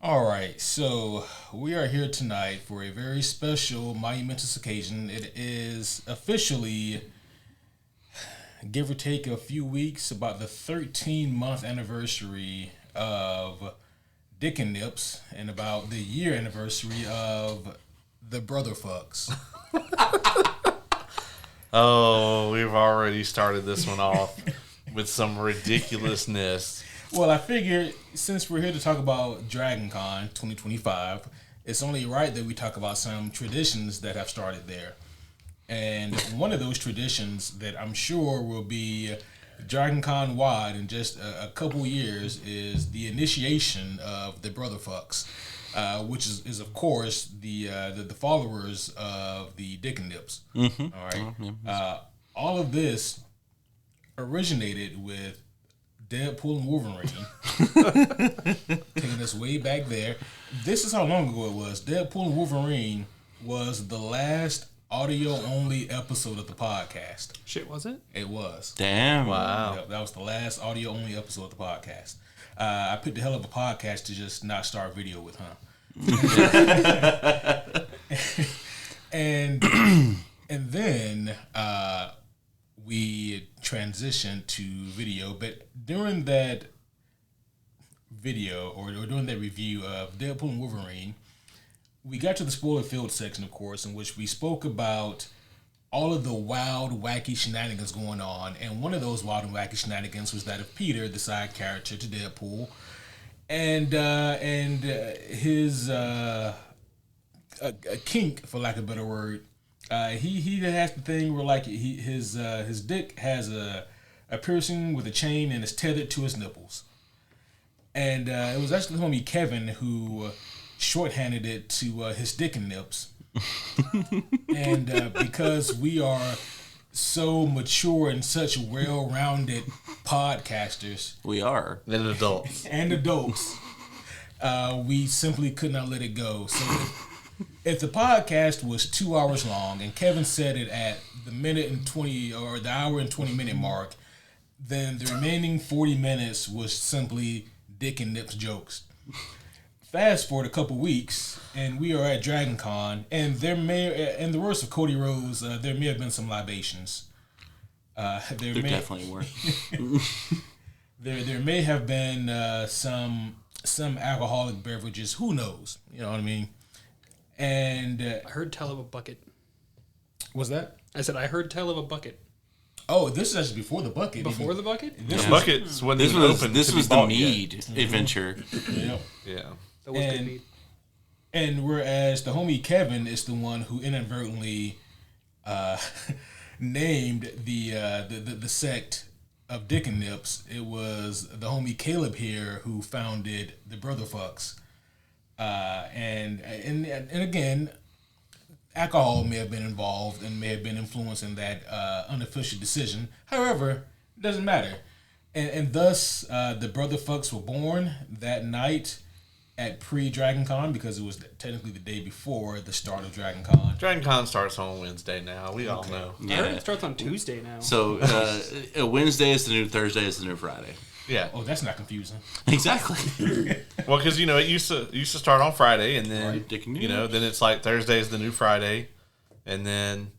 All right, so we are here tonight for a very special, monumentous occasion. It is officially, give or take a few weeks, about the 13-month anniversary of Dick and Nips, and about the year anniversary of the Brother Fucks. Oh, we've already started this one off with some ridiculousness. Well, I figured since we're here to talk about Dragon Con 2025, it's only right that we talk about some traditions that have started there. And one of those traditions that I'm sure will be Dragon Con wide in just a couple years is the initiation of the Brother Fucks, which is of course the followers of the Dick and Nips. Mm-hmm. All right. All of this originated with Deadpool and Wolverine, taking us way back there. This is how long ago it was. Deadpool and Wolverine was the last audio-only episode of the podcast. Shit, was it? It was. Damn. Wow. Yep, that was the last audio-only episode of the podcast. I picked a hell of a podcast to just not start video with, huh? and then we transitioned to video, but during that video or during that review of Deadpool and Wolverine, we got to the spoiler-filled section, of course, in which we spoke about all of the wild, wacky shenanigans going on, and one of those wild and wacky shenanigans was that of Peter, the side character to Deadpool, and his a kink, for lack of a better word. He has the thing where like his dick has a piercing with a chain and is tethered to his nipples, and it was actually the homie Kevin who shorthanded it to his dick and nips, and because we are so mature and such well-rounded podcasters, We are. And adults. we simply could not let it go. So. If the podcast was 2 hours long and Kevin said it at the minute and 20 or the hour and 20 minute mark, then the remaining 40 minutes was simply Dick and Nips jokes. Fast forward a couple weeks and we are at Dragon Con, and there may, in the words of Cody Rose, there may have been some libations. There definitely were. There may have been some alcoholic beverages. Who knows? You know what I mean? And I heard tell of a bucket. was that? I said I heard tell of a bucket. Oh, this is actually before the bucket. Before the bucket? The buckets wasn't This even was open. this to be was the bought yet. mead adventure. Yeah. Yeah. That was good And- meat. And whereas the homie Kevin is the one who inadvertently named the sect of Dick and Nips, it was the homie Caleb here who founded the Brother Fucks. And again, alcohol may have been involved and may have been influencing that unofficial decision. However, it doesn't matter. And thus, the Brother Fucks were born that night at pre-Dragon Con, because it was technically the day before the start of Dragon Con. Dragon Con starts on Wednesday now. We all know. I heard Yeah. it starts on Tuesday now. So Wednesday is the new Thursday is the new Friday. Yeah. Oh, that's not confusing. Exactly. Well, because it used to start on Friday, and then Right, Dick and then it's like Thursday is the new Friday, and then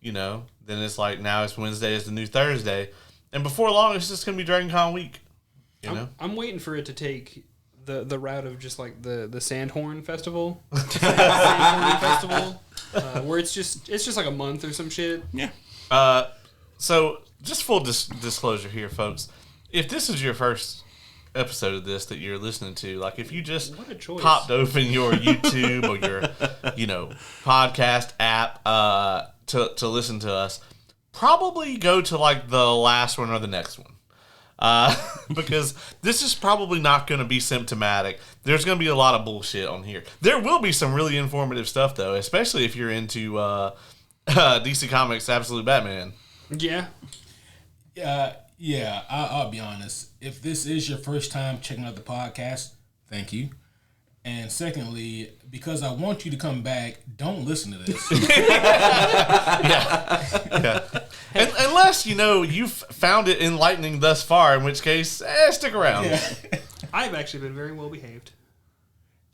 then it's like now it's Wednesday is the new Thursday, and before long it's just gonna be Dragon Con week. I'm waiting for it to take the route of just like the Sandhorn Festival, Sandhorn Festival, where it's just like a month or some shit. Yeah. So just full disclosure here, folks. If this is your first episode of this that you're listening to, like if you just What a choice. popped open your YouTube or your podcast app to listen to us, probably go to like the last one or the next one. Because this is probably not going to be symptomatic. There's going to be a lot of bullshit on here. There will be some really informative stuff, though, especially if you're into DC Comics Absolute Batman. Yeah. Yeah, I'll be honest. If this is your first time checking out the podcast, thank you. And secondly, because I want you to come back, don't listen to this. Yeah. Unless, you've found it enlightening thus far, in which case, stick around. Yeah. I've actually been very well behaved.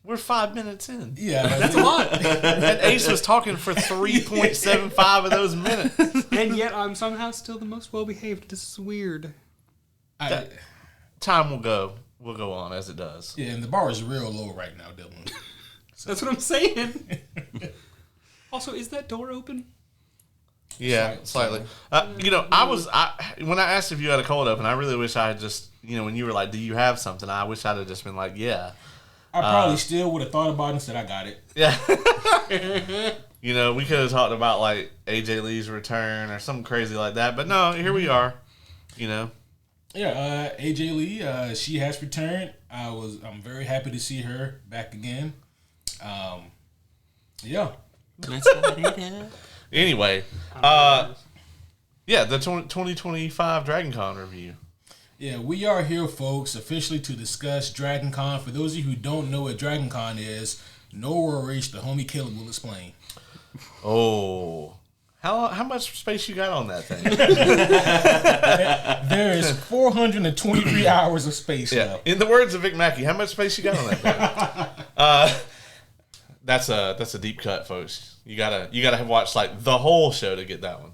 We're 5 minutes in. Yeah, That's a lot. And Ace was talking for 3.75 of those minutes. And yet I'm somehow still the most well-behaved. This is weird. Time will go on as it does. Yeah, and the bar is real low right now, Dylan. That's what I'm saying. Also, is that door open? Yeah, slightly. When I asked if you had a cold open, I really wish I had just, when you were like, do you have something? I wish I'd have just been like, yeah. I probably still would have thought about it and said I got it. Yeah. We could have talked about like AJ Lee's return or something crazy like that, but no, here we are. Yeah, AJ Lee, she has returned. I'm very happy to see her back again. Yeah. Anyway, the 2025 Dragon Con review. Yeah, we are here, folks, officially to discuss Dragon Con. For those of you who don't know what Dragon Con is, no worries, the homie Caleb will explain. Oh. How much space you got on that thing? There is 423 hours of space left. In the words of Vic Mackey, how much space you got on that thing? That's a deep cut, folks. You gotta have watched like the whole show to get that one.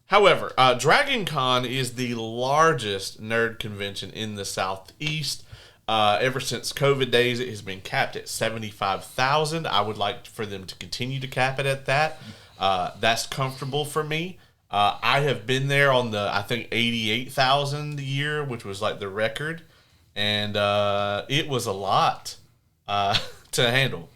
However, Dragon Con is the largest nerd convention in the Southeast. Ever since COVID days, it has been capped at 75,000. I would like for them to continue to cap it at that. That's comfortable for me. I have been there on the, I think, 88,000 a year, which was like the record. And it was a lot to handle.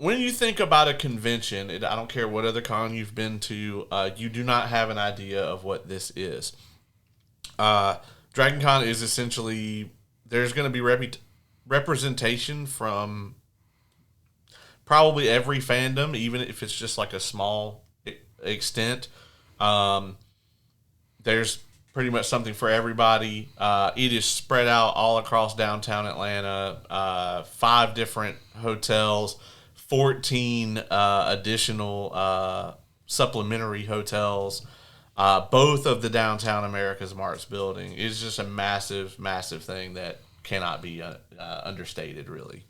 When you think about a convention, I don't care what other con you've been to, you do not have an idea of what this is. Dragon Con is essentially, there's going to be representation from probably every fandom, even if it's just like a small extent. There's pretty much something for everybody. It is spread out all across downtown Atlanta, 5 different hotels, 14 additional supplementary hotels. Both of the Downtown America's Marts building is just a massive, massive thing that cannot be understated, really.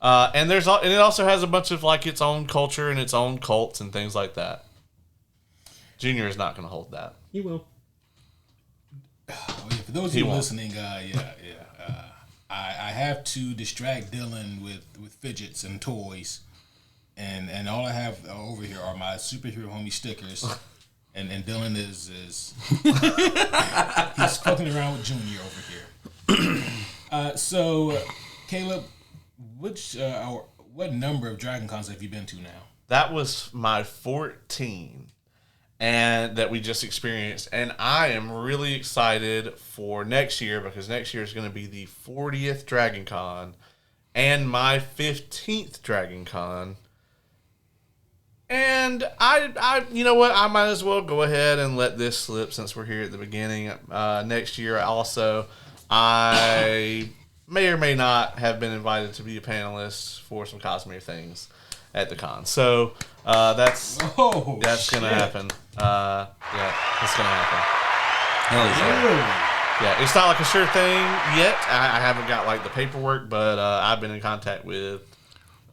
And it also has a bunch of like its own culture and its own cults and things like that. Junior is not going to hold that. He will. Oh, yeah, for those of you listening, I have to distract Dylan with fidgets and toys, and all I have over here are my superhero homie stickers. And Dylan is he's fucking around with Junior over here. So Caleb, what number of Dragon Cons have you been to now? That was my 14, and that we just experienced, and I am really excited for next year because next year is going to be the 40th Dragon Con and my 15th Dragon Con. And I you know what? I might as well go ahead and let this slip since we're here at the beginning. Next year also, I may or may not have been invited to be a panelist for some Cosmere things at the con. So that's going to happen. That's going to happen. Hell yeah. Yeah, it's not like a sure thing yet. I haven't got like the paperwork, but I've been in contact with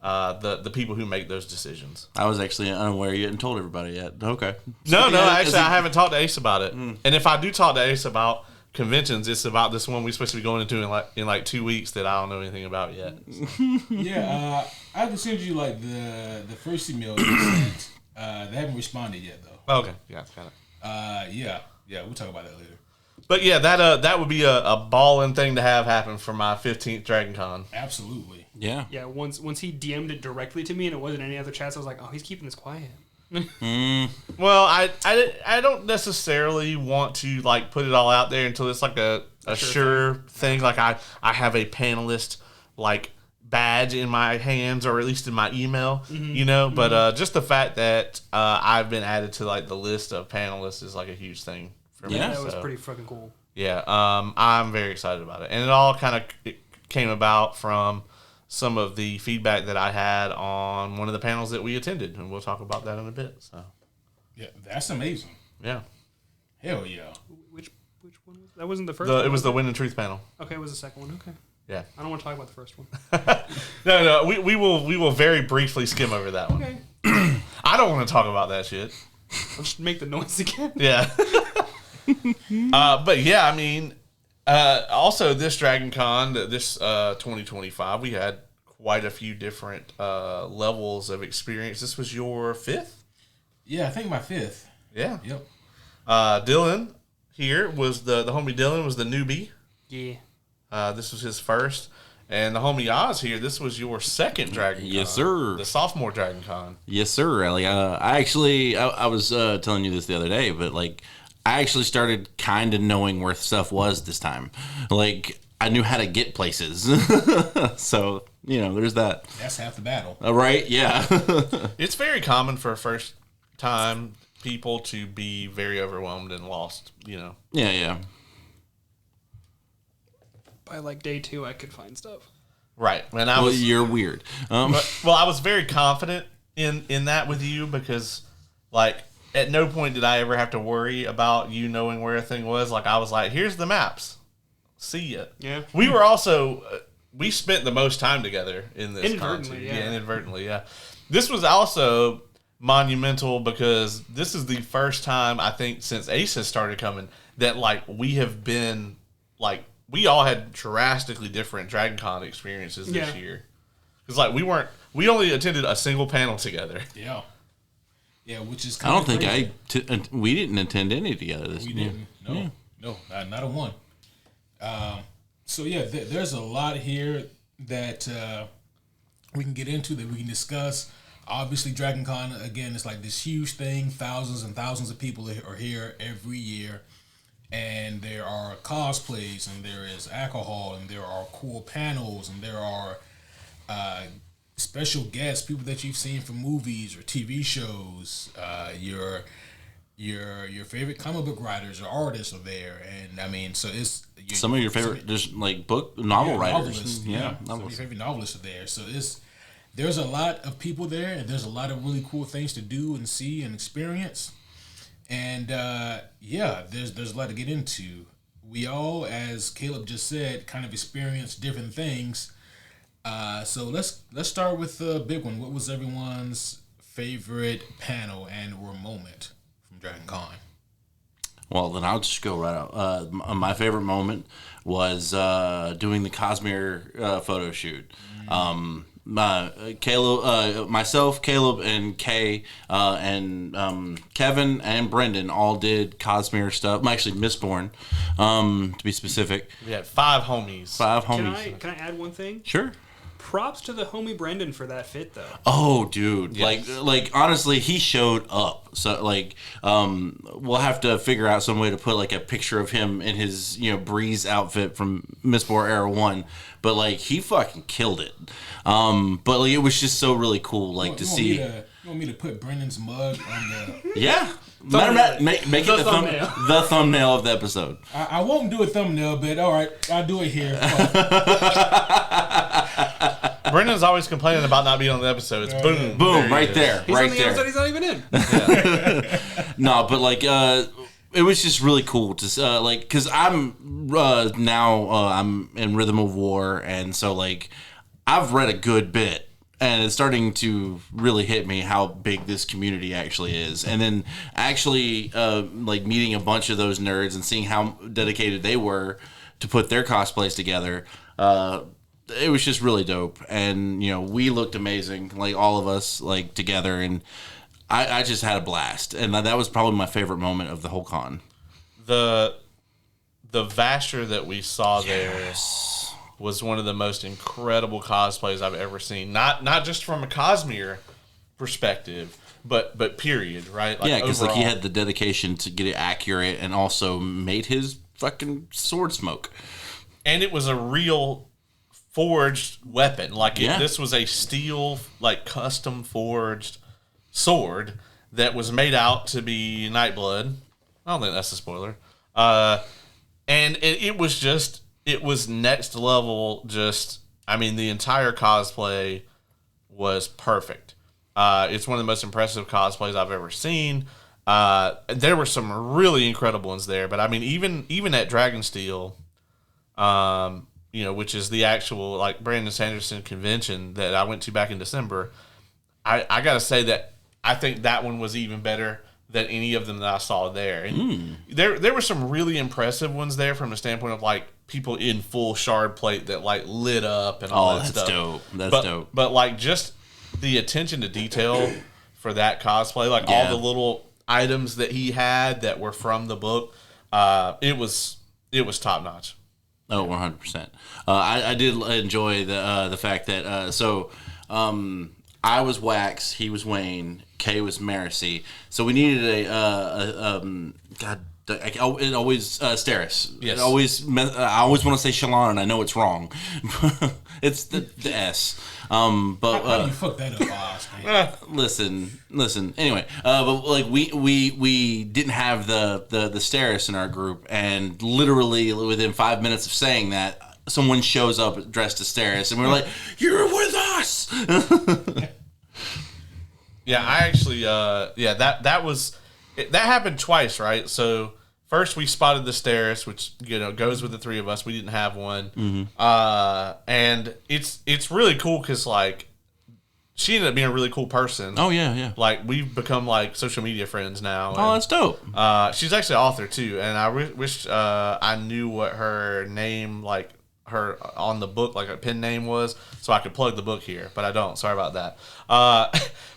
the people who make those decisions. I was actually unaware you hadn't told everybody yet. Okay. No, actually, I haven't talked to Ace about it. And if I do talk to Ace about conventions, it's about this one we're supposed to be going into in like 2 weeks that I don't know anything about yet. Yeah, I have to send you like the first email you sent. They haven't responded yet though. Okay, yeah, kind of. Yeah, we'll talk about that later. But yeah, that would be a balling thing to have happen for my 15th Dragon Con. Absolutely. Yeah. Yeah. Once he DM'd it directly to me and it wasn't any other chats, I was like, oh, he's keeping this quiet. Well, I don't necessarily want to like put it all out there until it's like a sure thing. Like I have a panelist like badge in my hands or at least in my email, you know. But just the fact that I've been added to like the list of panelists is like a huge thing for me. Yeah, that was pretty fucking cool. Yeah, I'm very excited about it, and it all kind of came about from some of the feedback that I had on one of the panels that we attended, and we'll talk about that in a bit. So, yeah, that's amazing. Yeah, hell yeah. Which one was that? Wasn't the first? It was the Win and Truth panel. Okay, it was the second one. Okay. Yeah. I don't want to talk about the first one. No, we will very briefly skim over that one. Okay. I don't want to talk about that shit. I'll just make the noise again. Yeah. But yeah, I mean, also this Dragon Con, this 2025, we had quite a few different levels of experience. This was your 5th? Yeah, I think my 5th. Yeah. Yep. Dylan here was the homie Dylan was the newbie. Yeah. This was his first. And the homie Oz here, this was your 2nd Dragon Con. Yes, sir. The sophomore Dragon Con. Yes, sir. Like, I was telling you this the other day, but like, I actually started kind of knowing where stuff was this time. Like, I knew how to get places. So, there's that. That's half the battle. Right? Yeah. It's very common for first time people to be very overwhelmed and lost, Yeah. By like day 2, I could find stuff. Right. And you're weird. Well, I was very confident in that with you because, like, at no point did I ever have to worry about you knowing where a thing was. Like, I was like, here's the maps. See ya. Yeah. We were also, we spent the most time together in this Inadvertently, con, yeah. Inadvertently, yeah. This was also monumental because this is the first time, I think, since Ace has started coming that, like, we have been, like, we all had drastically different Dragon Con experiences this year. Because, like, we only attended a single panel together. Yeah. Yeah, which is I don't think we didn't attend any together this year. We didn't. No. No, not a one. So, yeah, there's a lot here that we can get into, that we can discuss. Obviously, Dragon Con, again, is like this huge thing. Thousands and thousands of people are here every year. And there are cosplays, and there is alcohol, and there are cool panels, and there are special guests, people that you've seen from movies or TV shows. Your favorite comic book writers or artists are there, and I mean, so it's some of your favorite just like novel writers. Novelists, Yeah, some of your favorite novelists are there. So there's a lot of people there, and there's a lot of really cool things to do and see and experience. And there's a lot to get into. We all, as Caleb just said, kind of experience different things. So let's start with the big one. What was everyone's favorite panel and or moment from Dragon Con? Well, then I'll just go right out. My favorite moment was doing the Cosmere photo shoot. Caleb, myself, Caleb, and Kay, and Kevin and Brendan all did Cosmere stuff. Actually, Mistborn, to be specific. We had 5 homies. Can I add one thing? Sure. Props to the homie Brendan for that fit, though. Oh, dude! Yes. Like honestly, he showed up. So we'll have to figure out some way to put like a picture of him in his Breeze outfit from Mistborn Era 1. But like he fucking killed it. But like it was just so really cool, like to see. You want me to put Brendan's mug on the? Yeah. Make it the thumbnail of the episode. I won't do a thumbnail, but all right, I'll do it here. Brendan's always complaining about not being on the episode. It's boom, right there, He's right on the there. episode he's not even in. No, but like it was just really cool to because I'm now I'm in Rhythm of War, and so like I've read a good bit. And it's starting to really hit me how big this community actually is. And then actually like meeting a bunch of those nerds and seeing how dedicated they were to put their cosplays together, it was just really dope. And, we looked amazing, like all of us like together. And I just had a blast. And that was probably my favorite moment of the whole con. The Vasher that we saw there was one of the most incredible cosplays I've ever seen. Not just from a Cosmere perspective, but period, right? Like, yeah, because like he had the dedication to get it accurate and also made his fucking sword smoke. And it was a real forged weapon. Like this was a steel, like custom forged sword that was made out to be Nightblood. I don't think that's a spoiler. And it was just. It was next level. The entire cosplay was perfect. It's one of the most impressive cosplays I've ever seen. There were some really incredible ones there, but I mean, even at Dragonsteel, which is the actual like Brandon Sanderson convention that I went to back in December, I gotta say that I think that one was even better than any of them that I saw there. And there were some really impressive ones there from the standpoint of like people in full shard plate that like lit up and all that stuff. Dope. That's dope. But like just the attention to detail for that cosplay, like all the little items that he had that were from the book, it was top notch. Oh, 100%. I did enjoy the fact that I was Wax, he was Wayne, Kay was Marcy. So we needed it always Steris. Yes. I always want to say Shalon, and I know it's wrong. It's the S. How do you fuck that up, Oz, man? Listen. Anyway, but like we didn't have the Steris in our group, and literally within 5 minutes of saying that, someone shows up dressed as Steris, and we're like, "You're with us." Yeah, I actually, that happened twice, right? So first we spotted the Steris, which goes with the three of us. We didn't have one, and it's really cool because like she ended up being a really cool person. Oh yeah. Like we've become like social media friends now. Oh, that's dope. She's actually an author too, and I wish I knew what her name, like her on the book, like a pen name was, so I could plug the book here, but I don't. Sorry about that.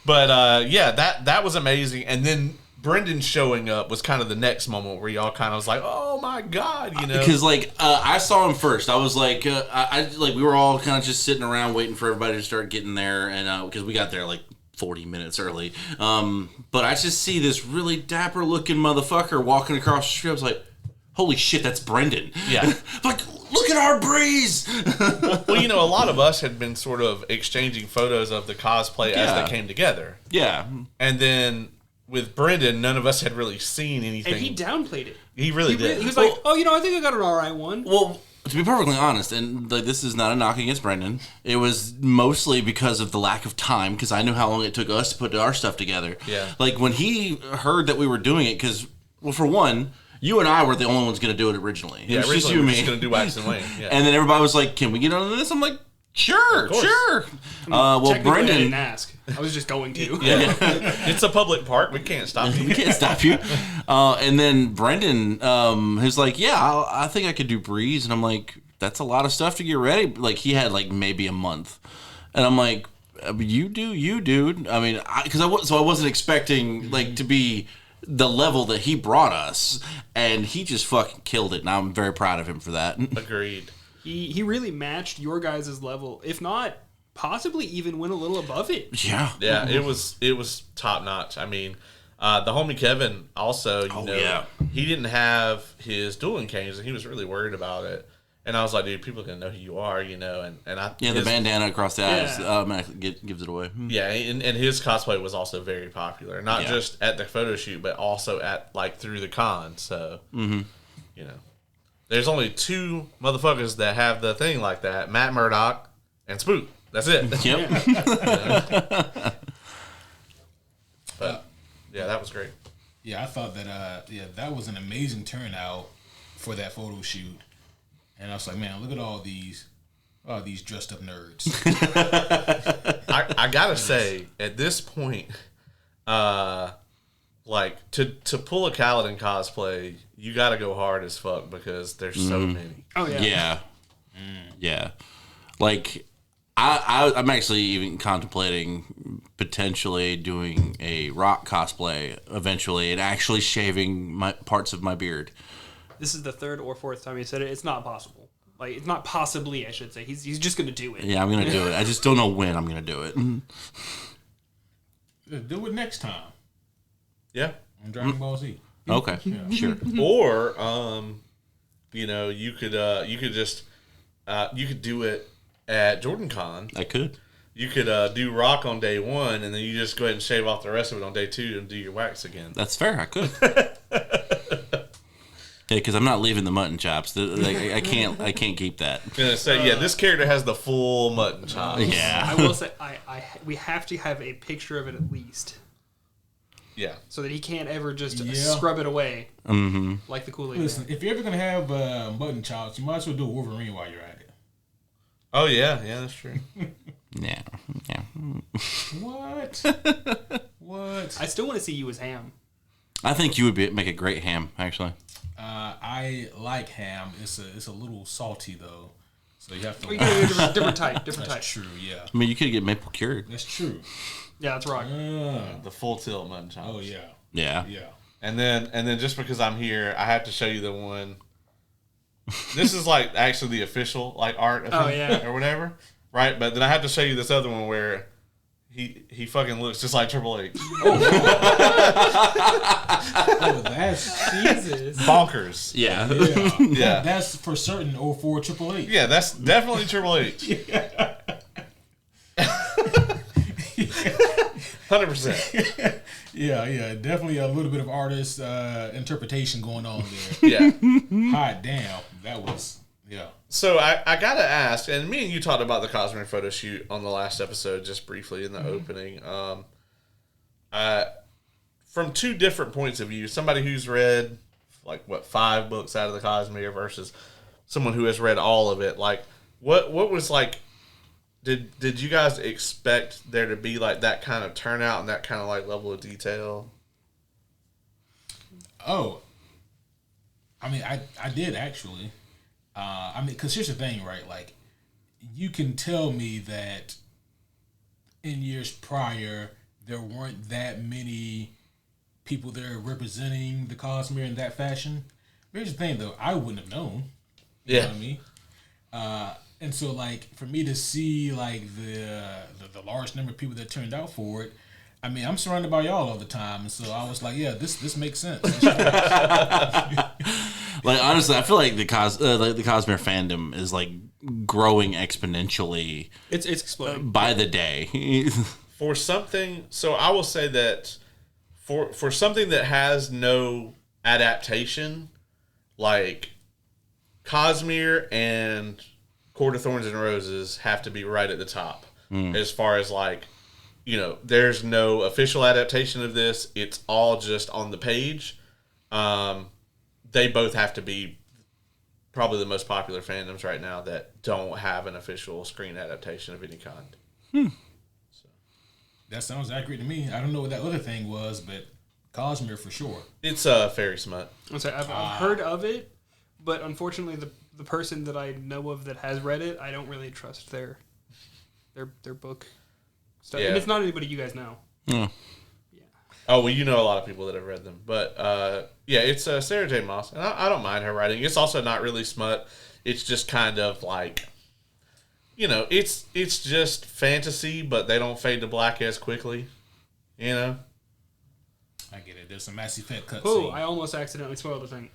That was amazing. And then Brendan showing up was kind of the next moment where y'all kind of was like, oh my god, because I saw him first. I was like, we were all kind of just sitting around waiting for everybody to start getting there, and because we got there like 40 minutes early. But I just see this really dapper looking motherfucker walking across the street. I was like, holy shit, that's Brendan. Yeah. Like, look at our breeze. Well, a lot of us had been sort of exchanging photos of the cosplay as they came together. Yeah. And then with Brendan, none of us had really seen anything. And he downplayed it. He really did. He was like, I think I got an alright one. Well, to be perfectly honest, and like this is not a knock against Brendan, it was mostly because of the lack of time, because I knew how long it took us to put our stuff together. Yeah. Like when he heard that we were doing it, because, well, for one, you and I were the only ones going to do it originally. Yeah, it was originally just you and we were me. just going to do Wax and Wayne. Yeah. And then everybody was like, can we get on this? I'm like, sure. Technically, Brendan... I didn't ask. I was just going to. Yeah. It's a public park. We can't stop you. We can't stop you. And then Brendan, who's like, yeah, I think I could do Breeze. And I'm like, that's a lot of stuff to get ready. Like, he had like maybe a month. And I'm like, you do, dude. I mean, I wasn't expecting like to be the level that he brought us, and he just fucking killed it, and I'm very proud of him for that. Agreed. He really matched your guys' level, if not possibly even went a little above it. Yeah. Yeah, it was top notch. I mean, the homie Kevin also, he didn't have his dueling canes, and he was really worried about it. And I was like, dude, people can know who you are, and the bandana across the eyes gives it away. Yeah, and his cosplay was also very popular, not just at the photo shoot, but also at like through the con. So, there's only two motherfuckers that have the thing like that: Matt Murdock and Spook. That's it. Yep. But yeah, that was great. Yeah, I thought that that was an amazing turnout for that photo shoot. And I was like, man, look at all these dressed up nerds. I gotta say, at this point, like to pull a Kaladin cosplay, you gotta go hard as fuck because there's so many. Oh yeah. Yeah. Yeah. Like I'm actually even contemplating potentially doing a rock cosplay eventually and actually shaving my parts of my beard. This is the third or fourth time he said it. It's not possible. Like, it's not possibly, I should say. He's just going to do it. Yeah, I'm going to do it. I just don't know when I'm going to do it. Do it next time. Yeah. On Dragon Ball Z. Okay. Sure. Or, you could just you could do it at JordanCon. I could. You could do rock on day one, and then you just go ahead and shave off the rest of it on day two and do your wax again. That's fair. I could. Yeah, because I'm not leaving the mutton chops. I can't keep that. I'm gonna say, this character has the full mutton chops. Yeah. I will say, we have to have a picture of it at least. Yeah. so that he can't ever just Yeah. scrub it away like the Kool-Aid Listen, Man. if you're ever gonna have mutton chops, you might as well do a Wolverine while you're at it. Oh yeah, that's true. Yeah. What? What? I still want to see you as Ham. I think you would make a great ham, actually. I like ham. It's a little salty though, so you have to. You gotta do a different type. Different type. That's true. Yeah, I mean, you could get maple cured. that's true. Yeah, that's right. The full tilt mutton chops. Oh yeah, Yeah. yeah. And then just because I'm here, I have to show you the one. This is like actually the official like art of Oh, him yeah. or whatever, right? But then I have to show you this other one where he fucking looks just like Triple H. Oh, that's Jesus. Bonkers. Yeah. yeah. Yeah. That's for certain. Or for Triple H. Yeah, that's definitely Triple H. 100%. Yeah, definitely a little bit of artist interpretation going on there. Yeah. Hot damn, that was So I gotta ask, and me and you talked about the Cosplay photo shoot on the last episode just briefly in the opening. From two different points of view, somebody who's read like 5 books out of the Cosmere versus someone who has read all of it. Like, what was like? Did you guys expect there to be like that kind of turnout and that kind of like level of detail? Oh, I mean, I did actually. I mean, because here's the thing, right? Like, you can tell me that in years prior, there weren't that many people there representing the Cosmere in that fashion. But here's the thing, though. I wouldn't have known. You know what I mean? And so, like, for me to see, like, the large number of people that turned out for it, I mean, I'm surrounded by y'all all the time. And so I was like, yeah, this makes sense. Like, honestly, I feel like the Cosmere fandom is like growing exponentially It's exploding. by the day. For something, so I will say that for something that has no adaptation, like Cosmere and Court of Thorns and Roses have to be right at the top as far as like, you know, there's no official adaptation of this. It's all just on the page. They both have to be probably the most popular fandoms right now that don't have an official screen adaptation of any kind. That sounds accurate to me. I don't know what that other thing was, but Cosmere for sure. It's fairy smut. I've heard of it, but unfortunately, the person that I know of that has read it, I don't really trust their book stuff. Yeah. And it's not anybody you guys know. Oh, well, you know a lot of people that have read them. But, yeah, it's Sarah J. Maas. And I don't mind her writing. It's also not really smut. It's just kind of like, you know, it's just fantasy, but they don't fade to black as quickly. You know? I get it. There's some Mass Effect cutscene. Oh, I almost accidentally spoiled the thing.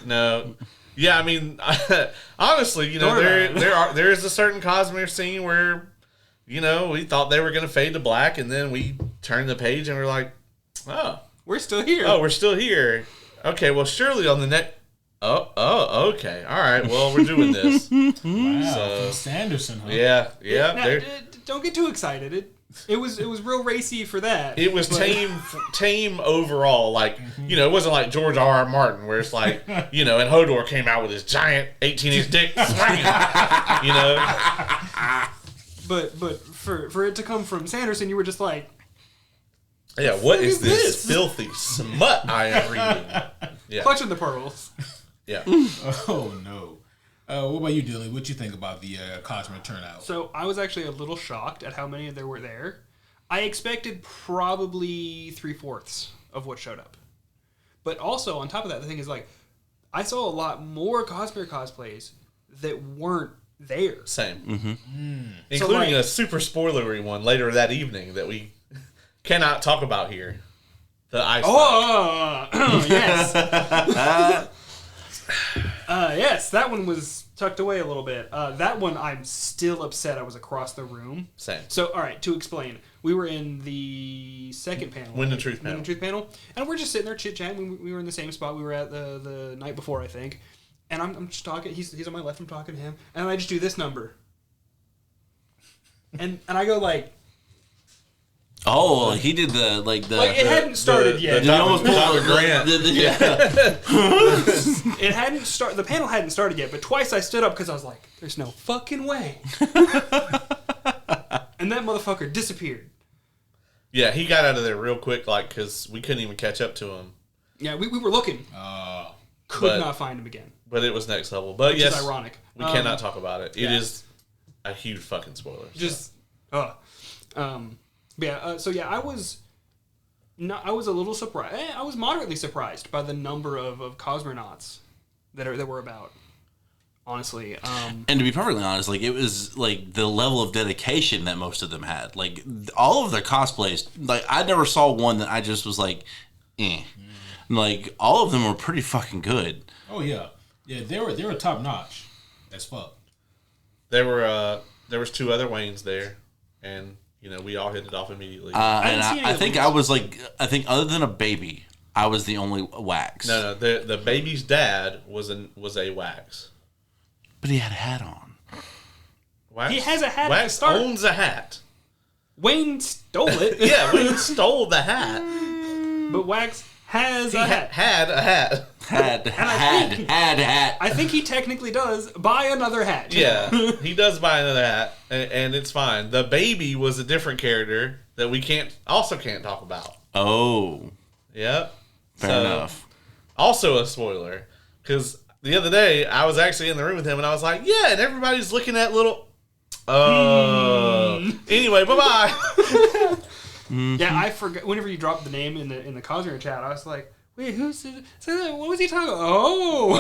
No. Yeah, I mean, honestly, you know, there is a certain Cosmere scene where, you know, we thought they were going to fade to black, and then we turned the page and we're like, oh, We're still here. oh, we're still here. Okay, well, surely on the next. Oh, okay. All right. Well, we're doing this. Wow, So- from Sanderson, huh? Yeah. Now, there- don't get too excited. It was real racy for that. It was tame overall. Like, you know, it wasn't like George R.R. Martin, where it's like, you know, and Hodor came out with his giant 18-inch dick swinging, you know. But for it to come from Sanderson, you were just like, Yeah, what is is this this? filthy smut I am reading? Yeah, clutching the pearls. yeah. Oh no. What about you, Dylan? What you think about the Cosmere turnout? So I was actually a little shocked at how many there were there. I expected probably 3/4 of what showed up. But also, on top of that, the thing is, like, I saw a lot more Cosmere cosplays that weren't there. Same. Including So, like- a super spoilery one later that evening that we cannot talk about here. The ice. Oh, yes. Yes, that one was tucked away a little bit. That one, I'm still upset I was across the room. Same. So, all right, to explain, we were in the second panel. Wind and Truth Wind panel. and Truth panel. And we're just sitting there chit-chatting. We were in the same spot we were at the night before, I think. And I'm just talking. He's on my left. I'm talking to him. And I just do this number. And I go like... Oh, he did the It hadn't started yet. He almost pulled Dr. the Grant. It hadn't started. The panel hadn't started yet, but twice I stood up because I was like, "There's no fucking way," and that motherfucker disappeared. Yeah, he got out of there real quick, like, because we couldn't even catch up to him. Yeah, we were looking, could not find him again. But it was next level. But Which yes, is ironic. We cannot talk about it. It yeah. is a huge fucking spoiler. I was a little surprised. I was moderately surprised by the number of cosmonauts that were about. Honestly, and to be perfectly honest, like it was like the level of dedication that most of them had. Like all of their cosplays, like I never saw one that I just was like, eh. Like all of them were pretty fucking good. Oh yeah, they were top notch as fuck. There was 2 other Waynes there, and we all hit it off immediately. I think other than a baby, I was the only wax. No, the baby's dad was a wax. But he had a hat on. Wax, he has a hat Wax at the start. owns a hat. Wayne stole it. Yeah, Wayne stole the hat. But Wax has He a hat. had a hat. Had a hat. I think he technically does buy another hat. Yeah, he does buy another hat, and it's fine. The baby was a different character that we can't talk about. Oh. Yep. Fair enough. Also a spoiler, because the other day I was actually in the room with him, and I was like, yeah, and everybody's looking at little... Anyway, bye-bye. Yeah, I forgot. Whenever you dropped the name in the Cosmere chat, I was like, wait, who's it? So what was he talking about? Oh,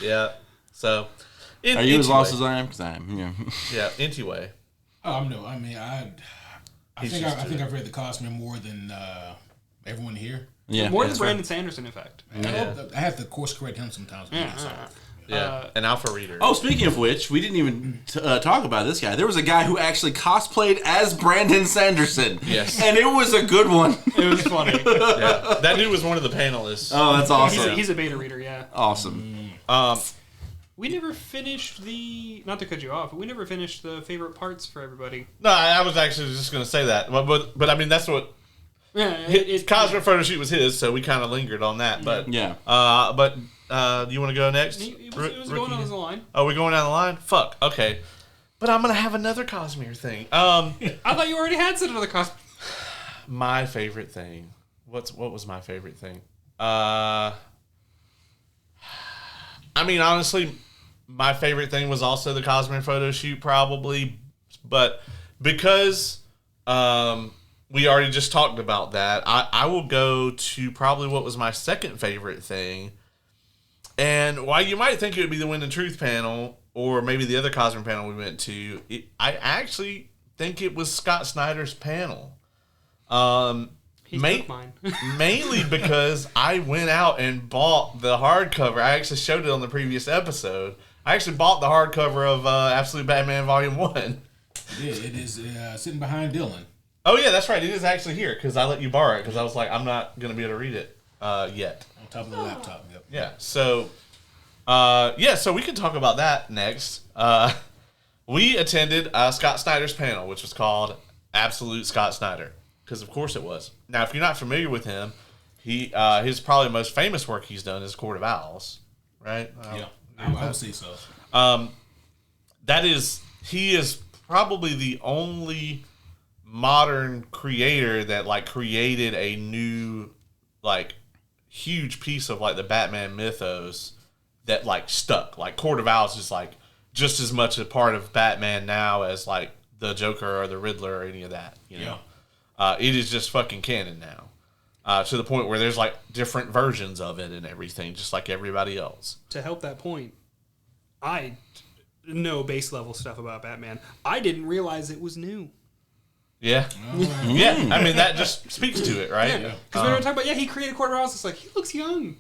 yeah. So... Are you as lost as I am? Because I am, yeah. Yeah, anyway. I think I've read the Cosmere more than everyone here. Yeah, more than Brandon Sanderson, in fact. I have to course correct him sometimes. An alpha reader. Oh, speaking of which, we didn't even talk about this guy. There was a guy who actually cosplayed as Brandon Sanderson. Yes. And it was a good one. It was funny. Yeah, that dude was one of the panelists. Oh, that's awesome. He's a beta reader, yeah. Awesome. We never finished not to cut you off, but we never finished the favorite parts for everybody. No, I was actually just going to say that. But I mean, that's what... Yeah, His Cosmere photo shoot was his, so we kind of lingered on that. But Yeah. Do you want to go next? It was going on the line. Oh, we're going down the line? Fuck. Okay. But I'm going to have another Cosmere thing. I thought you already had said another Cosmere. My favorite thing. What was my favorite thing? I mean, honestly, my favorite thing was also the Cosmere photo shoot, probably. But because we already just talked about that, I will go to probably what was my second favorite thing. And while you might think it would be the Wind and Truth panel, or maybe the other Cosmere panel we went to, I actually think it was Scott Snyder's panel. He took mine. Mainly because I went out and bought the hardcover. I actually showed it on the previous episode. I actually bought the hardcover of Absolute Batman Volume 1. Yeah, it is sitting behind Dylan. Oh, yeah, that's right. It is actually here because I let you borrow it because I was like, I'm not going to be able to read it yet. On top of the laptop, yep. Yeah, so we can talk about that next. We attended Scott Snyder's panel, which was called Absolute Scott Snyder, because of course it was. Now, if you're not familiar with him, his probably most famous work he's done is Court of Owls, right? Yeah, I would say so. He is probably the only modern creator that created a new huge piece of the Batman mythos that stuck. Court of Owls is just as much a part of Batman now as the Joker or the Riddler or any of that. You know, it is just fucking canon now, to the point where there's different versions of it and everything, just like everybody else. To help that point, I know base level stuff about Batman. I didn't realize it was new. Yeah. Yeah. I mean, that just speaks to it, right? Yeah. Because when we were talking about, he created Court of Owls, it's he looks young.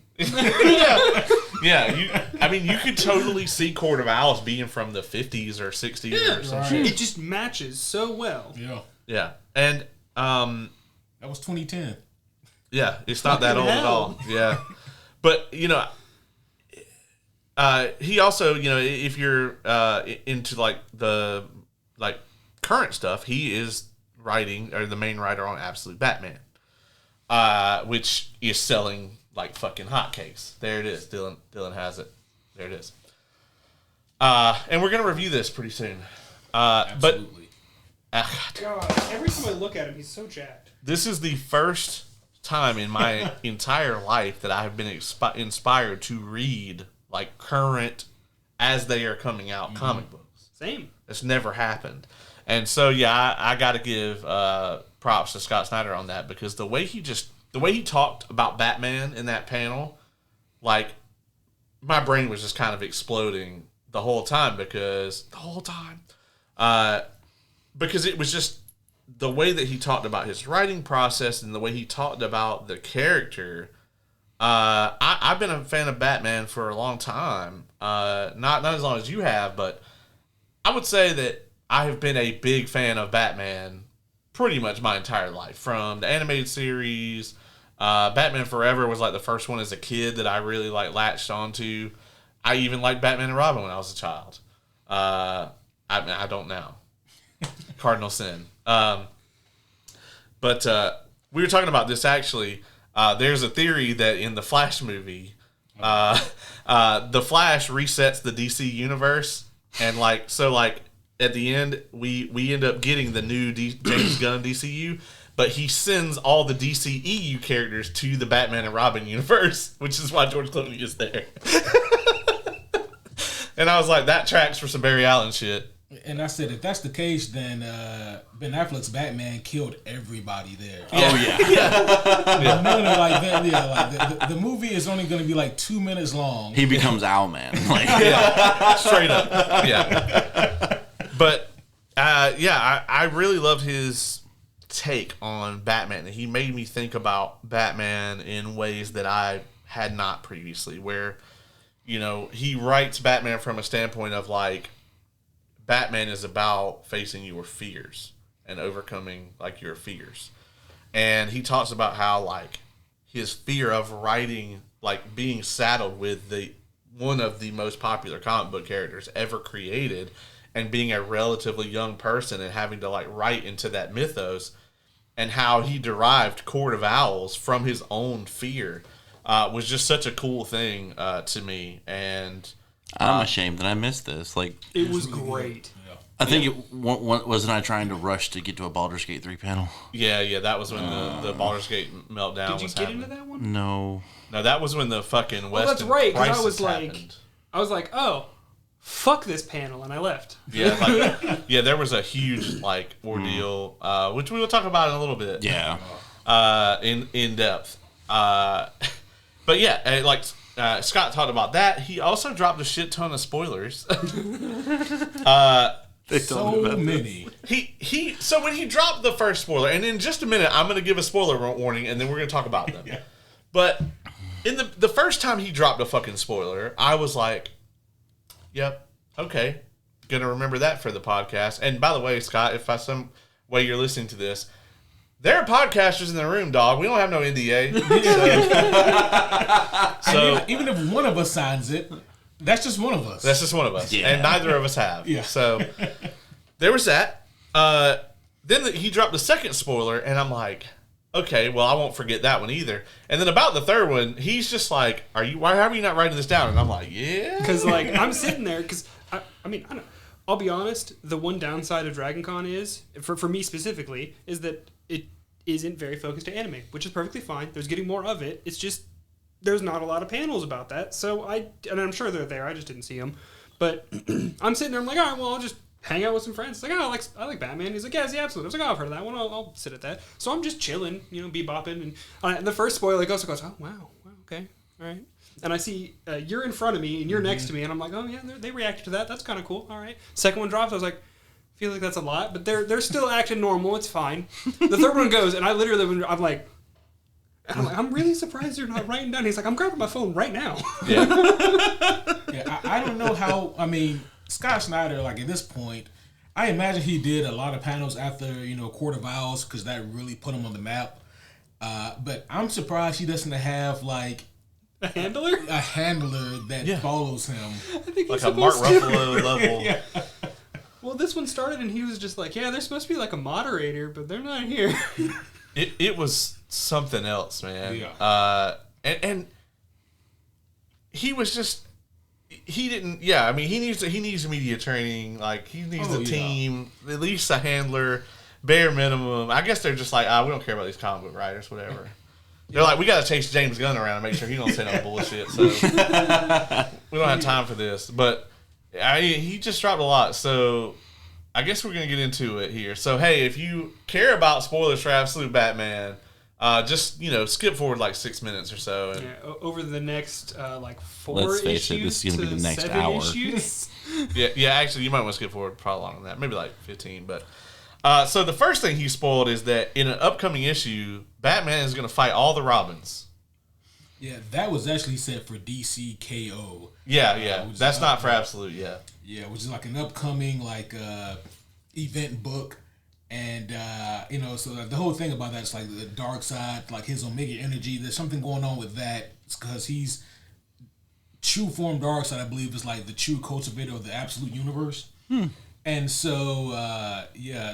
Yeah. You could totally see Court of Owls being from the 50s or 60s or some shit. It just matches so well. Yeah. Yeah. And, that was 2010. Yeah, it's not that old at all. Yeah. But, he also, if you're into the current stuff, he is writing, or the main writer on Absolute Batman, which is selling like fucking hotcakes. There it is. Dylan has it. There it is. And we're gonna review this pretty soon. Absolutely. God, every time I look at him, he's so jacked. This is the first time in my entire life that I have been inspired to read like current, as they are coming out, comic books. Same. It's never happened. And so, yeah, I got to give props to Scott Snyder on that, because the way he talked about Batman in that panel, like, my brain was just kind of exploding the whole time, because it was just the way that he talked about his writing process and the way he talked about the character. I've been a fan of Batman for a long time. Not as long as you have, but I would say that I have been a big fan of Batman pretty much my entire life. From the animated series, Batman Forever was like the first one as a kid that I really like latched onto. I even liked Batman and Robin when I was a child. I don't now. Cardinal sin. But we were talking about this actually. There's a theory that in the Flash movie, the Flash resets the DC universe, and like at the end we end up getting the new James Gunn DCU, but he sends all the DCEU characters to the Batman and Robin universe, which is why George Clooney is there. And I was like, that tracks for some Barry Allen shit. And I said, if that's the case, then Ben Affleck's Batman killed everybody there. Oh yeah. The movie is only going to be like 2 minutes long. He becomes Owlman. Like, straight up. Yeah. But I really loved his take on Batman. He made me think about Batman in ways that I had not previously. Where, he writes Batman from a standpoint of like, Batman is about facing your fears and overcoming like your fears. And he talks about how like his fear of writing, like being saddled with one of the most popular comic book characters ever created, and being a relatively young person and having to like write into that mythos, and how he derived Court of Owls from his own fear, was just such a cool thing to me. And I'm ashamed that I missed this. Like, it was great. Yeah. I think wasn't I trying to rush to get to a Baldur's Gate 3 panel? Yeah, that was when the Baldur's Gate meltdown was happening. Did you get into that one? No. No, that was when the fucking Weston Well, that's right, because Crisis I was like, oh, fuck this panel, and I left. Yeah, there was a huge like ordeal, which we will talk about in a little bit. Yeah. In depth. But yeah, like Scott talked about that. He also dropped a shit ton of spoilers. So many. So when he dropped the first spoiler, and in just a minute I'm going to give a spoiler warning, and then we're going to talk about them. Yeah. But in the first time he dropped a fucking spoiler, I was like, "Yep, okay, gonna remember that for the podcast." And by the way, Scott, if by some way you're listening to this, there are podcasters in the room, dog. We don't have no NDA. So Even if one of us signs it, that's just one of us. that's just one of us, Yeah. and neither of us have. Yeah. So there was that. Then he dropped the second spoiler, and I'm like, okay, well, I won't forget that one either. And then about the third one, he's just like, why are you not writing this down? And I'm like, yeah. Because like I'm sitting there, because I don't. I'll be honest. The one downside of Dragon Con is, for me specifically, is that it isn't very focused to anime, which is perfectly fine. There's getting more of it. It's just there's not a lot of panels about that. So and I'm sure they're there. I just didn't see them. But I'm sitting there. I'm like, all right, well, I'll just hang out with some friends. It's like, oh, I like Batman. He's like, yeah, it's the Absolute. I was like, oh, I've heard of that one. I'll sit at that. So I'm just chilling, bebopping. And the first spoiler goes, oh, wow, okay, all right. And I see you're in front of me and you're next to me, and I'm like, oh yeah, they reacted to that. That's kind of cool. All right. Second one drops. I was like, I feel like that's a lot, but they're still acting normal. It's fine. The third one goes, and I literally, I'm like, I'm really surprised you're not writing down. He's like, I'm grabbing my phone right now. Yeah. Yeah, I don't know how. I mean, Scott Snyder, like at this point, I imagine he did a lot of panels after Court of Owls, because that really put him on the map. But I'm surprised he doesn't have like A handler? a handler that follows him. I think Like he's a Mark supposed to. Ruffalo level. Yeah. Well, this one started and he was just like, yeah, there's supposed to be like a moderator, but they're not here. It was something else, man. Yeah. And he was just he didn't. Yeah, I mean he needs media training. Like he needs a team, at least a handler, bare minimum. I guess they're just like, we don't care about these comic book writers, whatever. They're like, we got to chase James Gunn around and make sure he don't say no bullshit. So we don't have time for this. But he just dropped a lot. So I guess we're going to get into it here. So, hey, if you care about spoilers for Absolute Batman, just, skip forward like 6 minutes or so. And over the next, 4 Let's face issues it, this is gonna be the next 7 hour. issues. yeah, actually, you might want to skip forward probably longer than that. Maybe like 15. But so the first thing he spoiled is that in an upcoming issue, Batman is going to fight all the Robins. Yeah, that was actually set for DC KO. Yeah. Which That's is not for Absolute, yeah. Yeah, which is like an upcoming event book. And, so the whole thing about that is like the dark side, like his Omega energy. There's something going on with that because he's true form dark side, I believe, is like the true cultivator of the absolute universe. And so,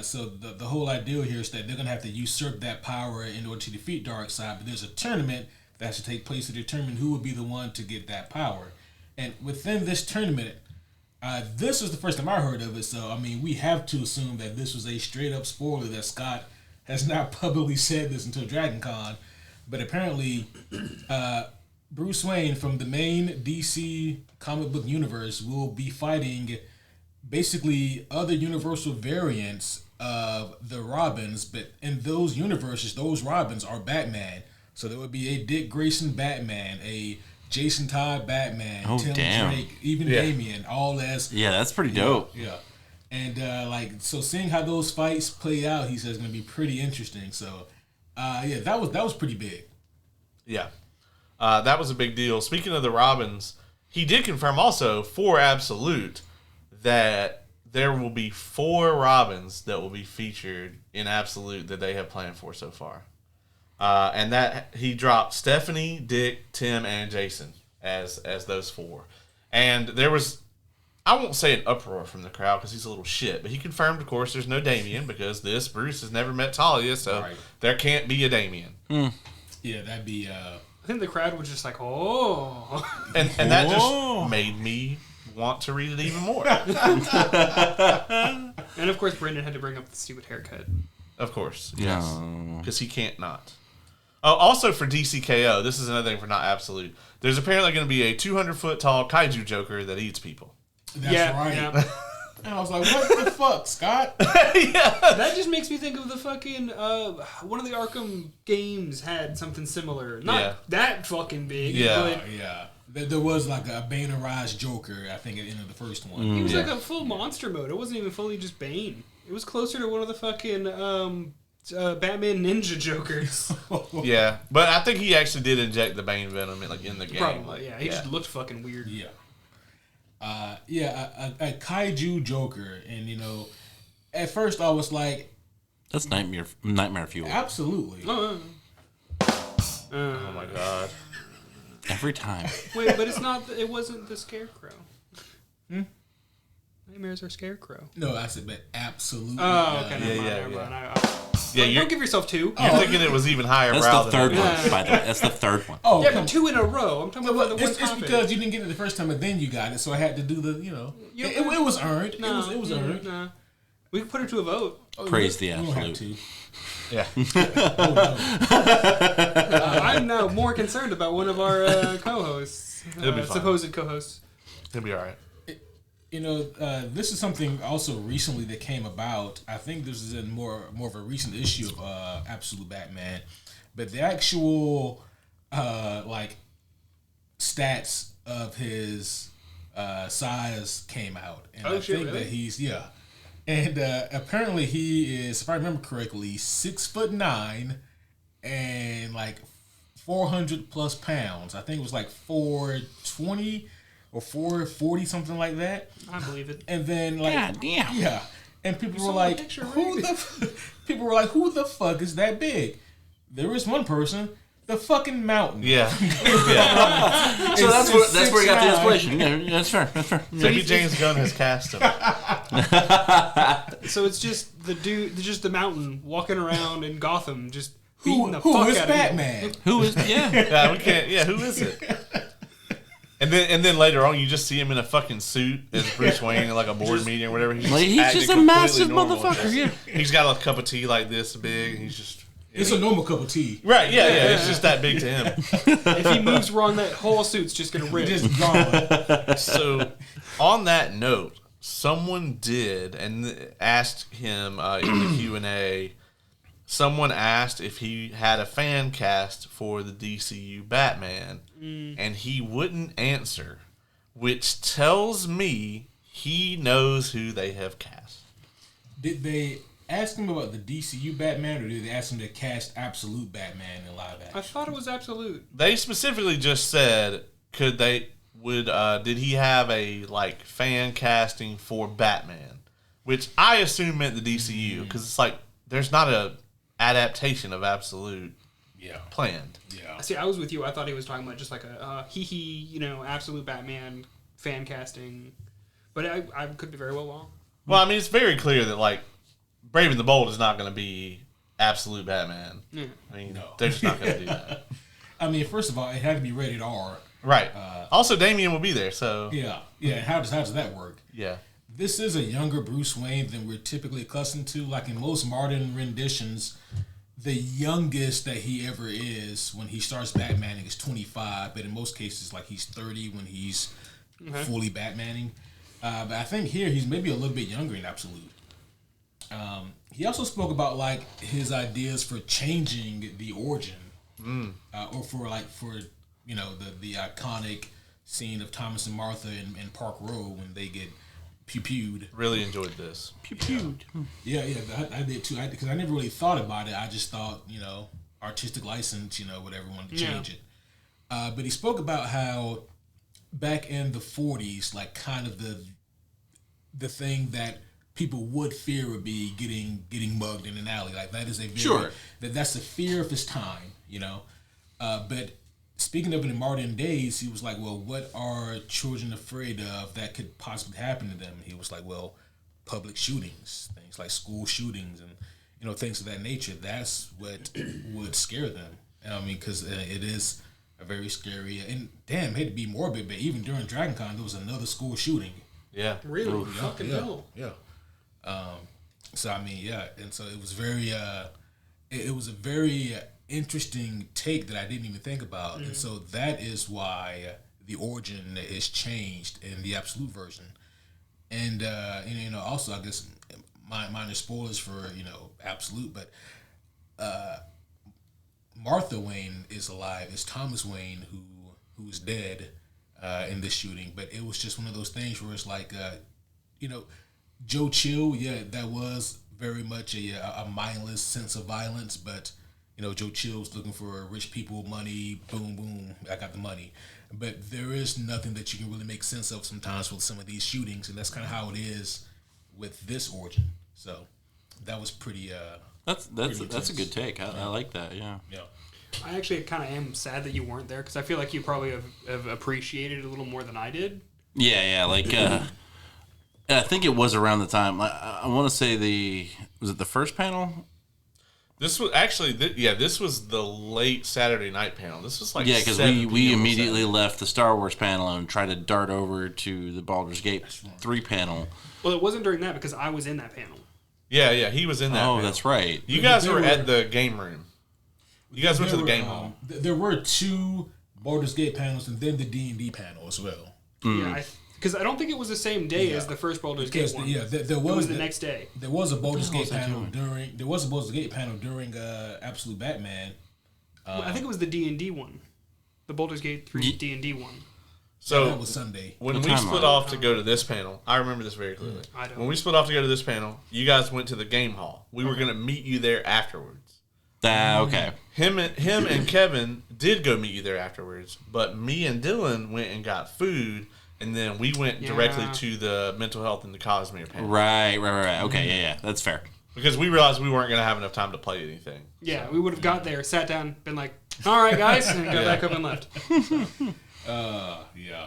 so the whole idea here is that they're going to have to usurp that power in order to defeat Darkseid. But there's a tournament that has to take place to determine who would be the one to get that power. And within this tournament, this was the first time I heard of it. So, I mean, we have to assume that this was a straight up spoiler that Scott has not publicly said this until Dragon Con. But apparently, Bruce Wayne from the main DC comic book universe will be fighting basically other universal variants of the Robins, but in those universes, those Robins are Batman. So there would be a Dick Grayson Batman, a Jason Todd Batman, Tim Drake, even Damian, all as... Yeah, that's pretty dope. Yeah. And, so seeing how those fights play out, he says, is going to be pretty interesting. So, that was pretty big. Yeah. That was a big deal. Speaking of the Robins, he did confirm also for Absolute that there will be 4 Robins that will be featured in Absolute that they have planned for so far. And that he dropped Stephanie, Dick, Tim, and Jason as those 4. And there was, I won't say an uproar from the crowd because he's a little shit, but he confirmed, of course, there's no Damian because Bruce has never met Talia, so there can't be a Damian. Yeah, that'd be... I think the crowd was just like, oh. And that just made me want to read it even more. And of course, Brendan had to bring up the stupid haircut. Of course, yes, because he can't not. Oh, also for DCKO, this is another thing for not Absolute. There's apparently going to be a 200-foot tall kaiju Joker that eats people. That's right. Yeah. And I was like, what the fuck, Scott? That just makes me think of the fucking one of the Arkham games had something similar. Not that fucking big. Yeah, but yeah. There was like a Bane-arized Joker, I think, at the end of the first one. He was like a full monster mode. It wasn't even fully just Bane. It was closer to one of the fucking Batman Ninja Jokers. Yeah, but I think he actually did inject the Bane venom in the game. Probably, yeah. He just looked fucking weird. Yeah. A kaiju Joker, and at first I was like, that's nightmare fuel. Absolutely. Oh my god. Every time. Wait, but it wasn't the Scarecrow. Nightmares are Scarecrow. No, I said, but absolutely. Oh, okay. Never mind. Don't give yourself 2. You're thinking it was even higher. That's the third one, by the way. That's the third one. Oh, yeah, but 2 in a row. I'm talking about the one It's because you didn't get it the first time, and then you got it, so I had to do the, it was earned. No, it was earned. Nah. We could put it to a vote. Praise the Absolute. Yeah. I'm now more concerned about one of our co-hosts. It'll be fine. Supposed co-hosts. It'll be all right. This is something also recently that came about. I think this is in more of a recent issue of Absolute Batman, but the actual stats of his size came out, and I think really? that he's and apparently he is, if I remember correctly, 6'9" and like 400 plus pounds. I think it was like 420. Or 440, something like that. I believe it. And then God damn. Yeah. And people were like, who the fuck is that big? There is one person The fucking mountain. Yeah. So that's where he got the inspiration. Yeah, that's fair. That's fair. Maybe James Gunn has cast him. So it's just the mountain walking around in Gotham, just beating the fuck Who is out Batman? of people. Who is? Yeah. Yeah, we can't. Yeah, who is it? And then later on, you just see him in a fucking suit as Bruce Wayne in like a board meeting or whatever. He's Like, he's acting just a completely massive normal. motherfucker. Yeah. He's got a cup of tea like this big. And he's just It's a normal cup of tea. right. Yeah. It's just that big to him. If he moves wrong, that whole suit's just gonna rip. Just gone. So, on that note, someone did and asked him in the Q&A. Someone asked if he had a fan cast for the DCU Batman, and he wouldn't answer, which tells me he knows who they have cast. Did they ask him about the DCU Batman, or did they ask him to cast Absolute Batman in live action? I thought it was Absolute. They specifically just said, did he have a like fan casting for Batman, which I assume meant the DCU because it's like there's not a adaptation of Absolute planned. Yeah. See, I was with you. I thought he was talking about just like a Absolute Batman fan casting, but I could be very well wrong. Well, I mean, it's very clear that like Brave and the Bold is not going to be Absolute Batman. Yeah. I mean, they're just not going to do that. I mean, first of all, it had to be rated R. Right. Also, Damian will be there, so Yeah. How does that work? yeah. This is a younger Bruce Wayne than we're typically accustomed to. Like in most modern renditions, the youngest that he ever is when he starts Batmaning is 25, but in most cases, like he's 30 when he's fully Batmaning. But I think here he's maybe a little bit younger in Absolute. He also spoke about like his ideas for changing the origin, or for the iconic scene of Thomas and Martha in Park Row when they get pew-pewed. Really enjoyed this. Pew-pewed. Yeah, I did too. Because I never really thought about it. I just thought, artistic license, whatever, wanted to change it. But he spoke about how back in the 40s, like kind of the thing that people would fear would be getting mugged in an alley. Like that is a very, that's the fear of his time, But speaking of it in modern days, he was like, well, what are children afraid of that could possibly happen to them? He was like, well, public shootings, things like school shootings and, things of that nature. That's what would scare them. I mean, because it is a very scary, and damn, hate to be morbid, but even during Dragon Con, there was another school shooting. Yeah. Really? Fucking hell. Yeah. So, I mean, yeah. And so it was very, it was a very interesting take that I didn't even think about. And so that is why the origin is changed in the Absolute version. And also I guess minor spoilers for Absolute, but Martha Wayne is alive. It's Thomas Wayne who's dead in this shooting. But it was just one of those things where it's like Joe Chill, that was very much a mindless sense of violence, but Joe Chill's looking for rich people, money, boom, boom, I got the money. But there is nothing that you can really make sense of sometimes with some of these shootings, and that's kind of how it is with this origin. So that was pretty. That's a good take. I like that. Yeah. Yeah. I actually kind of am sad that you weren't there because I feel like you probably have appreciated it a little more than I did. Yeah. Like, I think it was around the time. I want to say was it the first panel? This was actually, this was the late Saturday night panel. This was like because 7 we p.m. immediately left the Star Wars panel and tried to dart over to the Baldur's Gate 3 panel. Well, it wasn't during that because I was in that panel. Yeah, he was in that panel. That's right. You guys were at the game room. You guys went to the game hall. There were 2 Baldur's Gate panels and then the D&D panel as well. Yeah, because I don't think it was the same day as the first Baldur's Gate one. There was the next day. There was a Baldur's Gate panel during Absolute Batman. I think it was the D&D one, the Baldur's Gate 3 D&D one. So that was Sunday. When we split off to go to this panel, I remember this very clearly. I don't. When we split off to go to this panel, you guys went to the game hall. We were going to meet you there afterwards. Okay. Him and Kevin did go meet you there afterwards, but me and Dylan went and got food, and then we went directly to the mental health and the Cosmere panel. Right. Okay, yeah, that's fair. Because we realized we weren't going to have enough time to play anything. Yeah, we would have got there, sat down, been like, all right, guys, and got back up and left. Yeah.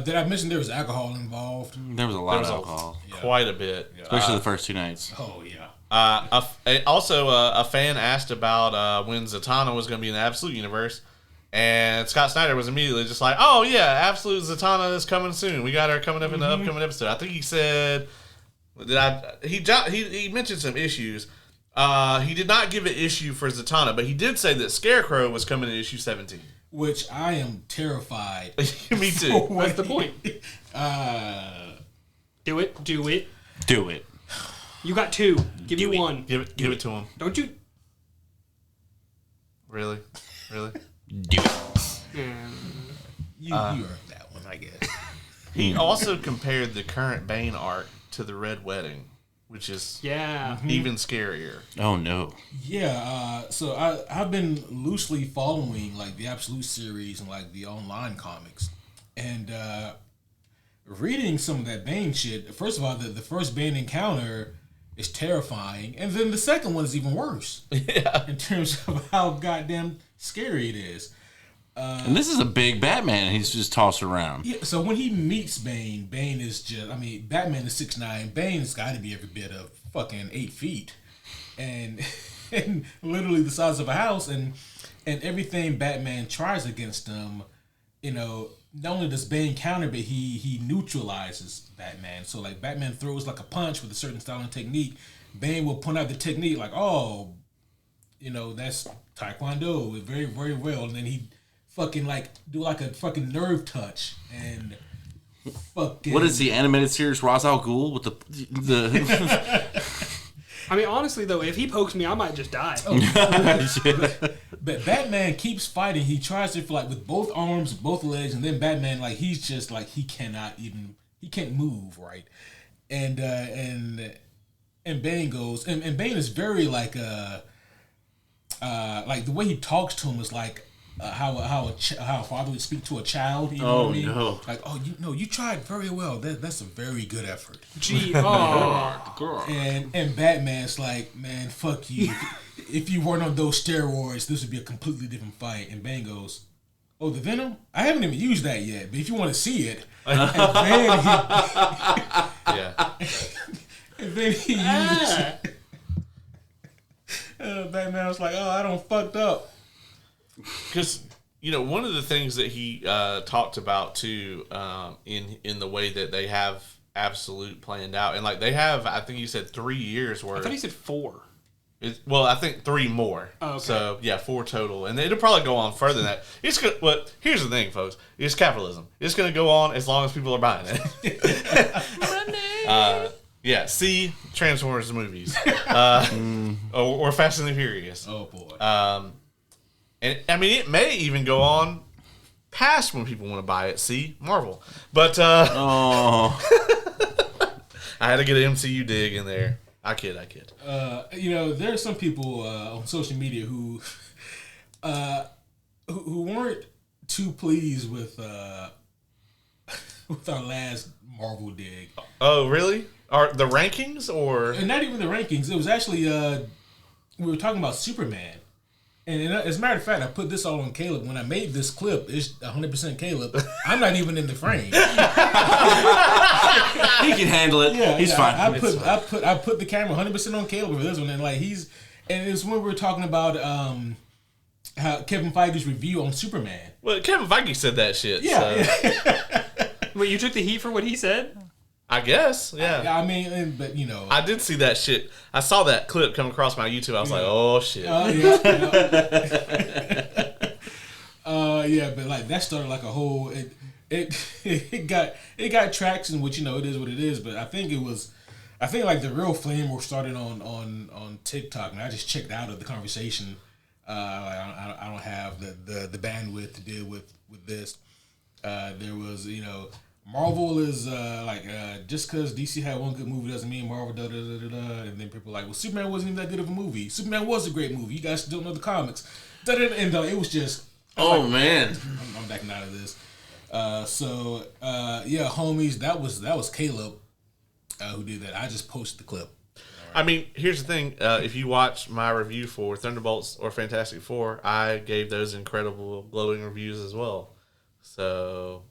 Did I mention there was alcohol involved? There was a lot of alcohol. Quite a bit. Especially the first 2 nights. Oh, yeah. A fan asked about when Zatanna was going to be in the Absolute Universe, and Scott Snyder was immediately just like, "Oh yeah, Absolute Zatanna is coming soon. We got her coming up in the upcoming episode." I think he said he mentioned some issues. He did not give an issue for Zatanna, but he did say that Scarecrow was coming in issue 17. Which I am terrified. Me too. That's the point. Do it. Do it. You got 2. Give you 1. Give it to him. Don't you? Really? Do it. You earned that one, I guess. He also compared the current Bane arc to the Red Wedding, which is even scarier. Oh, no. Yeah, so I've been loosely following, like, the Absolute series and, like, the online comics. And reading some of that Bane shit, first of all, the first Bane encounter is terrifying. And then the second one is even worse. Yeah. In terms of how goddamn scary it is. And this is a big Batman he's just tossed around. Yeah, so when he meets Bane, Bane is just, Batman is 6'9". Bane's got to be every bit of fucking 8 feet. And literally the size of a house. And everything Batman tries against him, not only does Bane counter, but he neutralizes Batman. So, like, Batman throws, like, a punch with a certain style and technique. Bane will point out the technique, like, oh, that's Taekwondo, very, very well. And then he fucking, like, do, like, a fucking nerve touch. And fucking... What is the animated series Ra's al Ghul with the honestly, though, if he pokes me, I might just die. But Batman keeps fighting. He tries to, like, with both arms, both legs, and then Batman, like, he's just, like, he can't move, right? And Bane goes, and Bane is very, like the way he talks to him is like how a father would speak to a child. You know what I mean? No. Like, you tried very well. That's a very good effort. Gee, And Batman's like, man, fuck you. If you weren't on those steroids, this would be a completely different fight. And Bane goes, oh, the Venom? I haven't even used that yet, but if you want to see it, and then he uses it. Batman was like, oh, I done fucked up. Because, one of the things that he talked about, too, in the way that they have Absolute planned out, and, like, they have, I think he said 3 years worth. I thought he said 4. I think 3 more. Oh, okay. So, 4 total. And it'll probably go on further than that. But here's the thing, folks. It's capitalism. It's going to go on as long as people are buying it. See Transformers movies. Or Fast and the Furious. Oh, boy. And, it may even go on past when people want to buy it. See? Marvel. But, I had to get an MCU dig in there. I kid. There are some people on social media who weren't too pleased with our last Marvel dig. Oh, really? Are the rankings or? And not even the rankings. It was actually we were talking about Superman. And as a matter of fact, I put this all on Caleb. When I made this clip, it's 100% Caleb. I'm not even in the frame. He can handle it. Yeah, he's fine. I put the camera 100% on Caleb for this one, and it's when we were talking about how Kevin Feige's review on Superman. Well, Kevin Feige said that shit. Yeah. So. Wait, you took the heat for what he said? I guess, yeah. But I did see that shit. I saw that clip come across my YouTube. I was like, oh shit. But like that started like a whole. It got traction, which it is what it is. But I think like the real flame was started on TikTok, and I just checked out of the conversation. I don't have the bandwidth to deal with this. There was Marvel is just because DC had one good movie doesn't mean Marvel and then people are like, well, Superman wasn't even that good of a movie. Superman was a great movie. You guys don't know the comics. And it was just man, I'm backing out of this. Homies, that was Caleb who did that. I just posted the clip. I mean, here's the thing. If you watch my review for Thunderbolts or Fantastic Four, I gave those incredible glowing reviews as well. So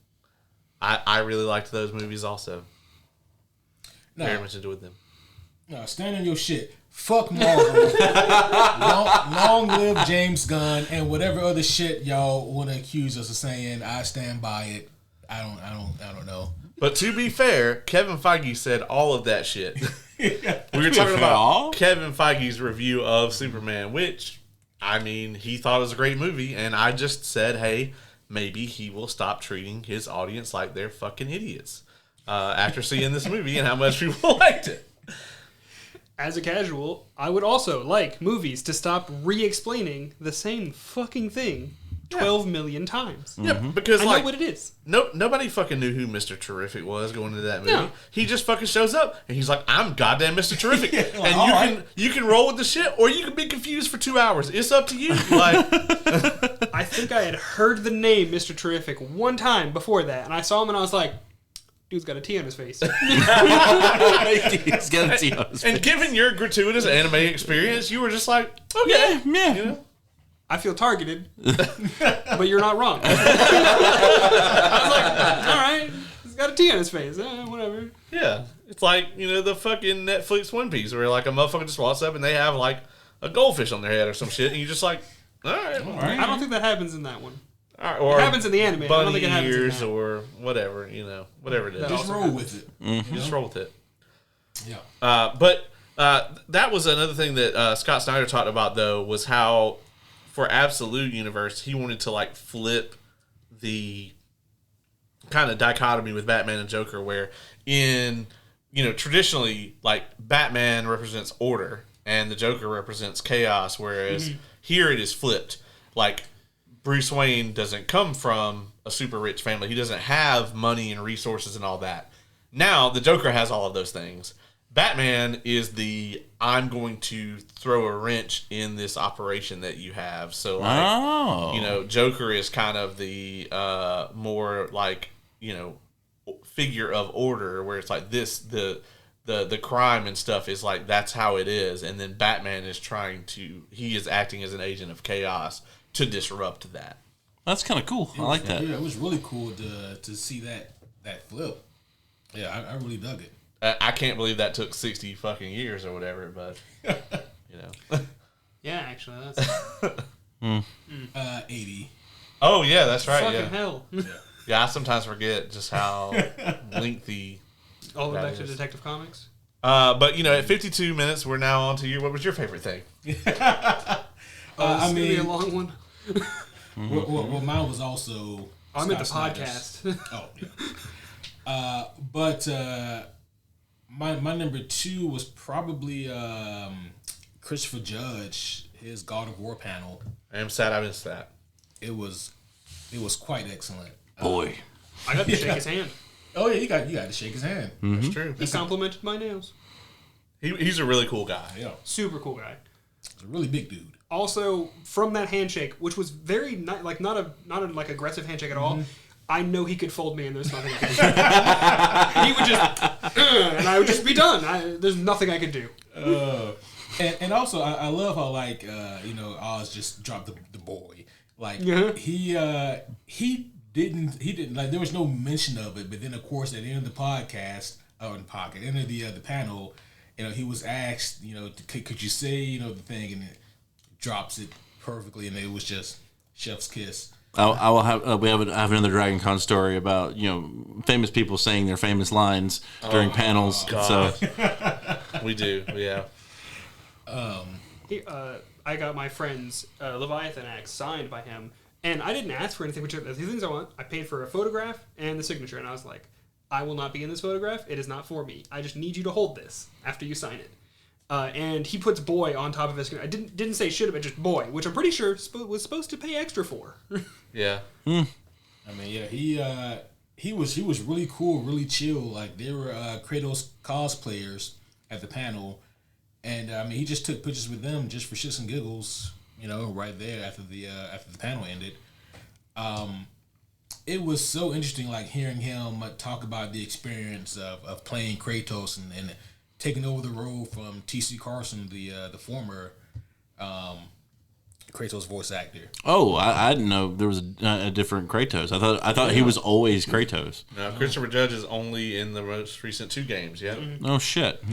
I really liked those movies also. Very much enjoyed them. No, stand on your shit. Fuck Marvel. long live James Gunn and whatever other shit y'all want to accuse us of saying. I stand by it. I don't know. But to be fair, Kevin Feige said all of that shit. We were talking about Kevin Feige's review of Superman, which, I mean, he thought it was a great movie, and I just said, hey, maybe he will stop treating his audience like they're fucking idiots after seeing this movie and how much people liked it. As a casual, I would also like movies to stop re-explaining the same fucking thing 12 million times. Yeah, because I like know what it is. Nobody fucking knew who Mr. Terrific was going into that movie. No. He just fucking shows up and he's like, "I'm goddamn Mr. Terrific," like, and you can roll with the shit, or you can be confused for 2 hours. It's up to you. Like, I think I had heard the name Mr. Terrific one time before that, and I saw him and I was like, dude's got a T on his face. He's got a T on his and face. given your gratuitous anime experience, you were just like, okay, Yeah. you know? I feel targeted, but you're not wrong. I was like, all right, he's got a T on his face. Whatever. Yeah. It's like, you know, the fucking Netflix One Piece where like a motherfucker just walks up and they have like a goldfish on their head or some shit, and you're just like, all right. I don't think that happens in that one. All right. Or It happens in the anime. I don't bunny think it happens in ears that. or whatever, you know, whatever it is. That Just also roll happens. with it. Just roll with it. Yeah. But that was another thing that Scott Snyder talked about, though, was how for Absolute Universe, he wanted to like flip the kind of dichotomy with Batman and Joker, where in, you know, traditionally, like Batman represents order and the Joker represents chaos, whereas here it is flipped. Like Bruce Wayne doesn't come from a super rich family. He doesn't have money and resources and all that. Now the Joker has all of those things. Batman is the, I'm going to throw a wrench in this operation that you have. So, like, you know, Joker is kind of the more like, you know, figure of order, where it's like this, the crime and stuff is like, that's how it is. And then Batman is he is acting as an agent of chaos to disrupt that. That's kind of cool. I like that. Yeah, it was really cool to see that flip. Yeah, I really dug it. I can't believe that took 60 fucking years or whatever, but, you know. Yeah, actually, that's 80. Oh, yeah, that's right. fucking Yeah. hell. Yeah, I sometimes forget just how lengthy. All the way That back to is. Detective Comics. But, you know, at 52 minutes, we're now on to what was your favorite thing? I I mean, be a mean, long one. well, mine was also. I'm at the Scott Snyder's. podcast. Oh, yeah. But my number 2 was probably Christopher Judge, his God of War panel. I am sad I missed that. It was quite excellent. Boy. I got to shake his hand. Oh yeah, you got to shake his hand. That's true. He complimented my nails. He's a really cool guy. Yeah, Super cool guy. he's a really big dude. Also, from that handshake, which was very not a like aggressive handshake at all, I know he could fold me and there's nothing I could do. He would just, and I would just be done. There's nothing I could do. And also I love how like you know, Oz just dropped the boy. Like he didn't like, there was no mention of it, but then of course at the end of the podcast or at the end of the panel, you know, he was asked, you know, could you say, you know, the thing, and it drops it perfectly, and it was just chef's kiss. I will have I have another Dragon Con story about, you know, famous people saying their famous lines during panels. God. So We do, yeah. I got my friend's Leviathan axe signed by him, and I didn't ask for anything. Which are the things I want. I paid for a photograph and the signature, and I was like, I will not be in this photograph. It is not for me. I just need you to hold this after you sign it. And he puts boy on top of his. I didn't say shit about just boy, which I'm pretty sure was supposed to pay extra for. Yeah. I mean, yeah, he was really cool, really chill. Like, there were Kratos cosplayers at the panel, and I mean, he just took pictures with them just for shits and giggles, you know, right there after the panel ended. It was so interesting, like hearing him talk about the experience of playing Kratos and taking over the role from T.C. Carson, the former Kratos voice actor. Oh, I didn't know there was a different Kratos. I thought he was always Kratos. No, Christopher Judge is only in the most recent 2 games. Yeah. Oh shit.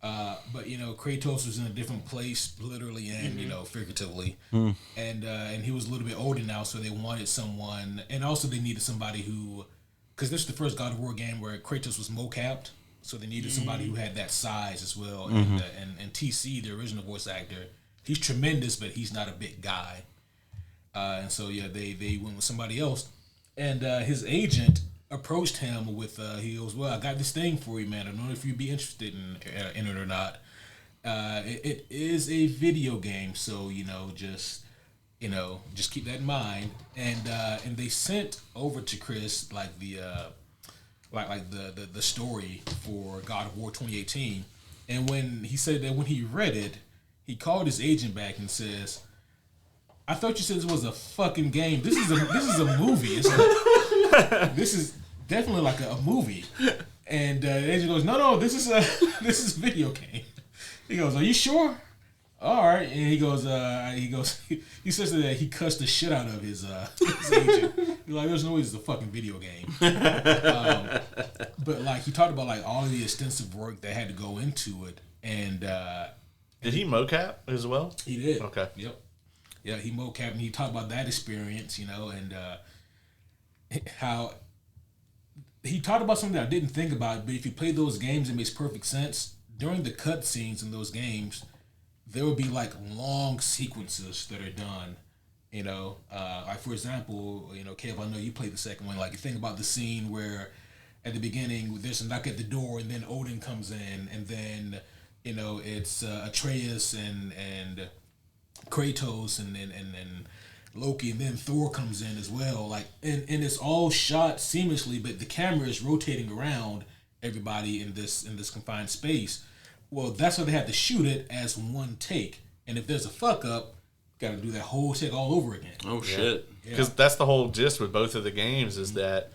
But Kratos was in a different place, literally and figuratively, and he was a little bit older now, so they wanted someone, and also they needed somebody who, because this is the first God of War game where Kratos was mocapped, so they needed somebody who had that size as well. And TC, the original voice actor, he's tremendous, but he's not a big guy, and so they went with somebody else, and his agent approached him with he goes, well, I got this thing for you, man. I don't know if you'd be interested in it or not. It is a video game, so just keep that in mind. And they sent over to Chris like the the story for God of War 2018. And when he said that, when he read it, he called his agent back and says, I thought you said this was a fucking game. This is a movie. It's like, this is definitely like a movie. And the agent goes, no, this is a video game. He goes, are you sure? All right. And he goes, he says that he cussed the shit out of his agent. He's like, there's no way this is a fucking video game. But like he talked about like all of the extensive work that had to go into it. And did he mocap as well? He did. Okay. Yep. Yeah, he mocapped, and he talked about that experience, and how he talked about something that I didn't think about, but if you play those games, it makes perfect sense. During the cutscenes in those games, there will be like long sequences that are done. Like for example, Kev, I know you played the second one. Like you think about the scene where at the beginning there's a knock at the door, and then Odin comes in, and then it's Atreus and Kratos and Loki, and then Thor comes in as well. Like and it's all shot seamlessly, but the camera is rotating around everybody in this confined space. Well, that's why they had to shoot it as one take. And if there's a fuck up, got to do that whole take all over again. Oh shit! Because that's the whole gist with both of the games is that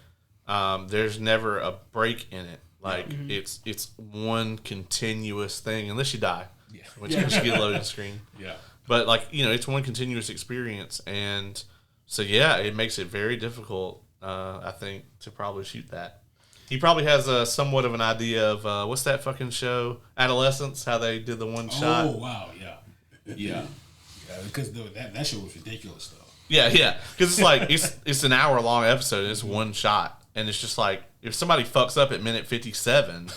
there's never a break in it. Like it's one continuous thing unless you die. Yeah. Which you get a loading screen. Yeah. But like it's one continuous experience, and so it makes it very difficult. I think to probably shoot that. He probably has a somewhat of an idea of what's that fucking show, Adolescence? How they did the one shot. Oh wow, yeah. Because that show was ridiculous though. Yeah, because it's like it's an hour long episode, and it's one shot, and it's just like if somebody fucks up at minute 57,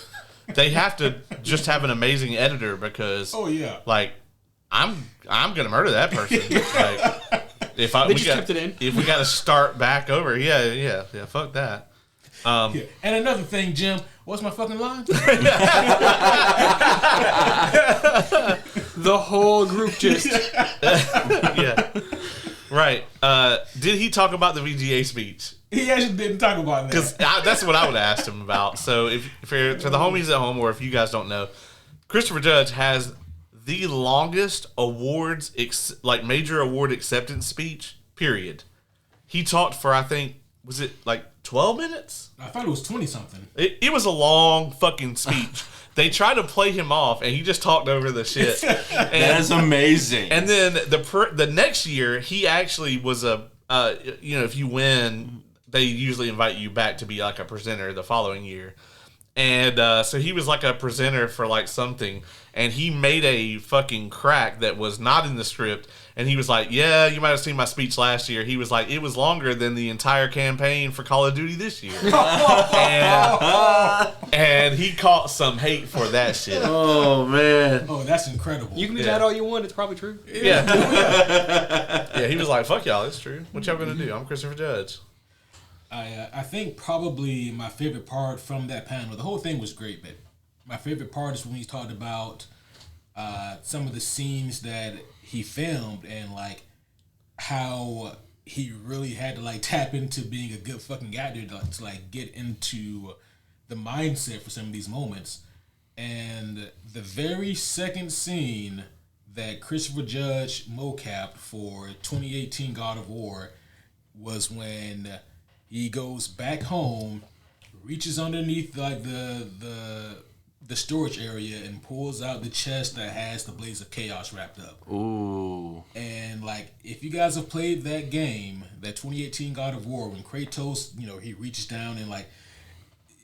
they have to just have an amazing editor because like I'm gonna murder that person. Like if kept it in. If we got to start back over, yeah, fuck that. And another thing, Jim, what's my fucking line? The whole group just yeah, right. Did he talk about the VGA speech? He actually didn't talk about that. Because that's what I would have asked him about. So if for the homies at home, or if you guys don't know, Christopher Judge has the longest awards, major award acceptance speech, period. He talked for, I think, was it like 12 minutes? I thought it was 20-something. It was a long fucking speech. They tried to play him off, and he just talked over the shit. That is amazing. And then the next year, he actually was if you win, they usually invite you back to be like a presenter the following year. And so he was like a presenter for like something, and he made a fucking crack that was not in the script. And he was like, yeah, you might have seen my speech last year. He was like, it was longer than the entire campaign for Call of Duty this year. and he caught some hate for that shit. Oh, man. Oh, that's incredible. You can be mad all you want. It's probably true. Yeah. Yeah, he was like, fuck y'all, it's true. What y'all gonna do? I'm Christopher Judge. I think probably my favorite part from that panel, the whole thing was great, but my favorite part is when he talked about some of the scenes that he filmed and like how he really had to like tap into being a good fucking actor to like get into the mindset for some of these moments. And the very second scene that Christopher Judge mocapped for 2018 God of War was when he goes back home, reaches underneath like the the storage area and pulls out the chest that has the Blades of Chaos wrapped up. Ooh. And like, if you guys have played that game, that 2018 God of War, when Kratos, he reaches down and like,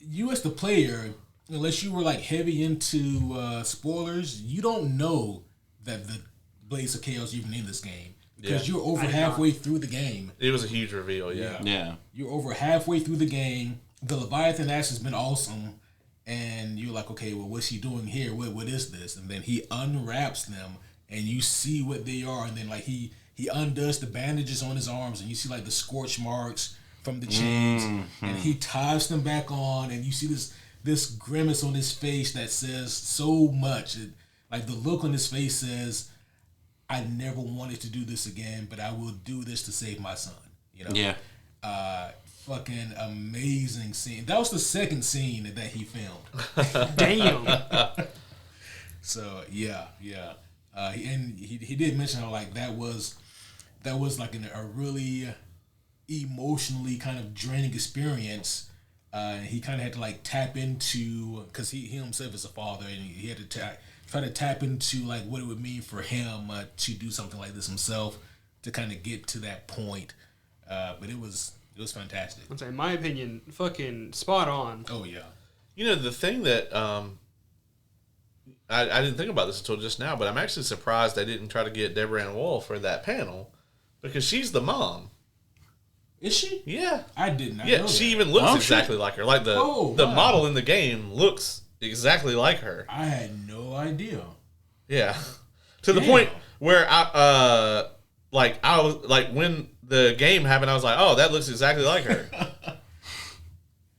you as the player, unless you were like heavy into spoilers, you don't know that the Blades of Chaos are even in this game because you're over halfway through the game. It was a huge reveal. Yeah. You're over halfway through the game. The Leviathan axe has been awesome. And you're like, okay, well, what's he doing here? What is this? And then he unwraps them, and you see what they are. And then like he undoes the bandages on his arms, and you see like the scorch marks from the chains, and he ties them back on, and you see this grimace on his face that says so much. Like the look on his face says, I never wanted to do this again, but I will do this to save my son. Yeah. Fucking amazing scene. That was the second scene that he filmed. Damn. So yeah. And he did mention how like that was like a really emotionally kind of draining experience. He kind of had to like tap into, because he himself is a father, and he had to try to tap into like what it would mean for him to do something like this himself, to kind of get to that point. But it was fantastic. I'm saying, in my opinion, fucking spot on. Oh yeah. The thing that I didn't think about this until just now, but I'm actually surprised they didn't try to get Deborah Ann Woll for that panel, because she's the mom. Is she? Yeah. I did not know Yeah, she even looks exactly like her. Like the model in the game looks exactly like her. I had no idea. Yeah. To the point where I was like, when the game happened, I was like, oh, that looks exactly like her.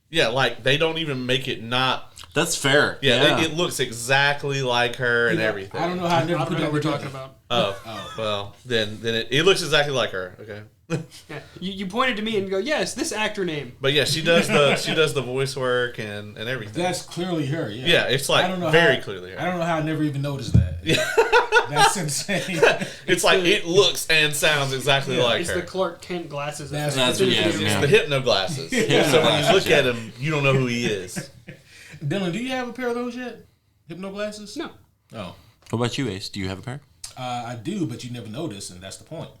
Yeah, like they don't even make it not. That's fair. Yeah. It looks exactly like her and everything. I don't know how I never put that what we're together. talking about. Oh, well, then it looks exactly like her. Okay. Yeah. You pointed to me and go, yes, this actor name. But yeah, she does the voice work and everything. That's clearly her. Yeah. Yeah, it's like very clearly her. I don't know how I never even noticed that. Yeah. That's insane. It's like it looks and sounds exactly like it's her. the Clark Kent glasses. That's It's the hypno glasses. So when you look at him, you don't know who he is. Dylan, do you have a pair of those yet? Hypno glasses? No. Oh. What about you, Ace? Do you have a pair? I do, but you never notice, and that's the point.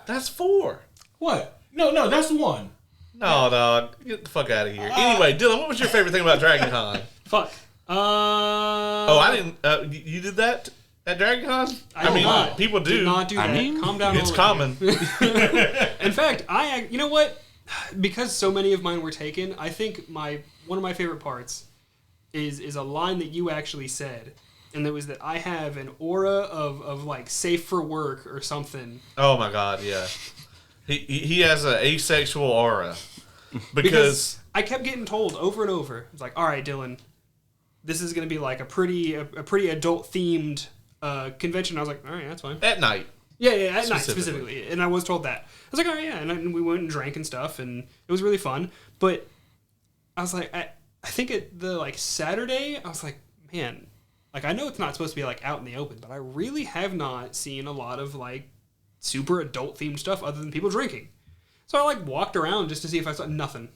That's 4. What? No, that's the one. No, dog. Get the fuck out of here. Anyway, Dylan, what was your favorite thing about Dragon Con? Fuck. Oh, I didn't. You did that at Dragon Con? I mean, not. people do. Did not do that. mean, Calm down. It's all common. In fact, you know what? Because so many of mine were taken, I think one of my favorite parts is a line that you actually said, and that was that I have an aura of like safe for work or something. Oh my god, yeah. He has an asexual aura because I kept getting told over and over. It's like, all right, Dylan, this is going to be like a pretty adult themed convention. I was like, all right, that's fine. at night. Yeah, at night specifically. And I was told that. I was like, all right, yeah. And we went and drank and stuff, and it was really fun. But I was like, I think at the like Saturday, I was like, man, like I know it's not supposed to be like out in the open, but I really have not seen a lot of like super adult themed stuff other than people drinking. So I like walked around just to see if I saw nothing.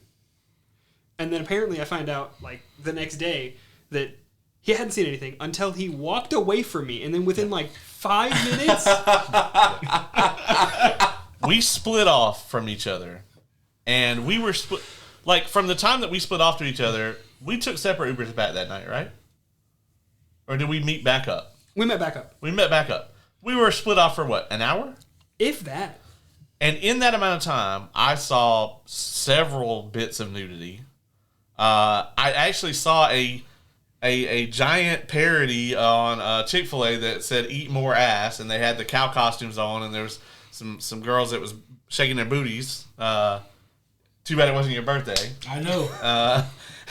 And then apparently I find out like the next day that he hadn't seen anything until he walked away from me, and then within like 5 minutes, We split off from each other, and we were split. Like from the time that we split off to each other, we took separate Ubers back that night, right? Or did we meet back up? we met back up. We met back up. We were split off for what, an hour? If that. And in that amount of time, I saw several bits of nudity. I actually saw a giant parody on Chick-fil-A that said "Eat more ass," and they had the cow costumes on, and there was some girls that was shaking their booties. Too bad it wasn't your birthday. I know.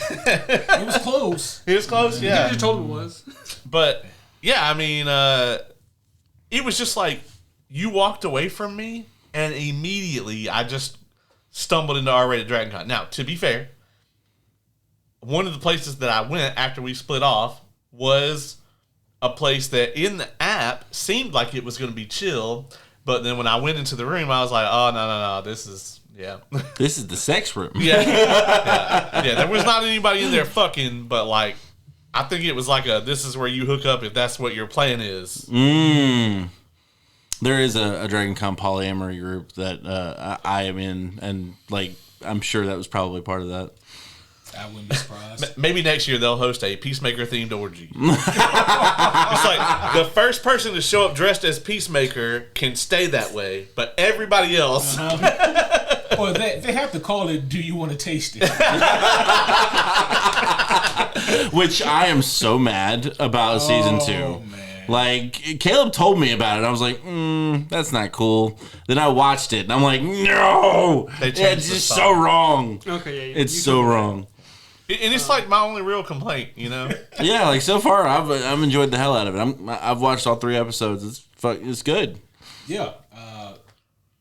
It was close. It was close, yeah. You just told him it was. But yeah, I mean, it was just like you walked away from me, and immediately I just stumbled into R-rated Dragon Con. Now, to be fair, one of the places that I went after we split off was a place that in the app seemed like it was going to be chill, but then when I went into the room, I was like, oh, no, this is, Yeah. This is the sex room. Yeah. There was not anybody in there fucking, but like, I think it was like this is where you hook up if that's what your plan is. There is a Dragon Con polyamory group that I am in, and like I'm sure that was probably part of that. I wouldn't be surprised. Maybe next year they'll host a Peacemaker themed orgy. It's like the first person to show up dressed as Peacemaker can stay that way, but everybody else. Well, they have to call it, do you want to taste it? Which I am so mad about season 2. Man. Like, Caleb told me about it. I was like, that's not cool. Then I watched it, and I'm like, no! They changed It's the just song. so wrong. Okay, yeah. It's so wrong. And it's like my only real complaint, you know? Yeah, like, so far, I've enjoyed the hell out of it. I've watched all 3 episodes. It's good. Yeah.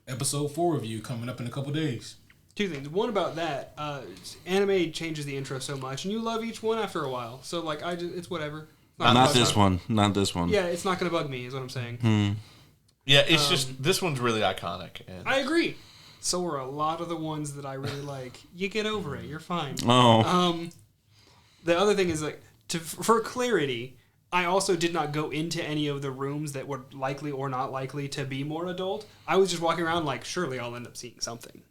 Episode 4 review coming up in a couple days. 2 things. One about that, anime changes the intro so much, and you love each one after a while. So, like, it's whatever. Not this one. Not this one. Yeah, it's not going to bug me, is what I'm saying. Yeah, it's just, this one's really iconic. And I agree. So are a lot of the ones that I really like. You get over it. You're fine. Oh. The other thing is, like, for clarity, I also did not go into any of the rooms that were likely or not likely to be more adult. I was just walking around like, surely I'll end up seeing something.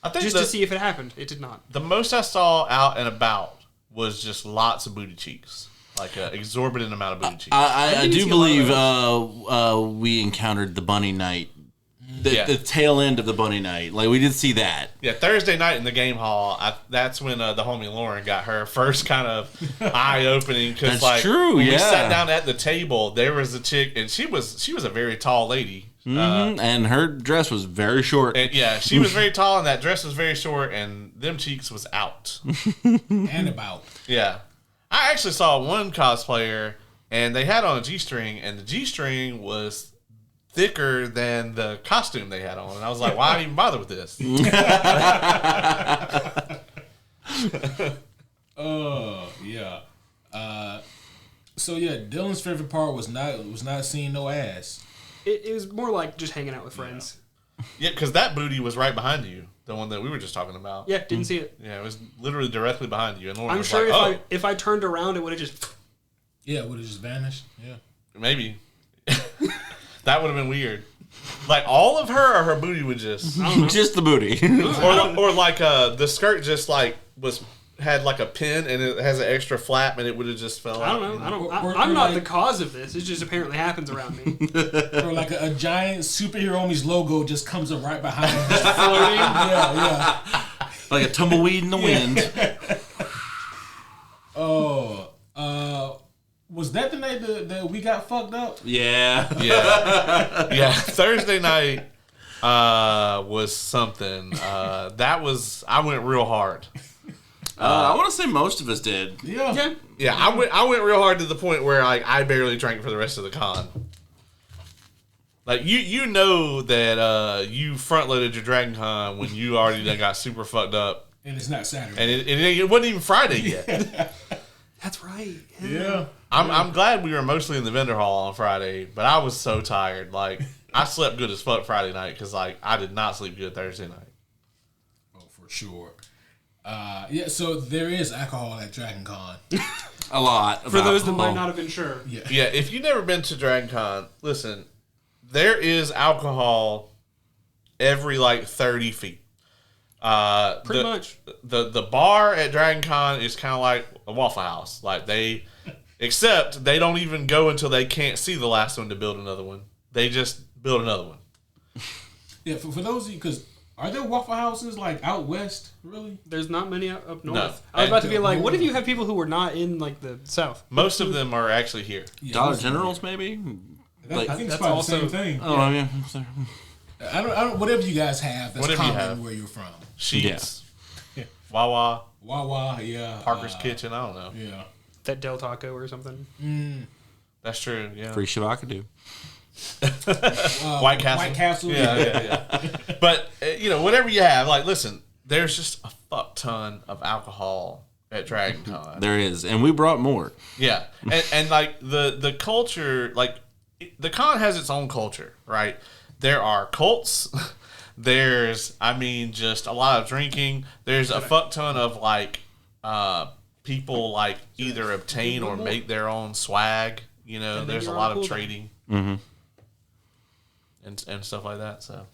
I think Just to see if it happened. It did not. the most I saw out and about was just lots of booty cheeks. Like an exorbitant amount of booty cheeks. I didn't do see a lot believe we encountered the bunny night. Yeah. The tail end of the bunny night. Like, we did see that. Yeah, Thursday night in the game hall, that's when the homie Lauren got her first kind of eye-opening. Cause, That's like, true, when yeah. we sat down at the table, there was a chick, and she was a very tall lady. And her dress was very short. And yeah, she was very tall, and that dress was very short, and them cheeks was out. And about. Yeah. I actually saw one cosplayer, and they had on a G-string, and the G-string was thicker than the costume they had on. And I was like, why even bother with this? Oh, yeah. So yeah, Dylan's favorite part was not seeing no ass. It was more like just hanging out with friends. Yeah, because that booty was right behind you, the one that we were just talking about. Yeah, didn't see it. Yeah, it was literally directly behind you. And Lauren I'm was sure like, if I turned around, it would have just... Yeah, it would have just vanished. Yeah. maybe. That would have been weird. Like, all of her or her booty would just... Just the booty. or like the skirt just like had like a pin and it has an extra flap and it would have just fell I out. don't know. you know? I'm not like- the cause of this. It just apparently happens around me. Or like a giant superhero homies logo just comes up right behind him. Floating. Yeah. Like a tumbleweed in the wind. Oh, was that the night that we got fucked up? Yeah. Yeah. Thursday night was something. I went real hard. I want to say most of us did. Yeah. Yeah. Yeah, I went real hard to the point where like I barely drank for the rest of the con. Like you know that you front loaded your Dragon Con when you already done got super fucked up, And it's not Saturday. and it wasn't even Friday yet. That's right. Yeah. I'm glad we were mostly in the vendor hall on Friday, but I was so tired. Like I slept good as fuck Friday night because like I did not sleep good Thursday night. Oh, for sure. Yeah, so there is alcohol at Dragon Con. A lot. For those that might not have been sure. Yeah, if you've never been to Dragon Con, listen, there is alcohol every like 30 feet. Pretty much. The bar at Dragon Con is kind of like a Waffle House. Like except they don't even go until they can't see the last one to build another one. They just build another one. Yeah, for those of you, because are there Waffle Houses like out west, really? There's not many up north. No. I was about to be like, what if you have people who were not in like the south? Most of them are actually here. Yeah, Dollar Generals, maybe? I think it's that's probably also- the same thing. Oh, I mean, I don't. Whatever you guys have, that's Whatever you common have. where you're from. Sheets, Yeah. Wawa, Wawa, yeah. Parker's Kitchen. I don't know. Yeah. That Del Taco or something. That's true. Yeah. free Shabakadu. White Castle. White Castle. Yeah. But whatever you have, like, listen, there's just a fuck ton of alcohol at Dragon Con. There is. And we brought more. Yeah, and like the culture, like the con has its own culture, right? There are cults, There's, I mean, just a lot of drinking. There's a fuck ton of like people like either obtain or make their own swag. You know, And then there's a you're lot on of cooldown. trading and stuff like that. So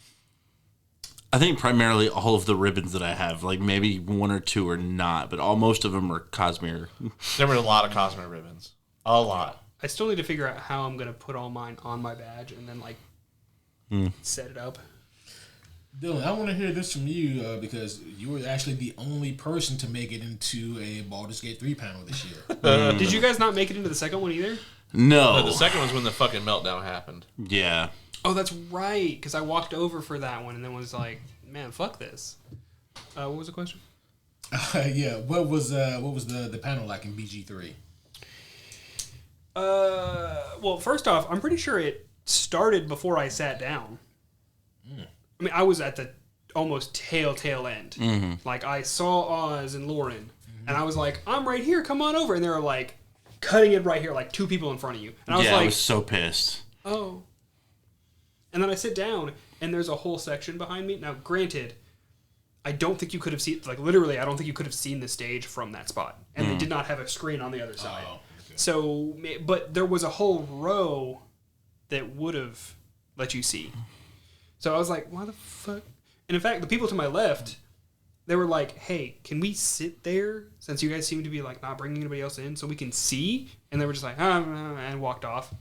I think primarily all of the ribbons that I have, like maybe one or two are not, but most of them are Cosmere. there were a lot of Cosmo ribbons. A lot. I still need to figure out how I'm gonna put all mine on my badge and then like set it up. Dylan, I want to hear this from you because you were actually the only person to make it into a Baldur's Gate 3 panel this year. Did you guys not make it into the second one either? No. No, the second one's when the fucking meltdown happened. Yeah. Oh, that's right. Because I walked over for that one and then was like, man, fuck this. What was the question? Yeah, what was the panel like in BG3? Well, first off, I'm pretty sure it started before I sat down. I mean, I was at the almost tail end. Like, I saw Oz and Lauren, and I was like, I'm right here, come on over. And they were like, cutting it right here, like 2 people in front of you. And I was I like, was so pissed. oh. And then I sit down, and there's a whole section behind me. Now, granted, I don't think you could have seen, like, literally, I don't think you could have seen the stage from that spot. And they did not have a screen on the other side. Oh, okay. So, but there was a whole row that would have let you see. So I was like, why the fuck? And in fact, the people to my left, they were like, hey, can we sit there since you guys seem to be like not bringing anybody else in so we can see? And they were just like, and walked off.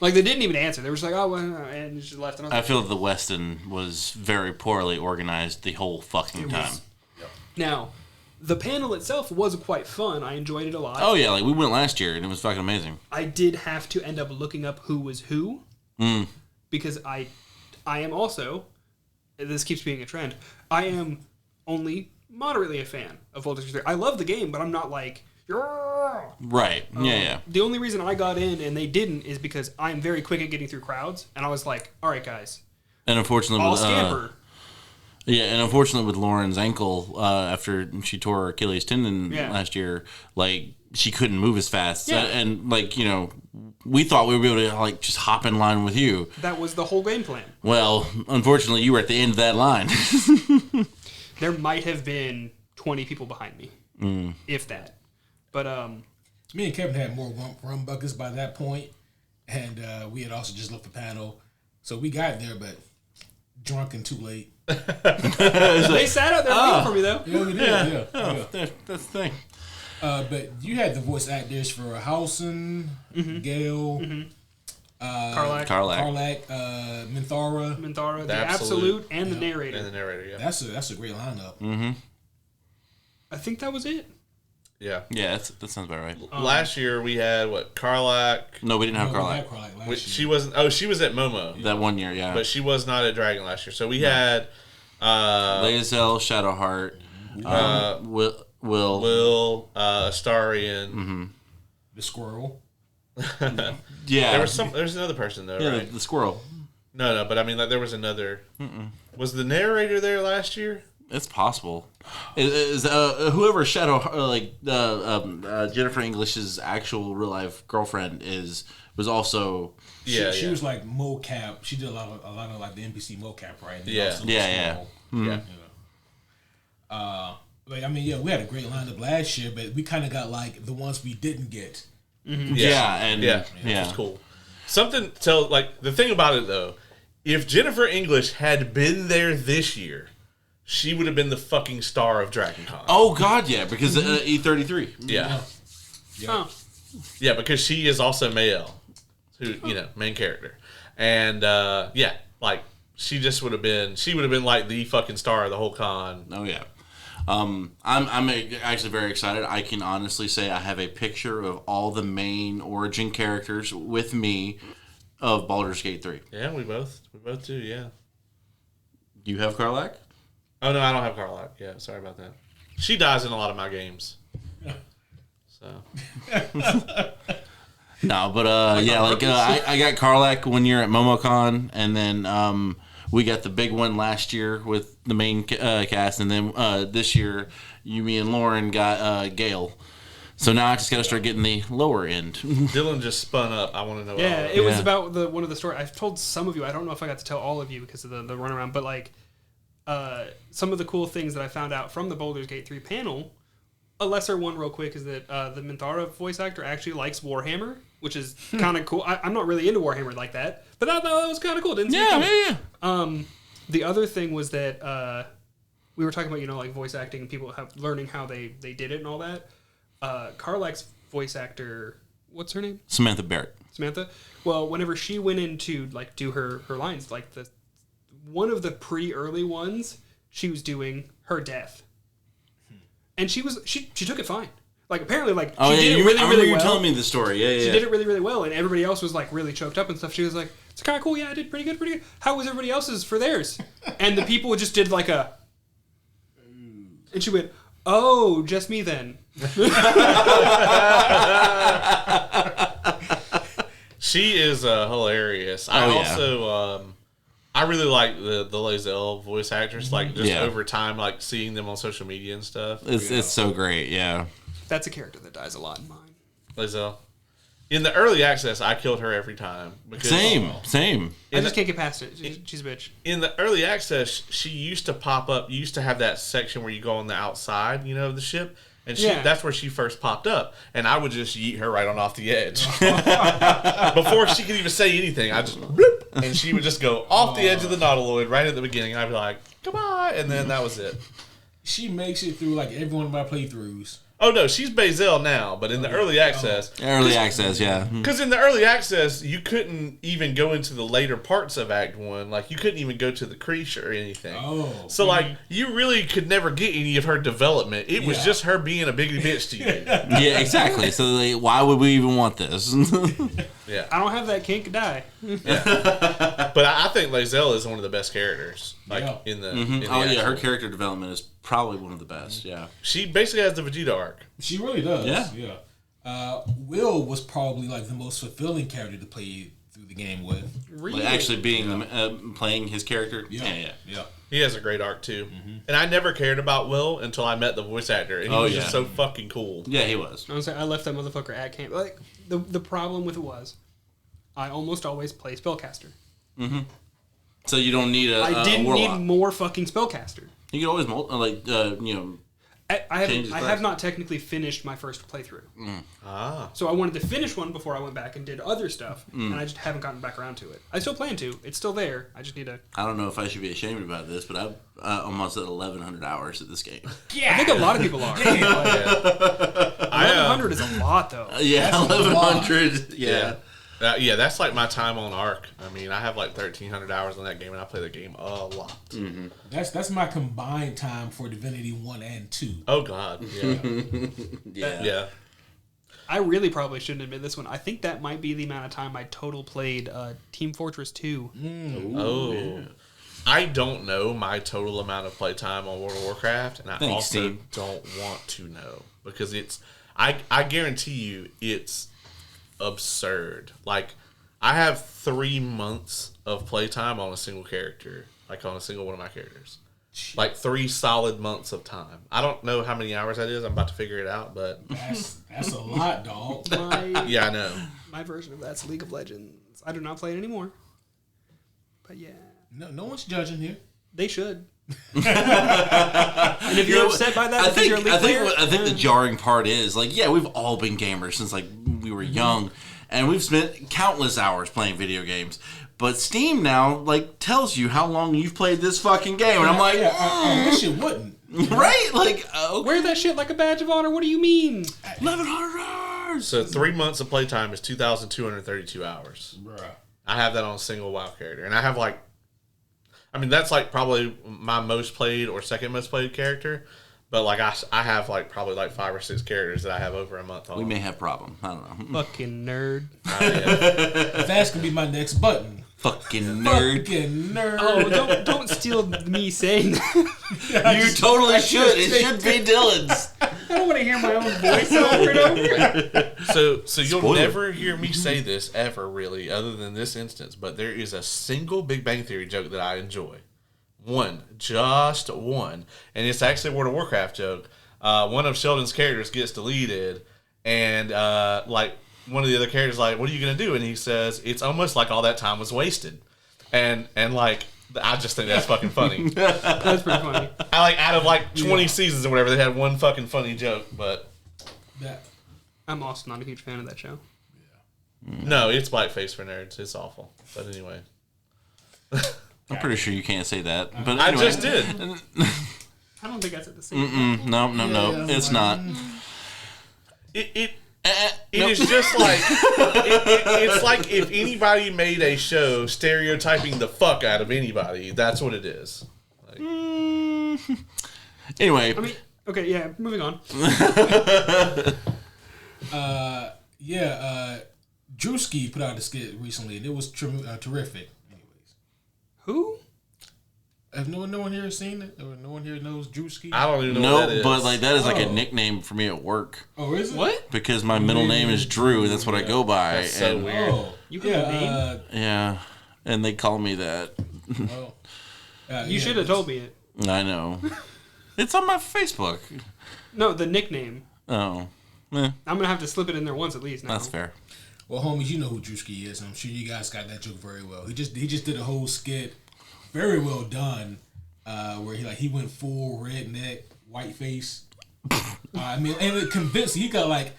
Like, they didn't even answer. They were just like, oh, well, and just left. And I feel that the Westin was very poorly organized the whole fucking time. Now, the panel itself was quite fun. I enjoyed it a lot. Oh, yeah, like we went last year and it was fucking amazing. I did have to end up looking up who was who. Because I am also, this keeps being a trend, I am only moderately a fan of Baldur's Gate 3. I love the game, but I'm not like, "Yeah." Right. Yeah. The only reason I got in and they didn't is because I'm very quick at getting through crowds, and I was like, all right, guys, And unfortunately, I'll with, scamper. and unfortunately with Lauren's ankle, after she tore her Achilles tendon Yeah. last year, like she couldn't move as fast. Yeah. And like, you know, we thought we would be able to like just hop in line with you. That was the whole game plan. Well, unfortunately, you were at the end of that line. There might have been 20 people behind me, if that. But, Me and Kevin had more rum buckets by that point, and we had also just left the panel. So we got there, but drunk and too late. they sat out there waiting for me, though. Yeah, we did. Yeah. That's the thing. But you had the voice actors for Halsin, Gale, Karlach, Karlach, Minthara. Minthara, the Absolute, and the narrator. And the narrator, yeah. That's a great lineup. I think that was it. Yeah. Yeah, that sounds about right. Last year we had, Karlach. No, we didn't have No, we Karlach. had Karlach last Which year. she wasn't. She was at Momo. That one year, yeah. But she was not at Dragon last year. So we had Lae'zel, Shadowheart, Will, Astarion. The squirrel. Yeah. There's another person though, yeah, right? the squirrel. No, but I mean, like, there was another. Was the narrator there last year? It's possible. Is whoever Jennifer English's actual real life girlfriend was also She was like mocap. She did a lot of like the NPC mocap, right? And Yeah. also the Yeah. squirrel. Yeah. Like, I mean, yeah, we had a great lineup last year, but we kind of got like the ones we didn't get. Yeah, Which was cool. The thing about it though, if Jennifer English had been there this year, she would have been the fucking star of DragonCon. Oh God, yeah, because E33. Yeah. Oh. Yeah, because she is also Mael, who, main character. And she just would have been like the fucking star of the whole con. Oh yeah. I'm actually very excited. I can honestly say I have a picture of all the main origin characters with me of Baldur's Gate 3. Yeah, we both do, yeah. You have Karlach? Oh no, I don't have Karlach. Yeah, sorry about that. She dies in a lot of my games. So No, but I got Karlach one year at MomoCon, and then we got the big one last year with the main cast, and then this year, me and Lauren got Gale. So now I just got to start getting the lower end. Dylan just spun up. I want to know. Yeah, what it was Yeah. about one of the stories. I've told some of you. I don't know if I got to tell all of you because of the runaround, but like some of the cool things that I found out from the Baldur's Gate 3 panel. A lesser one, real quick, is that the Minthara voice actor actually likes Warhammer, which is kind of cool. I'm not really into Warhammer like that, but that was kind of cool. Didn't see it coming. Yeah. The other thing was that we were talking about, like voice acting and people learning how they did it and all that. Karlach's voice actor, what's her name? Samantha Barrett. Samantha. Well, whenever she went in to like do her lines, like one of the pretty early ones, she was doing her death, and she took it fine. Like apparently, like Oh, she yeah. did it really, I remember really you well. telling me the story. Yeah, She yeah. did it really, really well, and everybody else was like really choked up and stuff. She was like, "It's kind of cool. Yeah, I did pretty good, pretty good. How was everybody else's for theirs?" And the people just did like a, and she went, "Oh, just me then." She is hilarious. I yeah. also I really like the Lae'zel voice actors. Like just Yeah. over time, like seeing them on social media and stuff. It's so great. Yeah. That's a character that dies a lot in mine. Lae'zel. In the early access, I killed her every time. Because Same. I In just the, can't get past it. She's a bitch. in the early access, she used to pop up. You used to have that section where you go on the outside, of the ship. And that's where she first popped up. And I would just yeet her right on off the edge. Before she could even say anything, I just bloop, and she would just go off the edge of the Nautiloid right at the beginning. I'd be like, goodbye. And then that was it. She makes it through like every one of my playthroughs. Oh, no, she's Bazel now, but in the early access... Early access, yeah. Because in the early access, you couldn't even go into the later parts of Act 1. Like, you couldn't even go to the Creesh or anything. Oh. So, like, you really could never get any of her development. It was Yeah. just her being a biggie bitch to you. Yeah, exactly. So like, why would we even want this? Yeah. I don't have that kink die. But I think Lae'zel is one of the best characters. Like, Yeah. in the... Oh in the yeah, her actual- character development is probably one of the best. Yeah. She basically has the Vegeta arc. She really does. Yeah. Yeah. Will was probably like the most fulfilling character to play through the game with. Really? Like actually being playing his character. Yeah. Yeah. He has a great arc, too. And I never cared about Will until I met the voice actor. And he was just so fucking cool. Yeah, he was. I left that motherfucker at camp. Like the problem with it was, I almost always play spellcaster. So you don't need I didn't warlock. need more fucking spellcaster. You can always I Change his have class. not technically finished my first playthrough. Ah. So I wanted to finish one before I went back and did other stuff, and I just haven't gotten back around to it. I still plan to. It's still there. I just need to. I don't know if I should be ashamed about this, but I'm almost at 1,100 hours at this game. I think a lot of people are. 1,100 is a lot, though. Yeah, 1,100. Yeah. Yeah, that's like my time on Arc. I mean, I have like 1,300 hours on that game, and I play the game a lot. That's my combined time for Divinity 1 and 2. Oh, God. Yeah. Yeah. I really probably shouldn't admit this one. I think that might be the amount of time I total played Team Fortress 2. I don't know my total amount of playtime on World of Warcraft, and I Thanks, also Steve. don't want to know because it's. I guarantee you, it's absurd. Like, I have 3 months of playtime on a single character, like on a single one of my characters. Like 3 solid months of time. I don't know how many hours that is. I'm about to figure it out, but That's a lot, dog. yeah, I know. My version of that's League of Legends. I do not play it anymore. But yeah, No one's judging here. they should. And if you're upset by that, because you're a League player, I think the jarring part is like, yeah, we've all been gamers since like we were young, and we've spent countless hours playing video games. But Steam now like tells you how long you've played this fucking game, and I'm like, This shit wouldn't. right? Like, wear that shit like a badge of honor. What do you mean? 1,100 hours. So 3 months of playtime is 2,232 hours. Bruh. I have that on a single WoW character, and I have like, I mean, that's like probably my most played or second most played character. But like I have like probably like 5 or 6 characters that I have over a month on. We may have problems. I don't know. Fucking nerd. That's gonna be my next button. Fucking nerd. Fucking nerd. Oh, don't steal me saying that. You totally should. It should be Dylan's. I don't want to hear my own voice over and over. So you'll Spoiler. never hear me say this ever, really, other than this instance. But there is a single Big Bang Theory joke that I enjoy. Just one, and it's actually a World of Warcraft joke. One of Sheldon's characters gets deleted, and like one of the other characters like, what are you gonna do? And he says, it's almost like all that time was wasted, and like I just think that's fucking funny. That's pretty funny. I like out of like 20 seasons or whatever, they had one fucking funny joke, but I'm also not a huge fan of that show. no, it's blackface for nerds. It's awful. But anyway, I'm pretty sure you can't say that. But I anyway. just did. I don't think I said the same. No, it's not. It is just like it's like if anybody made a show stereotyping the fuck out of anybody. That's what it is. Like, Anyway, I mean, okay, yeah. Moving on. Drewski put out a skit recently, and it was terrific. Anyways, Who? have no one here seen it? Or no one here knows Drewski? I don't even know what that is. but like that is like a nickname for me at work Oh, is it? What? because my middle name is Drew, and that's what I go by. That's so and weird. Oh, You have a name? yeah, and they call me that. You should have told me it. I know. It's on my Facebook. No, the nickname. Oh, I'm gonna have to slip it in there once at least. Now. that's fair. Well, homies, you know who Drewski is. I'm sure you guys got that joke very well. He just did a whole skit, very well done, where he went full redneck, white face. I mean, and it convinced he got like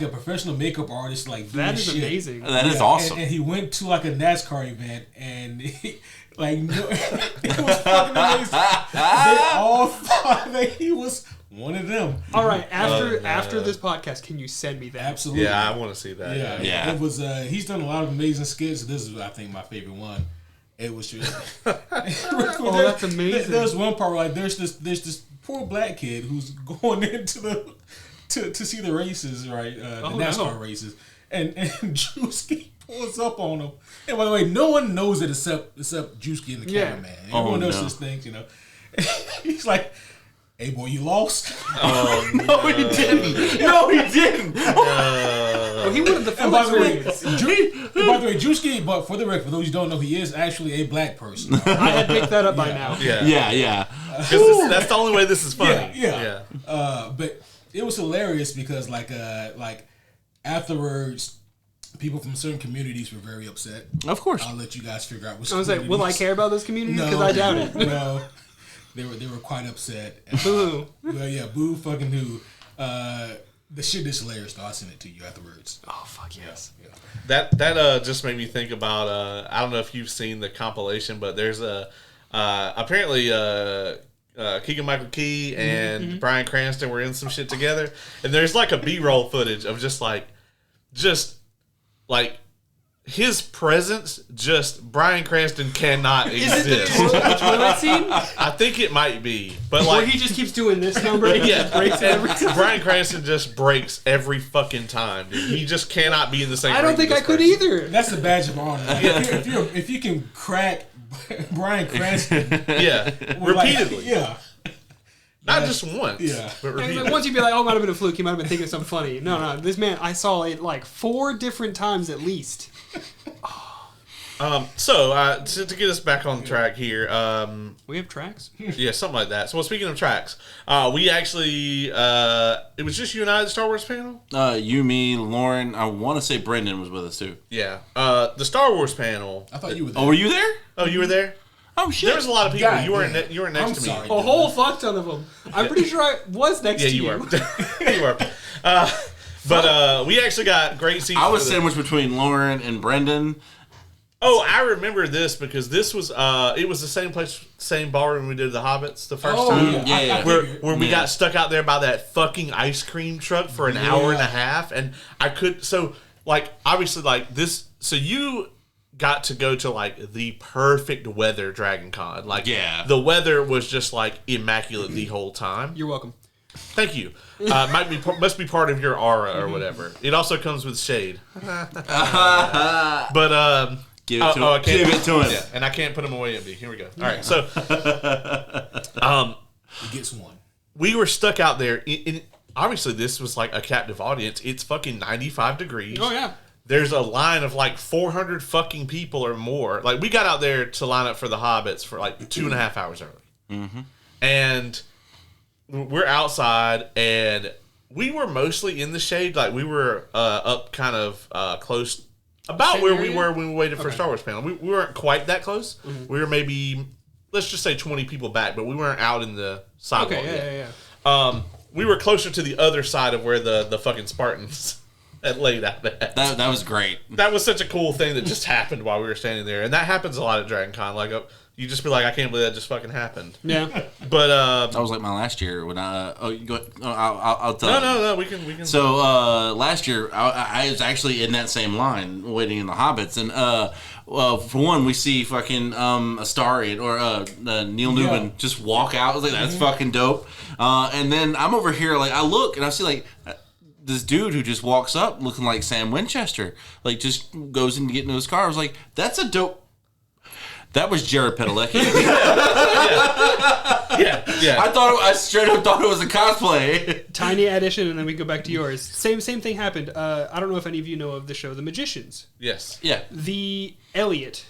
a professional makeup artist like doing That is shit. amazing. That is awesome. And he went to like a NASCAR event, and it was fucking amazing. They all thought that he was one of them. All right, after this podcast, can you send me that? Absolutely. Yeah, I want to see that. Yeah. It was. He's done a lot of amazing skits. This is, I think, my favorite one. It was just. Oh, that's amazing. There's one part where like there's this poor black kid who's going into the to see the races, right? The NASCAR races, and Drewski pulls up on him. And by the way, no one knows it except Drewski and the cameraman. Everyone else just thinks, he's like, "Hey boy, you lost." Oh, No, he didn't. No, he didn't. Well, he wanted the full By the way, experience. Drewski, but for the record, for those who don't know, he is actually a black person. I had picked that up by now. Yeah. 'Cause that's the only way this is funny. Yeah. But it was hilarious because like afterwards, people from certain communities were very upset. Of course. I'll let you guys figure out which. I was like, will I care about this community? Because I doubt it. No, they were quite upset. Boo. Well, yeah, boo fucking who. The shit is hilarious. Though. I'll send it to you afterwards. Oh fuck yes. Yeah. That just made me think about. I don't know if you've seen the compilation, but there's apparently Keegan-Michael Key and Bryan Cranston were in some shit together, and there's like a B-roll footage of just like his presence. Just Bryan Cranston cannot exist. Toilet scene? I think it might be, but Where like he just keeps doing this number and he just breaks it every time. Bryan Cranston just breaks every fucking time, dude. He just cannot be in the same. I don't ring think with I this could person. either. That's a badge of honor. If you can crack Bryan Cranston, Yeah, repeatedly. yeah. Not just once. Yeah. But And it's repeatedly. like, once you'd be like, oh, it might have been a fluke. He might have been thinking of something funny. No, this man, I saw it like 4 different times at least. So to get us back on track here, We have tracks? yeah, something like that. So, well, speaking of tracks, we actually it was just you and I at the Star Wars panel. You, me, Lauren. I want to say Brendan was with us too. Yeah, the Star Wars panel. I thought you were there. Oh, were you there? Oh, you were there. Oh shit! There was a lot of people. God You weren't. damn. You were next I'm to sorry. me. A whole fuck ton of them. I'm pretty sure I was next Yeah, to you you. were. You were. But we actually got great seats. I was for the- sandwiched between Lauren and Brendan. Oh, I remember this because this was it was the same place, same ballroom we did the Hobbits the first time. yeah. Where we got stuck out there by that fucking ice cream truck for an hour and a half, and I could obviously this. So you got to go to like the perfect weather Dragon Con. Like the weather was just like immaculate the whole time. You're welcome. Thank you. Must be part of your aura or whatever. It also comes with shade. But Give it to him. Give it to him. Yeah, and I can't put them away empty. Here we go. All right, so He gets one. we were stuck out there. Obviously, this was like a captive audience. It's fucking 95 degrees. Oh, yeah. There's a line of like 400 fucking people or more. Like, we got out there to line up for the Hobbits for like 2.5 hours early. Mm-hmm. And we're outside, and we were mostly in the shade. Like we were up kind of close, about Same where area? we were when we waited for Star Wars panel. We weren't quite that close. Mm-hmm. We were maybe, let's just say 20 people back, but we weren't out in the sidewalk Okay, yet. yeah. We were closer to the other side of where the fucking Spartans had laid out at. That was great. That was such a cool thing that just happened while we were standing there. And that happens a lot at Dragon Con. Like, you just be like, I can't believe that just fucking happened. Yeah. But, That was like my last year when you go. I'll tell. no, we can. So last year I was actually in that same line waiting in the Hobbits, and for one we see fucking Astarion or Neil Newman just walk out. I was like, that's fucking dope. And then I'm over here like I look and I see like this dude who just walks up looking like Sam Winchester, like just goes in to get into his car. I was like, that's a dope. That was Jared Padalecki. Yeah. I straight up thought it was a cosplay. Tiny addition, and then we go back to yours. Same thing happened. I don't know if any of you know of the show The Magicians. Yes. Yeah. The Elliot.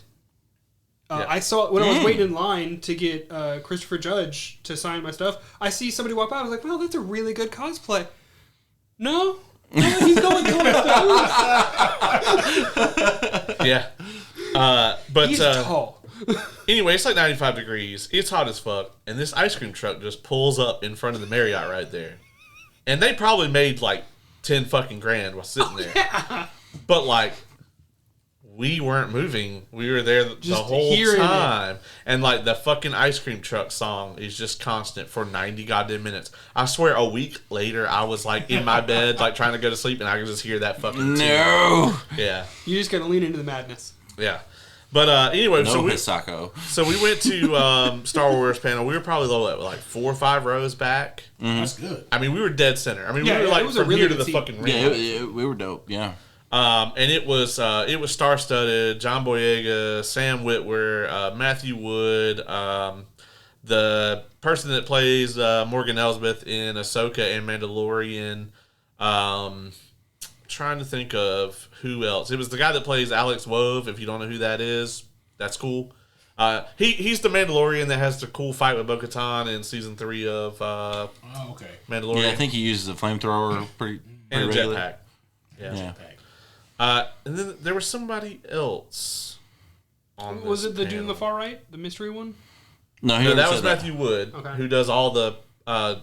Yeah. I saw when I was waiting in line to get Christopher Judge to sign my stuff. I see somebody walk by. I was like, "Well, that's a really good cosplay." No, he's going Yeah. But He's tall. anyway, it's like 95 degrees. It's hot as fuck. And this ice cream truck just pulls up in front of the Marriott right there. And they probably made like 10 fucking grand while sitting there. Yeah. But like, we weren't moving. We were there the whole time. And like the fucking ice cream truck song is just constant for 90 goddamn minutes. I swear a week later, I was like in my bed, like trying to go to sleep, and I could just hear that fucking No. tune. Yeah. You just gotta lean into the madness. Yeah. But anyway, No, so we went to Star Wars panel. We were probably like 4 or 5 rows back. That's good. I mean, we were dead center. I mean, Yeah, we were it like was a from really here to good the seat. fucking ring. Yeah, we were dope. Yeah. And it was star-studded. John Boyega, Sam Witwer, Matthew Wood, the person that plays Morgan Elsbeth in Ahsoka and Mandalorian. Trying to think of who else. It was the guy that plays Alex Wove. If you don't know who that is, that's cool. He's the Mandalorian that has the cool fight with Bo-Katan in season 3 of Mandalorian. Yeah, I think he uses a flamethrower pretty and a regularly. jetpack. Yeah. Yeah. And then there was somebody else. Was it the dude on the far right, the mystery one? No, No, that was Matthew Wood, Okay. who does all the.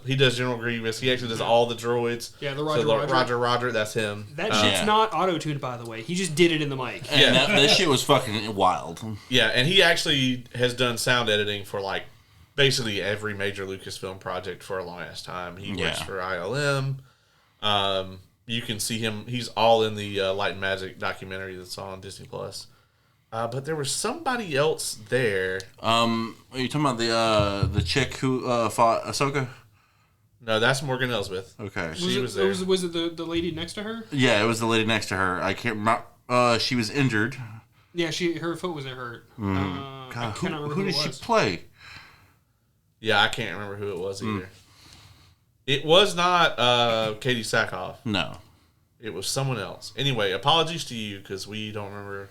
He does General Grievous. He actually does all the droids. Yeah, the Roger. That's him. That shit's not auto-tuned, by the way. He just did it in the mic. And Yeah. that shit was fucking wild. Yeah, and he actually has done sound editing for like basically every major Lucasfilm project for a long ass time. He works for ILM. You can see him. He's all in the Light and Magic documentary that's on Disney Plus. But there was somebody else there. Are you talking about the chick who fought Ahsoka? No, that's Morgan Elsbeth. Okay. She was there. Was it the lady next to her? Yeah, it was the lady next to her. I can't remember. She was injured. Yeah, her foot was hurt. I God, cannot remember who did it she was. play? Yeah, I can't remember who it was either. It was not Katie Sackhoff. No. It was someone else. Anyway, apologies to you because we don't remember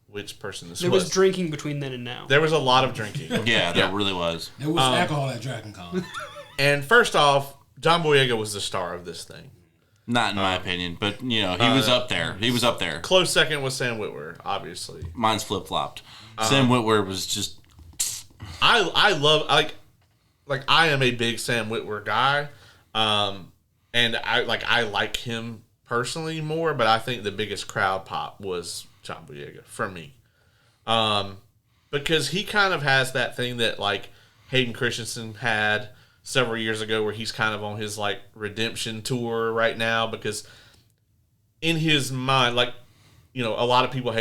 which person this There was. was drinking between then and now. There was a lot of drinking. Yeah, there really was. There was alcohol at Dragon Con. And first off, John Boyega was the star of this thing. Not in my opinion, but he was up there. He was up there. Close second was Sam Witwer, obviously. Mine's flip flopped. Sam Witwer was just. I love like I am a big Sam Witwer guy, and I like him personally more, but I think the biggest crowd pop was John Boyega for me, because he kind of has that thing that like Hayden Christensen had several years ago, where he's kind of on his like redemption tour right now, because in his mind, like, a lot of people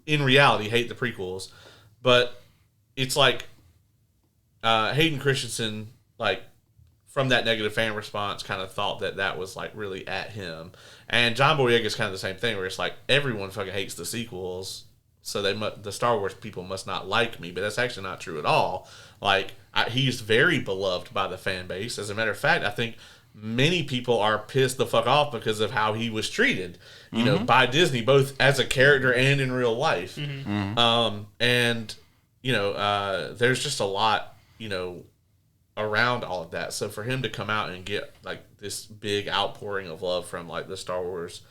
in reality hate the prequels, but it's like Hayden Christensen, like, from that negative fan response, kind of thought that was like really at him, and John Boyega is kind of the same thing, where it's like everyone fucking hates the sequels, so the Star Wars people must not like me, but that's actually not true at all. Like, he's very beloved by the fan base. As a matter of fact, I think many people are pissed the fuck off because of how he was treated, by Disney, both as a character and in real life. And there's just a lot, around all of that. So for him to come out and get like this big outpouring of love from like the Star Wars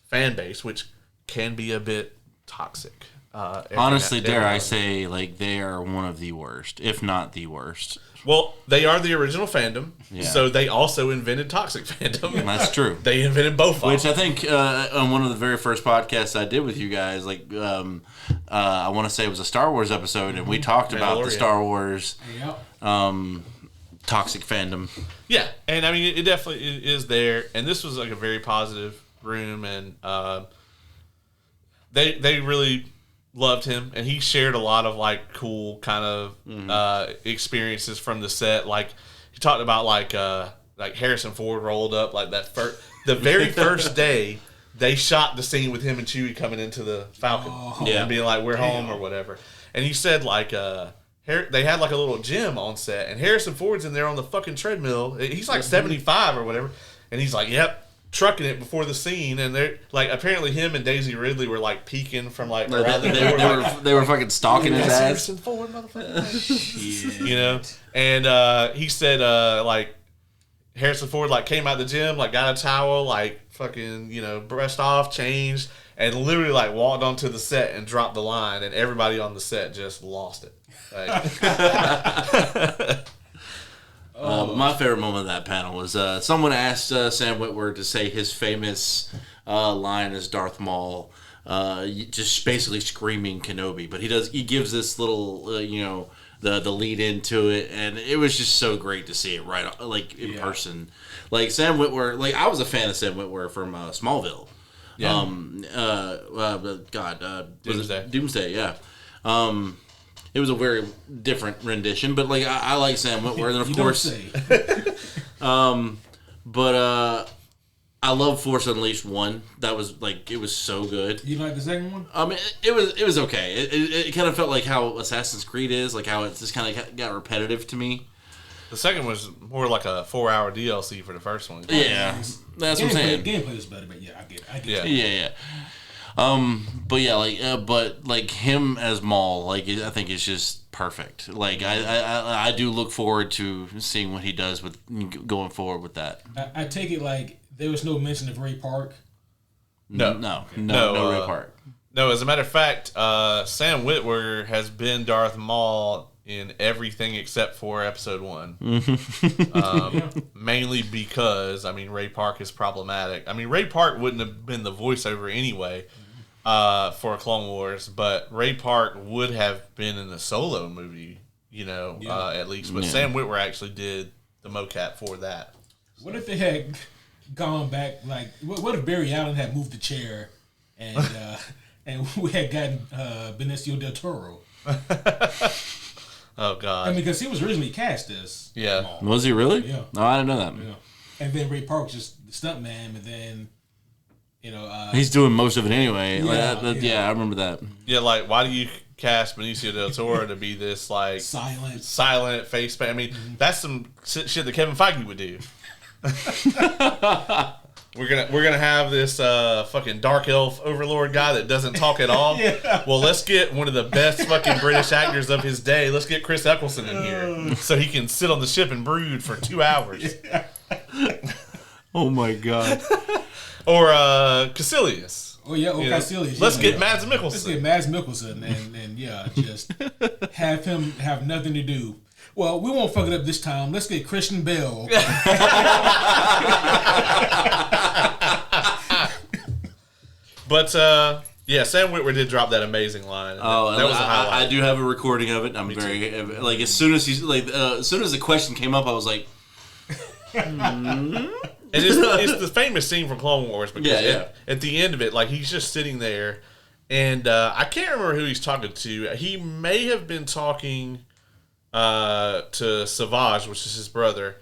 fan base, which can be a bit toxic. Honestly, dare I say, like, they are one of the worst, if not the worst. Well, they are the original fandom, Yeah. so they also invented toxic fandom. That's true. They invented both of Which them. I think on one of the very first podcasts I did with you guys, like, I want to say it was a Star Wars episode, and we talked about the Mandalorian. Star Wars Yep. toxic fandom. Yeah, and I mean, it definitely is there. And this was like a very positive room, and they really loved him, and he shared a lot of like cool kind of experiences from the set. Like he talked about like Harrison Ford rolled up like the very first day they shot the scene with him and Chewie coming into the Falcon, and being like, "We're home" or whatever. And he said like they had like a little gym on set, and Harrison Ford's in there on the fucking treadmill. He's like 75 or whatever, and he's like, "Yep." Trucking it before the scene, and they're like, apparently him and Daisy Ridley were like peeking from like around the door. They were fucking stalking his ass. Harrison Ford, motherfucker. You know, and he said like Harrison Ford like came out the gym, like got a towel, like fucking brushed off, changed, and literally like walked onto the set and dropped the line, and everybody on the set just lost it. Like, My favorite moment of that panel was someone asked Sam Witwer to say his famous line as Darth Maul, just basically screaming Kenobi. But he gives this little, the lead into it, and it was just so great to see it right, like in person. Like Sam Witwer, like I was a fan of Sam Witwer from Smallville. Yeah. Doomsday. Doomsday, yeah. It was a very different rendition, but like I like Sam Witwer, and of course, but I love Force Unleashed 1. That was like it was so good. You like the second one? I mean, it was okay. It kind of felt like how Assassin's Creed is, like how it just kind of got repetitive to me. the second was more like a 4-hour DLC for the first one. Yeah, that's what I'm saying. Gameplay was better, but yeah, I get it. Yeah. But yeah, but like him as Maul, like I think it's just perfect. Like I do look forward to seeing what he does with going forward with that. I take it like there was no mention of Ray Park. No Ray Park. No, as a matter of fact, Sam Witwer has been Darth Maul in everything except for Episode 1. Mainly because, I mean, Ray Park is problematic. I mean, Ray Park wouldn't have been the voiceover anyway for Clone Wars, but Ray Park would have been in the Solo movie, at least. But Sam Witwer actually did the mocap for that. What if they had gone back, like, what if Barry Allen had moved the chair and and we had gotten Benicio del Toro? Oh, God. I mean, because he was originally cast as Maul. Was he really? Yeah. No, I didn't know that. Yeah. And then Ray Park just the stuntman, and then, He's doing most of it anyway. Yeah. I remember that. Yeah, like, why do you cast Benicio del Toro to be this, like... silent face paint? I mean, that's some shit that Kevin Feige would do. We're gonna have this fucking dark elf overlord guy that doesn't talk at all. Well, let's get one of the best fucking British actors of his day. Let's get Chris Eccleston in here so he can sit on the ship and brood for 2 hours. Oh my God. Or Caecilius. Oh yeah, Caecilius. Let's get Mads Mikkelsen. Let's get Mads Mikkelsen and just have him have nothing to do. Well, we won't fuck it up this time. Let's get Christian Bale. But Sam Witwer did drop that amazing line. That was a highlight. I do have a recording of it. I'm very like as soon as the question came up, I was like, And it's the famous scene from Clone Wars because at the end of it, like he's just sitting there, and I can't remember who he's talking to. He may have been talking to Savage, which is his brother.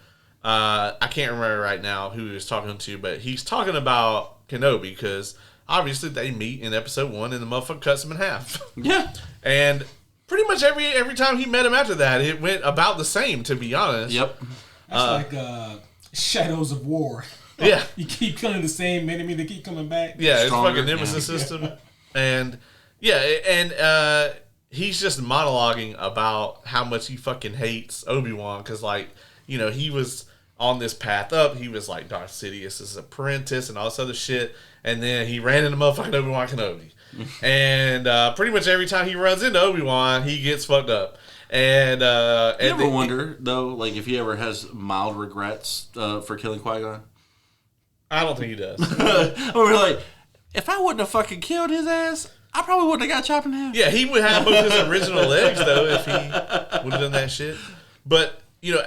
I can't remember right now who he was talking to, but he's talking about Kenobi because obviously they meet in Episode 1 and the motherfucker cuts him in half. yeah. And pretty much every time he met him after that, it went about the same, to be honest. Yep. That's like Shadows of War. Yeah. You keep killing the same enemy, they keep coming back. Yeah, Stronger, it's fucking nemesis system. And he's just monologuing about how much he fucking hates Obi-Wan because, like, you know, he was on this path up. He was like Darth Sidious's apprentice and all this other shit. And then he ran into motherfucking Obi-Wan Kenobi. And pretty much every time he runs into Obi-Wan, he gets fucked up. And you ever wonder, though, like, if he ever has mild regrets for killing Qui-Gon? I don't think he does. Or like, if I wouldn't have fucking killed his ass, I probably wouldn't have got chopped in half. Yeah, he would have both his original legs, though, if he would have done that shit. But, you know,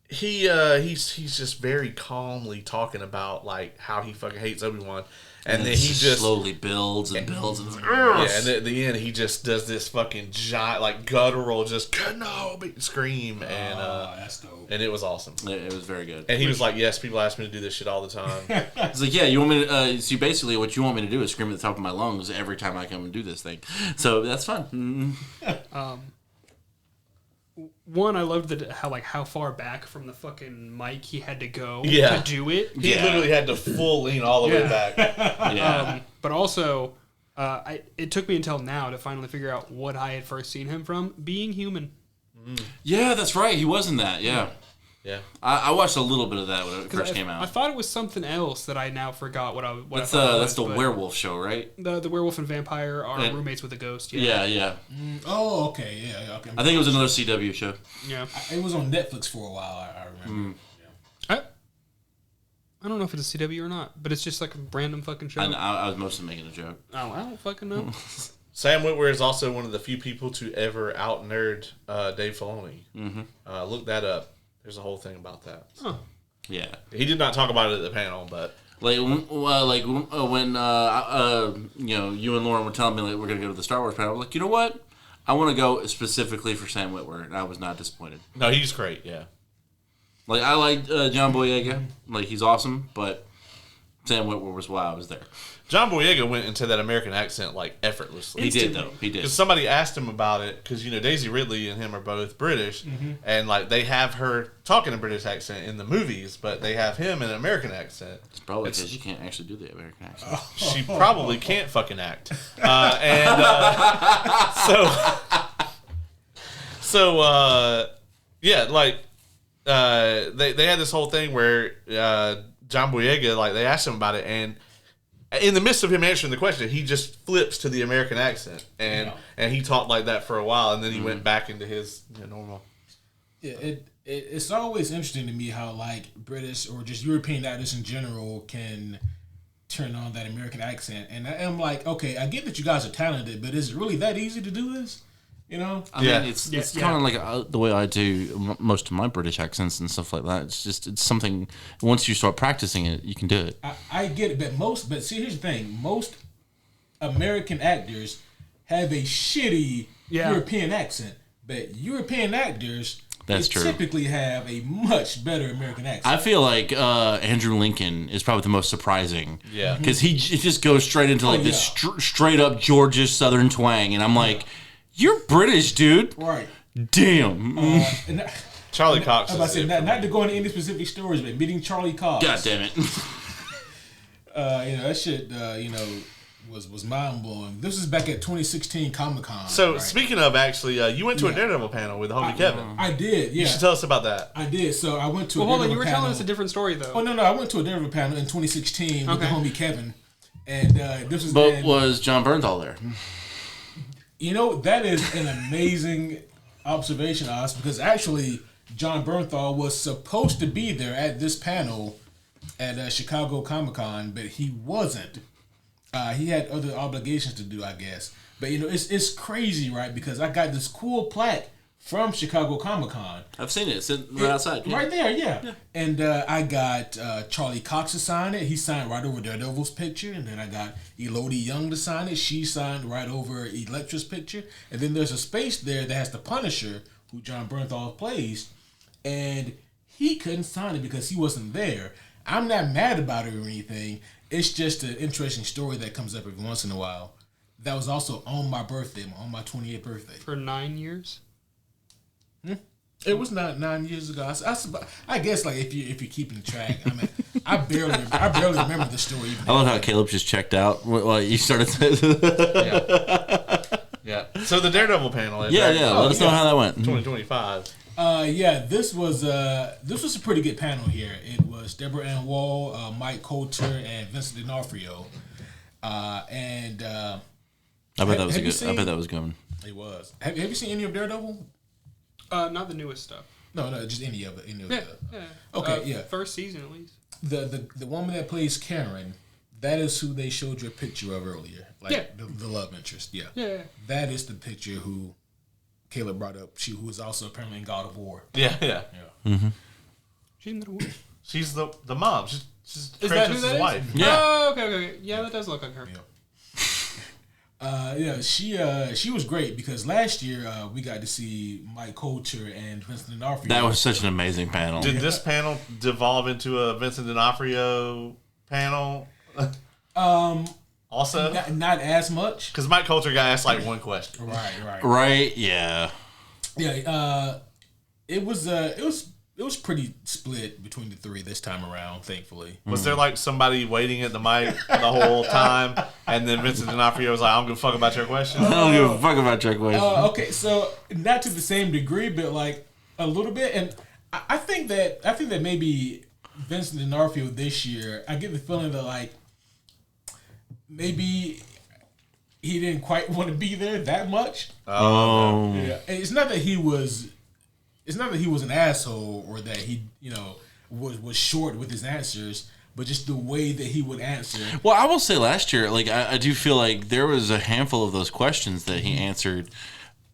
he's just very calmly talking about, like, how he fucking hates Obi-Wan. And then he just slowly builds and builds. And yeah, and at the end, he just does this fucking giant, like, guttural, just Kenobi scream. And that's dope. And it was awesome. It was very good. And he was like, yes, people ask me to do this shit all the time. It's like, yeah, you want me to, so basically what you want me to do is scream at the top of my lungs every time I come and do this thing. So that's fun. One, I loved how far back from the fucking mic he had to go Yeah. to do it. He literally had to full lean all the way back. Yeah. But also, it took me until now to finally figure out what I had first seen him from. Being Human. Yeah, that's right. He was in that. Yeah. Yeah. I watched a little bit of that when it first came out. I thought it was something else that I now forgot what I That's thought it that's was, the werewolf show, right? The werewolf and vampire are And- roommates with a ghost. Yeah. Oh, okay, yeah, okay. I think it was another CW show. Yeah. It was on Netflix for a while. I remember. Yeah. I don't know if it's a CW or not, but it's just like a random fucking show. I was mostly making a joke. Oh, I don't fucking know. Sam Witwer is also one of the few people to ever out-nerd Dave Filoni. Mm-hmm. Look that up. There's a whole thing about that. Huh. Yeah. He did not talk about it at the panel, but... When you know, you and Lauren were telling me, like, we're going to go to the Star Wars panel, I was like, you know what? I want to go specifically for Sam Witwer, and I was not disappointed. No, he's great, yeah. Like, I like John Boyega. Like, he's awesome, but Sam Witwer was why I was there. John Boyega went into that American accent, like, effortlessly. He did, though. He did. Because somebody asked him about it, because, you know, Daisy Ridley and him are both British, and, like, they have her talking a British accent in the movies, but they have him in an American accent. It's probably because you can't actually do the American accent. She probably can't fucking act. Yeah, like, they had this whole thing where John Boyega, like, they asked him about it, and in the midst of him answering the question, he just flips to the American accent, and he talked like that for a while, and then he went back into his normal. Yeah, it's always interesting to me how, like, British or just European actors in general can turn on that American accent, and I'm like, okay, I get that you guys are talented, but is it really that easy to do this? You know? I mean, it's kind of like the way I do most of my British accents and stuff like that. It's something, once you start practicing it, you can do it. I get it, but see, here's the thing. Most American actors have a shitty European accent, but European actors typically have a much better American accent. I feel like Andrew Lincoln is probably the most surprising. Yeah. Because he just goes straight into this straight up Georgish Southern twang, and I'm like, you're British, dude. Right. Damn. Charlie Cox. I was about to say, not to go into any specific stories, but meeting Charlie Cox. God damn it. That shit, was mind blowing. This is back at 2016 Comic-Con. So, speaking of, actually, you went to a Daredevil panel with the homie Kevin. I did, yeah. You should tell us about that. I did. So, I went to a Daredevil panel. Well, hold on, you were telling us a different story, though. Oh, no, I went to a Daredevil panel in 2016 with the homie Kevin. And this was... But was John Bernthal there? You know, that is an amazing observation, Oz, because actually John Bernthal was supposed to be there at this panel at Chicago Comic-Con, but he wasn't. He had other obligations to do, I guess. But, you know, it's crazy, right? Because I got this cool plaque from Chicago Comic-Con. I've seen it. It's right outside. Yeah. Right there, yeah. And I got Charlie Cox to sign it. He signed right over Daredevil's picture. And then I got Elodie Young to sign it. She signed right over Elektra's picture. And then there's a space there that has the Punisher, who John Bernthal plays. And he couldn't sign it because he wasn't there. I'm not mad about it or anything. It's just an interesting story that comes up every once in a while. That was also on my birthday, on my 28th birthday. For 9 years? It was not 9 years ago. I guess, like, if you're keeping track, I mean, I barely remember the story. I love how Caleb just checked out while you started. Yeah. Yeah. So the Daredevil panel. Yeah. Let us know how that went. 2025. This was a pretty good panel here. It was Deborah Ann Wall, Mike Coulter, and Vincent D'Onofrio. I bet that was good. I bet that was good. It was. Have you seen any of Daredevil? Not the newest stuff. No, just any of it. Yeah. Okay, yeah. First season at least. The woman that plays Karen, that is who they showed you a picture of earlier. Like Yeah. the love interest. Yeah. Yeah. That is the picture who Caleb brought up. Who was also apparently in God of War. Yeah. She's in the woods. She's the mom. She's Is that who Kratos' that is? wife. Yeah. Oh, okay. Yeah, that does look like her. Yeah. She was great because last year we got to see Mike Coulter and Vincent D'Onofrio. That was such an amazing panel. Did this panel devolve into a Vincent D'Onofrio panel? Also, not as much. because Mike Coulter got asked like one question. Right. Yeah. Yeah. It was pretty split between the three this time around. Thankfully. Was there like somebody waiting at the mic the whole time, and then Vincent D'Onofrio was like, "I don't give a fuck about your question." I don't give a fuck about your question. Okay, so not to the same degree, but like a little bit, and I think that maybe Vincent D'Onofrio this year, I get the feeling that like maybe he didn't quite want to be there that much. Oh. Yeah, and it's not that he was an asshole or that he was short with his answers, but just the way that he would answer. Well, I will say last year, like I do feel like there was a handful of those questions that he answered.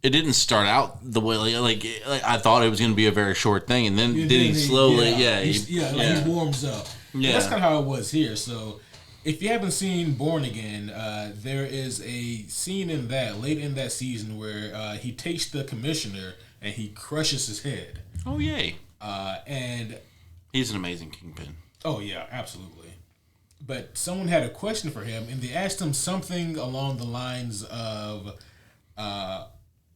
It didn't start out the way like I thought it was going to be a very short thing, and then he slowly, he warms up. Yeah, that's kind of how it was here. So, if you haven't seen Born Again, there is a scene in that late in that season where he takes the commissioner and he crushes his head. Oh yay! And he's an amazing kingpin. Oh yeah, absolutely. But someone had a question for him, and they asked him something along the lines of,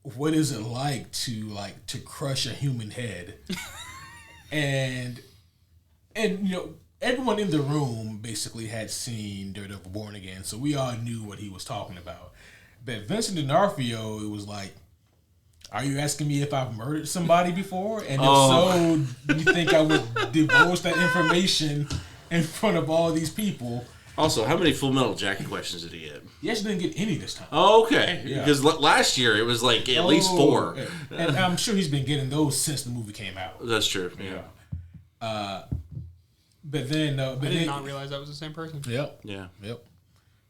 "What is it like to crush a human head?" and everyone in the room basically had seen Daredevil Born Again, so we all knew what he was talking about. But Vincent D'Onofrio, it was like, are you asking me if I've murdered somebody before? And if so, do you think I would divulge that information in front of all these people? Also, how many Full Metal Jacket questions did he get? He actually didn't get any this time. Oh, okay. Yeah. Because last year it was like at least 4. And I'm sure he's been getting those since the movie came out. That's true. Yeah. But then... I did not realize that was the same person. Yep. Yeah. Yep.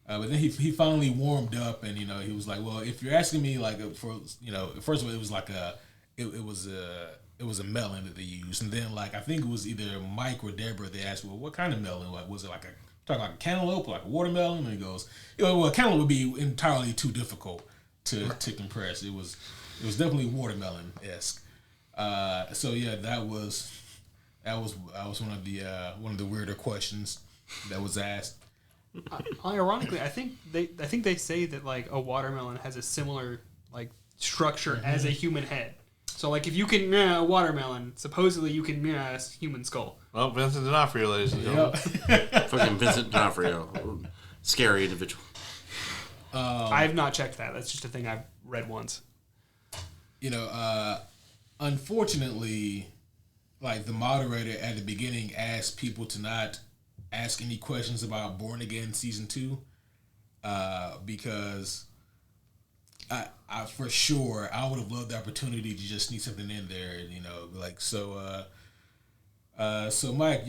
But then he finally warmed up, and he was like, "Well, if you're asking me first of all, it was like it was a melon that they used, and then I think it was either Mike or Deborah. They asked, well, what kind of melon? Like, was it like a cantaloupe, like a watermelon?" And he goes, "Well, a cantaloupe would be entirely too difficult to compress. It was definitely watermelon-esque." So yeah, that was one of the weirder questions that was asked. Ironically, I think they say that a watermelon has a similar structure as a human head. So if you can a watermelon, supposedly you can a human skull. Well, Vincent D'Onofrio, ladies and gentlemen. Fucking Vincent D'Onofrio, scary individual. I have not checked that. That's just a thing I've read once. Unfortunately, the moderator at the beginning asked people to not ask any questions about Born Again Season 2 because I for sure I would have loved the opportunity to just sneak something in there, so Mike,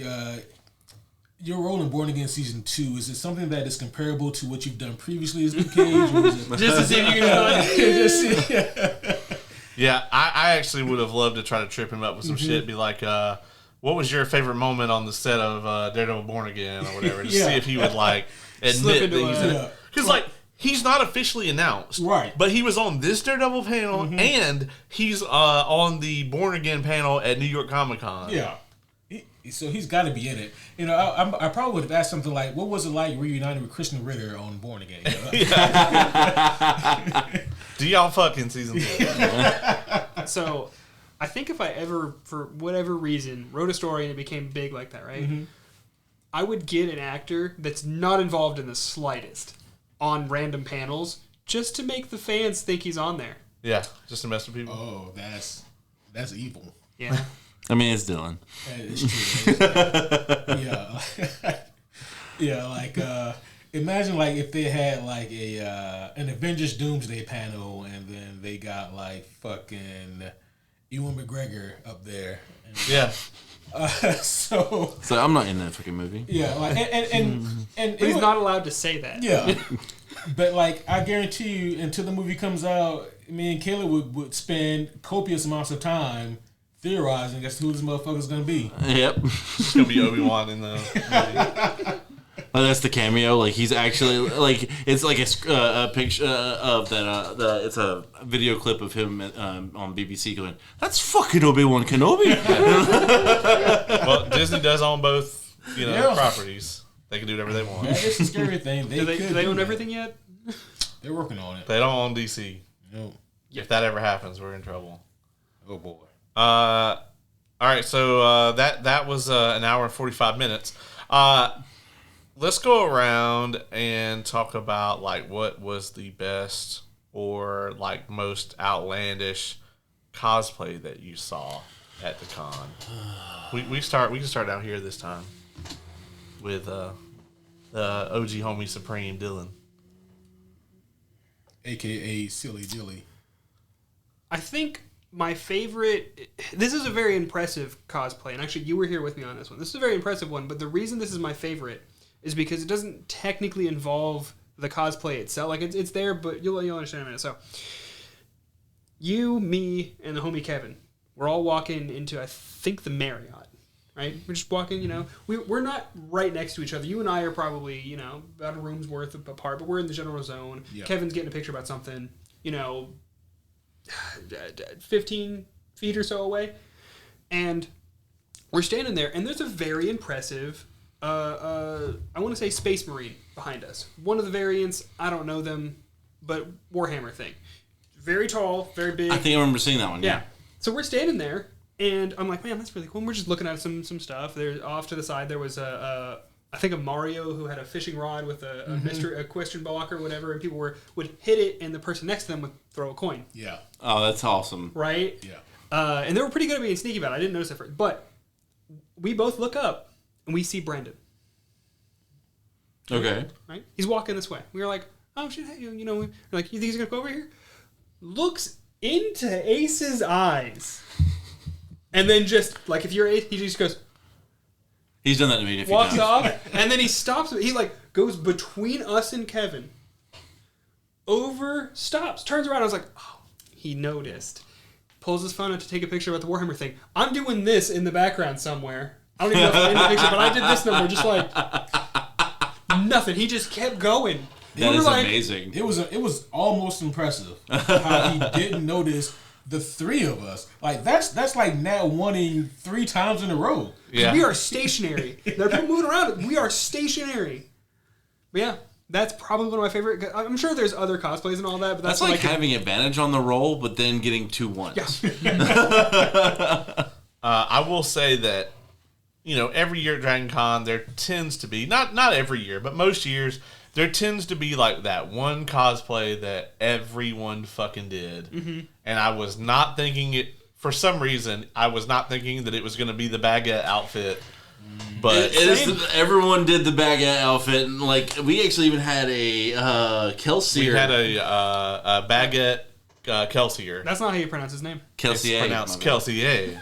your role in Born Again Season 2, is it something that is comparable to what you've done previously as Luke Cage? Or is it just to see if you can Yeah, I actually would have loved to try to trip him up with some shit. Be like, what was your favorite moment on the set of Daredevil Born Again or whatever? To see if he would admit that he's in it. Because he's not officially announced, right? But he was on this Daredevil panel, and he's on the Born Again panel at New York Comic Con. Yeah, so he's got to be in it. I probably would have asked something like, "What was it like reuniting with Kristen Ritter on Born Again?" Do y'all fucking season 2? So, I think if I ever, for whatever reason, wrote a story and it became big like that, right? I would get an actor that's not involved in the slightest on random panels just to make the fans think he's on there. Yeah, just to mess with people. Oh, that's evil. Yeah. I mean, it's Dylan. It's true. Yeah. Yeah, like imagine like if they had like an Avengers Doomsday panel and then they got like fucking Ewan McGregor up there. And, Yeah. so I'm not in that fucking movie. yeah, like and But he's not allowed to say that. Yeah. But like I guarantee you until the movie comes out, me and Kayla would spend copious amounts of time theorizing as to who this motherfucker's gonna be. Yep. It's going to be Obi-Wan in the movie. Oh, that's the cameo. Like he's actually like it's like a picture of that. It's a video clip of him on BBC going, "That's fucking Obi-Wan Kenobi." Well, Disney does own both, Yeah. properties. They can do whatever they want. That is a scary thing. Do they own everything yet? They're working on it. They don't own DC. No. If that ever happens, we're in trouble. Oh boy. All right, so that was an hour and 45 minutes. Let's go around and talk about like what was the best or like most outlandish cosplay that you saw at the con. We can start down here this time with the OG homie Supreme Dylan. AKA Silly Dilly. I think my favorite... This is a very impressive cosplay, and actually you were here with me on this one. This is a very impressive one, but the reason this is my favorite is because it doesn't technically involve the cosplay itself. Like, it's there, but you'll understand in a minute. So, you, me, and the homie Kevin, we're all walking into, I think, the Marriott, right? We're just walking, we're not right next to each other. You and I are probably, about a room's worth apart, but we're in the general zone. Yeah. Kevin's getting a picture about something, 15 feet or so away. And we're standing there, and there's a very impressive... I want to say Space Marine behind us. One of the variants, I don't know them, but Warhammer thing. Very tall, very big. I think I remember seeing that one. Yeah. So we're standing there, and I'm like, man, that's really cool. And we're just looking at some stuff. There's off to the side. There was I think a Mario who had a fishing rod with a question block or whatever, and people would hit it, and the person next to them would throw a coin. Yeah. Oh, that's awesome. Right. Yeah. And they were pretty good at being sneaky about it. I didn't notice it first, but we both look up. And we see Brandon. Okay. Right? He's walking this way. We were like, oh, shit, hey, we're like, you think he's going to go over here? Looks into Ace's eyes. And then just, like, if you're Ace, he just goes... He's done that to me a few walks times. off, and then he stops. He, like, goes between us and Kevin. Stops, turns around. I was like, oh, he noticed. Pulls his phone out to take a picture about the Warhammer thing. I'm doing this in the background somewhere. I don't even know if I'm in the picture, but I did this number just like nothing. He just kept going. That is amazing. It was almost impressive how he didn't notice the three of us. Like that's like Nat winning 3 times in a row. Yeah. We are stationary. There are people moving around. We are stationary. But yeah, that's probably one of my favorite. I'm sure there's other cosplays and all that, but That's like having advantage on the roll, but then getting 2 ones. Yeah. I will say that, every year at Dragon Con, there tends to be, not every year, but most years, there tends to be like that one cosplay that everyone fucking did. Mm-hmm. And I was not thinking it, for some reason, I was not thinking that it was going to be the baguette outfit. But everyone did the baguette outfit, and like we actually even had a Kelsier. We had a baguette Kelsier. That's not how you pronounce his name. Kelsier. It's pronounced Kelsier.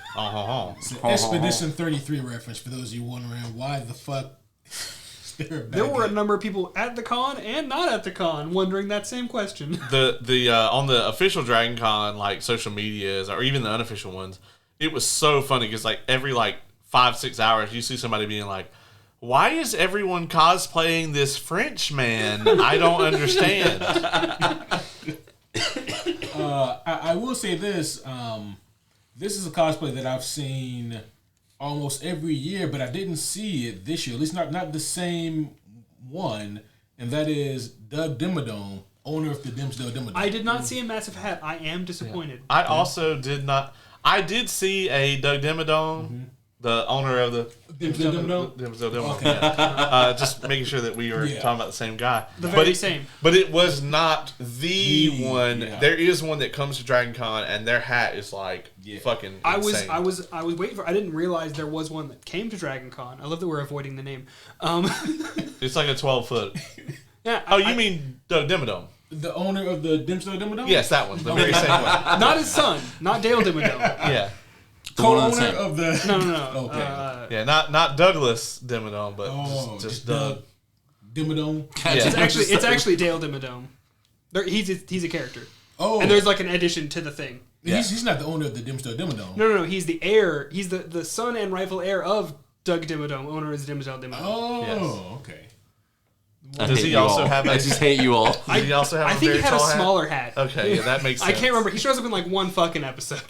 Expedition 33 reference for those of you wondering why the fuck there were a number of people at the con and not at the con wondering that same question. The on the official Dragon Con like social medias or even the unofficial ones, it was so funny because like every 5-6 hours you see somebody being like, why is everyone cosplaying this French man? I don't understand. I will say this. This is a cosplay that I've seen almost every year, but I didn't see it this year. At least not the same one, and that is Doug Dimmadome, owner of the Dimsdale Dimmadome. I did not see a massive hat. I am disappointed. I also did not. I did see a Doug Dimmadome. The owner of the Dimsdale. Okay. Just making sure that we were talking about the same guy. The very same. But it was not the one. Yeah. There is one that comes to Dragon Con, and their hat is like fucking insane. I was waiting for. I didn't realize there was one that came to Dragon Con. I love that we're avoiding the name. It's like a 12-foot. Yeah. Oh, you mean Doug Dimmadome? The owner of the Dimsdale Dimmadome? Yes, that one. The very same one. Not his son. Not Dale Dimmadome. Yeah. Co-owner of the... No. Okay. Yeah, not Douglas Dimmadome, but just Doug. Dimmadome? Yeah. It's actually Dale Dimmadome. He's a character. Oh. And there's like an addition to the thing. He's not the owner of the Dimsdale Dimmadome. No. He's the heir. He's the son and rightful heir of Doug Dimmadome, owner of the Dimsdale Dimmadome. Oh, Yes. okay. Does he also have I just hate you all. Does he also have I a think very he had a tall hat? smaller hat. Okay, yeah, that makes sense. I can't remember. He shows up in like one fucking episode.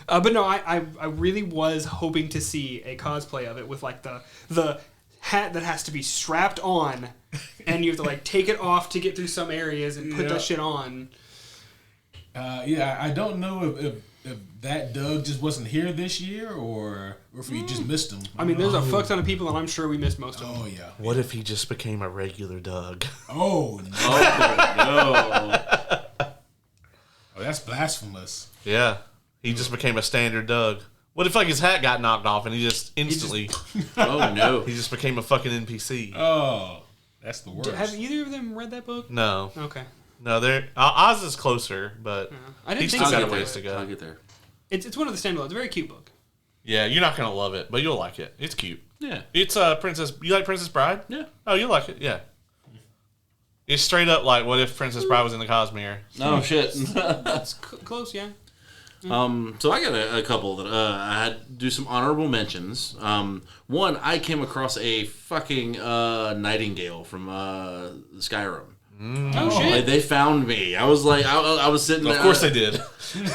But no, I really was hoping to see a cosplay of it with like the hat that has to be strapped on, and you have to like take it off to get through some areas and put that shit on. I don't know if that Doug just wasn't here this year or if we just missed him. I mean, there's a fuck ton of people, and I'm sure we missed most of them. Oh, yeah. What if he just became a regular Doug? Oh, no. Oh, no. Oh, that's blasphemous. Yeah, he just became a standard Doug. What if like his hat got knocked off and he just instantly Oh, no. he just became a fucking NPC? Oh, that's the worst. Have either of them read that book? No, Okay. they're Oz is closer, but I didn't he's think still so. got a ways to I'll go. get there. It's one of the standalones. It's a very cute book. Yeah, you're not gonna love it, but you'll like it. It's cute. Yeah. It's Princess. You like Princess Bride? Yeah. Oh, you like it? Yeah. It's straight up like, what if Princess Bride was in the Cosmere? Oh, shit. That's close, yeah. So I got a couple that I had to do some honorable mentions. One, I came across a fucking nightingale from Skyrim. Oh shit! Like, they found me. I was like, I was sitting there. Of course they did.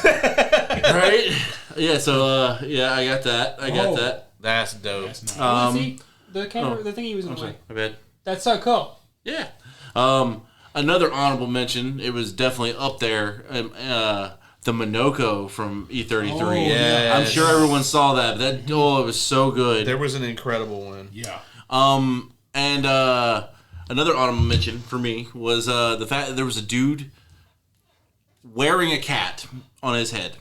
Right? Yeah, so, I got that. I got that. That's dope. That's not. See, the camera, the thing he was in the way. My bad. That's so cool. Yeah. Another honorable mention, it was definitely up there, the Minoko from E33. Oh, yeah. I'm sure everyone saw that. But it was so good. There was an incredible one. Yeah. And another honorable mention for me was the fact that there was a dude wearing a cat on his head.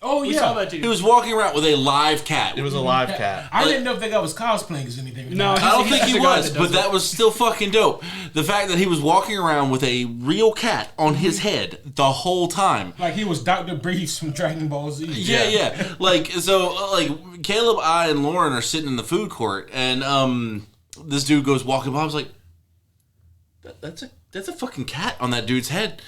Oh, We yeah. saw that dude. He was walking around with a live cat. It was a live cat. I didn't know if that guy was cosplaying as anything. No, I don't He's think he the guy was, that but does that was still fucking dope. The fact that he was walking around with a real cat on his head the whole time. Like he was Dr. Briefs from Dragon Ball Z. Yeah. Like, so, like, Caleb, I, and Lauren are sitting in the food court, and this dude goes walking by. I was like, that's a fucking cat on that dude's head.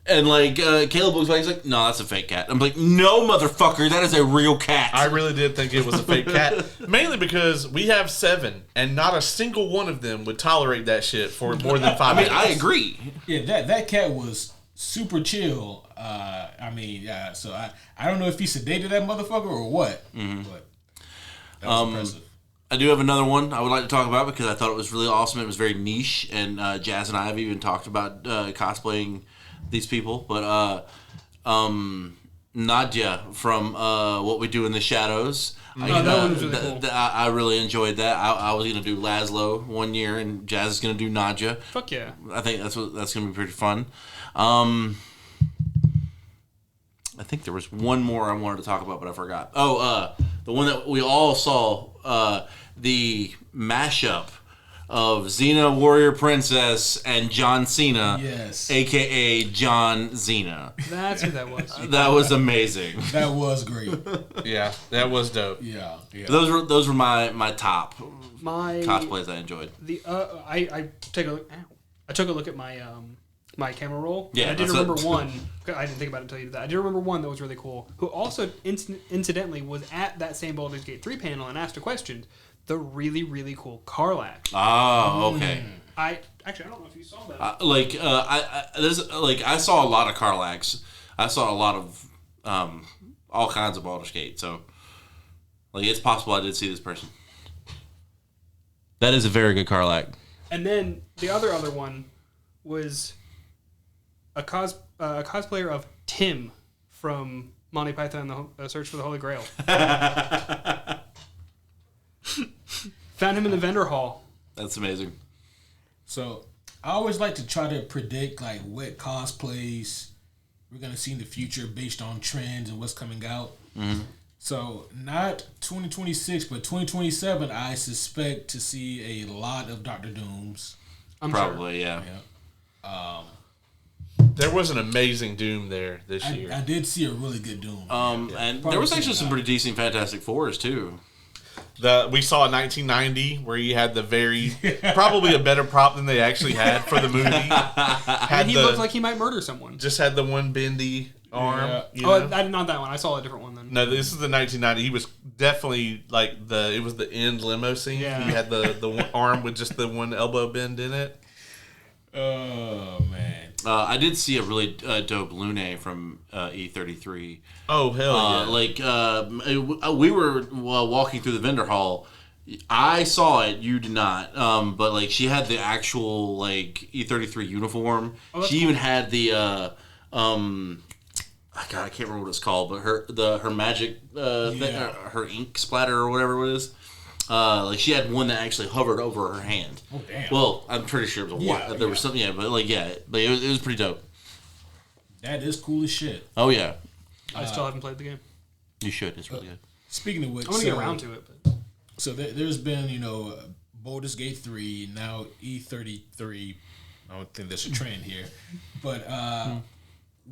And, like, Caleb looks back, he's like, no, that's a fake cat. I'm like, no, motherfucker, that is a real cat. I really did think it was a fake cat. Mainly because we have 7, and not a single one of them would tolerate that shit for more than 5 minutes. I agree. Yeah, that cat was super chill. So I don't know if he sedated that motherfucker or what. But that was impressive. I do have another one I would like to talk about because I thought it was really awesome. It was very niche, and Jazz and I have even talked about cosplaying these people. But Nadia from What We Do in the Shadows. that one was really cool. I really enjoyed that. I was going to do Laszlo one year, and Jazz is going to do Nadia. Fuck yeah. I think that's going to be pretty fun. I think there was one more I wanted to talk about, but I forgot. The one that we all saw, the mashup of Xena Warrior Princess and John Cena, Yes. a.k.a. John Xena. That's who that was. That was amazing. That was great. Yeah, that was dope. Yeah. Those were my top My cosplays I enjoyed. I took a look. Ow. I took a look at my my camera roll. Yeah, and I did that's remember it. one. I didn't think about it until you did that. I did remember one that was really cool. Who also incidentally was at that same Baldur's Gate 3 panel and asked a question. The really really cool Karlach. Oh, okay. I don't know if you saw that. I saw a lot of Karlachs. I saw a lot of all kinds of Baldur's Gate. So, like, it's possible I did see this person. That is a very good Karlach. And then the other one was a cosplayer of Tim from Monty Python and the Search for the Holy Grail. Found him in the vendor hall. That's amazing. So I always like to try to predict like what cosplays we're gonna see in the future based on trends and what's coming out. Mm-hmm. So not 2026, but 2027, I suspect to see a lot of Doctor Dooms. I'm Probably, sure. Yeah. There was an amazing Doom there this year. I did see a really good Doom. And there was actually some pretty decent Fantastic Fours too. We saw 1990 where you had the probably a better prop than they actually had for the movie. And he looked like he might murder someone. Just had the one bendy arm. Yeah. Not that one. I saw a different one then. No, this is the 1990. He was definitely like it was the end limo scene. Yeah. He had the one arm with just the one elbow bend in it. Oh man! I did see a really dope Lune from E33. Oh hell yeah! We were walking through the vendor hall. I saw it. You did not. But like she had the actual like E33 uniform. She even had the God, I can't remember what it's called, but her magic her ink splatter or whatever it is. Like she had one that actually hovered over her hand. Oh damn! Well, I'm pretty sure it was white. There was something, but it was pretty dope. That is cool as shit. Oh yeah. I still haven't played the game. You should. It's really good. Speaking of which, I'm gonna get around to it. But. So there's been Baldur's Gate 3, now E33. I don't think there's a trend here, but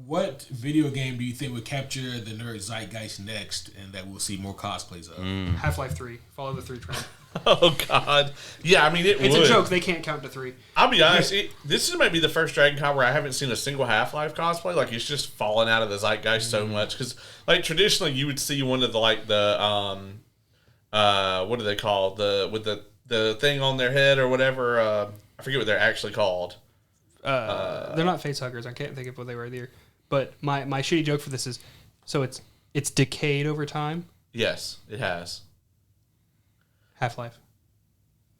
what video game do you think would capture the nerd zeitgeist next, and that we'll see more cosplays of? Half-Life 3. Follow the 3 trend. Oh God! Yeah, I mean it's a joke. They can't count to 3. I'll be honest. This might be the first Dragon Con where I haven't seen a single Half-Life cosplay. Like it's just fallen out of the zeitgeist so much because like traditionally you would see one of the what do they call with the thing on their head or whatever. I forget what they're actually called. They're not face huggers. I can't think of what they were either. But my shitty joke for this is, so it's decayed over time. Yes, it has. Half-Life.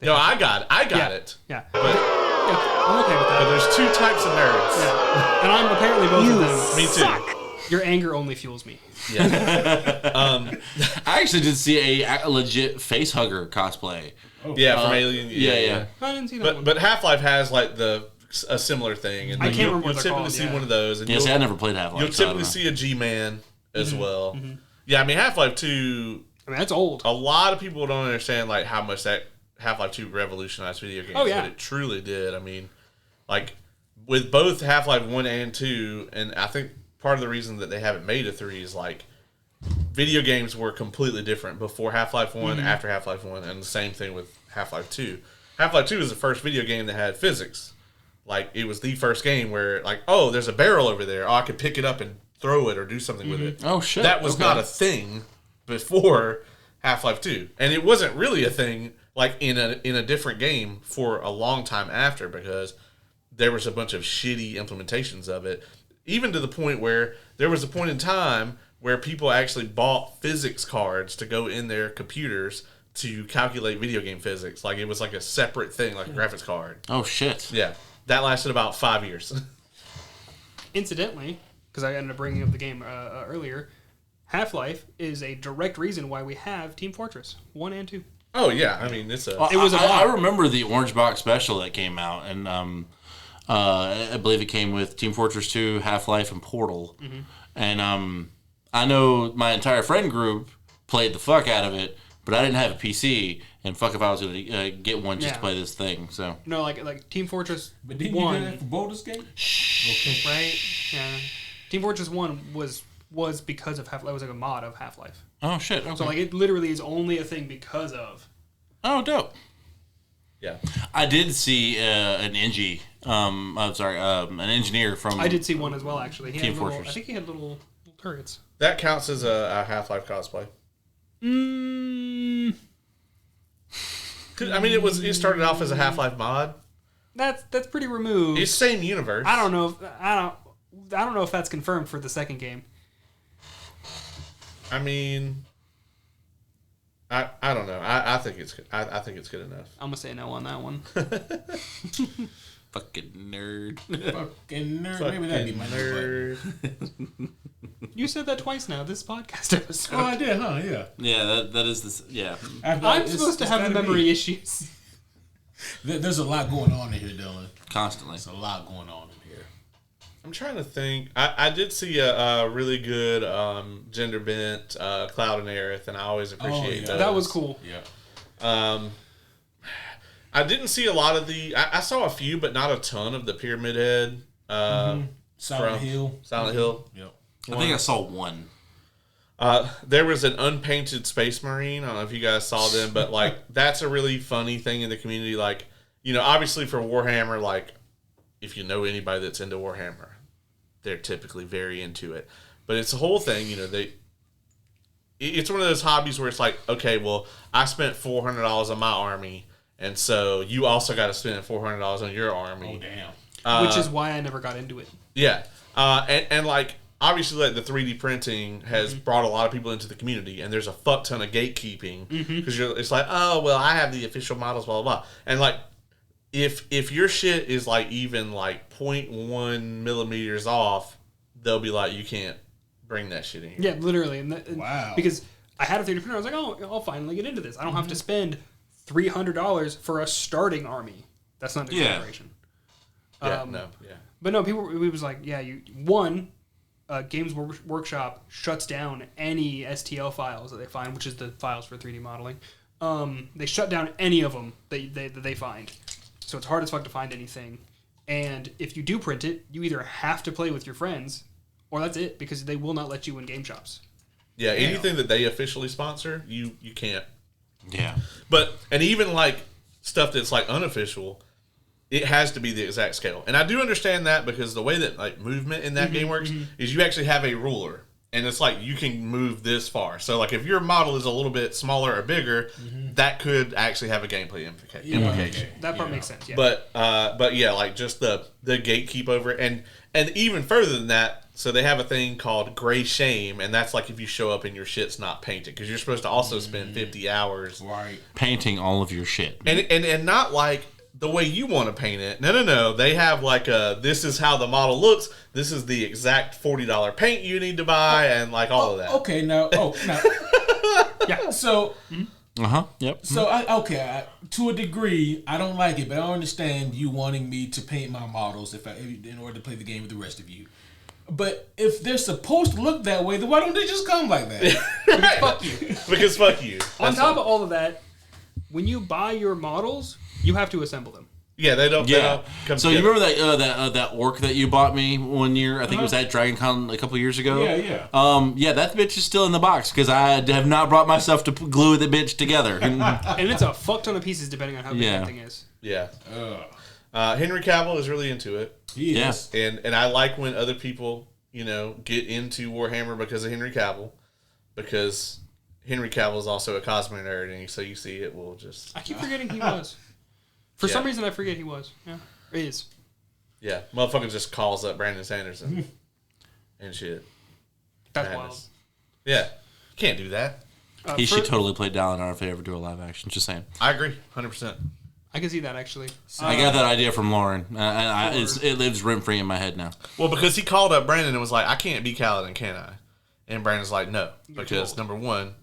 No, I got it. Yeah. But, I'm okay with that. But there's 2 types of nerds. Yeah. And I'm apparently both of them. Me too. Your anger only fuels me. Yeah. I actually did see a legit face hugger cosplay. Oh. Yeah, from Alien. Yeah. I didn't see that one. But Half-Life has like a similar thing, and I can't remember what they're typically called, see one of those. And I never played Half-Life. You'll typically see a G-Man as well. Mm-hmm. Yeah, I mean Half-Life 2. I mean that's old. A lot of people don't understand like how much that Half-Life 2 revolutionized video games. Oh yeah, but it truly did. I mean, like with both Half-Life 1 and 2, and I think part of the reason that they haven't made a 3 is like video games were completely different before Half-Life 1, after Half-Life 1, and the same thing with Half-Life 2. Half-Life 2 was the first video game that had physics. Like, it was the first game where, like, oh, there's a barrel over there. Oh, I could pick it up and throw it or do something with it. Oh, shit. That was not a thing before Half-Life 2. And it wasn't really a thing, like, in a different game for a long time after because there was a bunch of shitty implementations of it. Even to the point where there was a point in time where people actually bought physics cards to go in their computers to calculate video game physics. Like, it was like a separate thing, like a graphics card. Oh, shit. Yeah. That lasted about 5 years. Incidentally, because I ended up bringing up the game earlier, Half-Life is a direct reason why we have Team Fortress 1 and 2. Oh, yeah. I mean, it was I remember the Orange Box special that came out, and I believe it came with Team Fortress 2, Half-Life, and Portal. Mm-hmm. And I know my entire friend group played the fuck out of it, but I didn't have a PC, and fuck if I was going to get one just to play this thing. So no, like Team Fortress. But didn't 1, you do that for Baldur's Gate? Okay. Right? Yeah. Team Fortress 1 was because of Half-Life. It was like a mod of Half-Life. Oh shit! Okay. So like it literally is only a thing because of. Oh, dope. Yeah. I did see an an engineer from. I did see one as well, actually. Team Fortress. I think he had little turrets. That counts as a Half-Life cosplay. I mean, it started off as a Half-Life mod. That's pretty removed. It's same universe. I don't know if that's confirmed for the second game. I mean, I don't know. I think it's good. I think it's good enough. I'm gonna say no on that one. Fucking nerd. Fucking nerd. Maybe that'd be my nerd. You said that twice now. This podcast episode. Oh, I did, huh? Yeah. Yeah, that is this. Yeah. I'm supposed to have memory issues. There's a lot going on in here, Dylan. Constantly. There's a lot going on in here. I'm trying to think. I did see a really good gender bent Cloud and Aerith, and I always appreciate those. That was cool. Yeah. I didn't see a lot of I saw a few, but not a ton of the Pyramid Head. Silent Hill. Silent Hill. Yep. I think I saw one. There was an unpainted Space Marine. I don't know if you guys saw them, but like that's a really funny thing in the community. Like, you know, obviously for Warhammer, like if you know anybody that's into Warhammer, they're typically very into it. But it's a whole thing, you know, it's one of those hobbies where it's like, okay, well, I spent $400 on my army, and so you also got to spend $400 on your army. Oh, damn. Which is why I never got into it. Yeah. And like, obviously, like the 3D printing has brought a lot of people into the community, and there's a fuck ton of gatekeeping because it's like, oh, well, I have the official models, blah, blah, blah. And like, if your shit is like even like 0.1 millimeters off, they'll be like, you can't bring that shit in here. Yeah, literally. And Wow. Because I had a 3D printer, I was like, oh, I'll finally get into this. I don't have to spend $300 for a starting army. That's not an exaggeration. Yeah, But no, we was like, yeah, Games Workshop shuts down any STL files that they find, which is the files for 3D modeling. They shut down any of them that they find. So it's hard as fuck to find anything. And if you do print it, you either have to play with your friends, or that's it, because they will not let you in game shops. Yeah, anything that they officially sponsor, you can't. Yeah. But, and even like stuff that's like unofficial, it has to be the exact scale. And I do understand that because the way that like movement in that game works is you actually have a ruler. And it's like you can move this far. So like if your model is a little bit smaller or bigger, that could actually have a gameplay implication. Okay. That part makes sense, yeah. But yeah, like just the gatekeep over it. And even further than that, so they have a thing called Gray Shame, and that's like if you show up and your shit's not painted, because you're supposed to also spend 50 hours painting all of your shit. And not like the way you want to paint it. No. They have like this is how the model looks. This is the exact $40 paint you need to buy, and like all of that. Okay, now. Yeah. So. Yep. So to a degree, I don't like it, but I understand you wanting me to paint my models in order to play the game with the rest of you. But if they're supposed to look that way, then why don't they just come like that? Because fuck you. Because fuck you. On top of all of that, when you buy your models, you have to assemble them. Yeah, they don't. Yeah. They don't come So together. you remember that orc that you bought me one year? I think it was at Dragon Con a couple years ago. Yeah. Yeah, that bitch is still in the box because I have not brought myself to glue the bitch together. And it's a fuck ton of pieces depending on how big that thing is. Yeah. Henry Cavill is really into it. He is. And I like when other people, you know, get into Warhammer because of Henry Cavill, because Henry Cavill is also a cosplay nerd, and so you see it will just. I keep forgetting he was. For some reason, I forget he was. Yeah, or is. Yeah, motherfucker just calls up Brandon Sanderson and shit. That's Madness. wild. Yeah, you can't do that. He should totally play Dalinar if they ever do a live action. Just saying. I agree, 100%. I can see that actually. I got that idea from Lauren. It lives rent free in my head now. Well, because he called up Brandon and was like, "I can't be Kaladin, can I?" And Brandon's like, "No, because number one,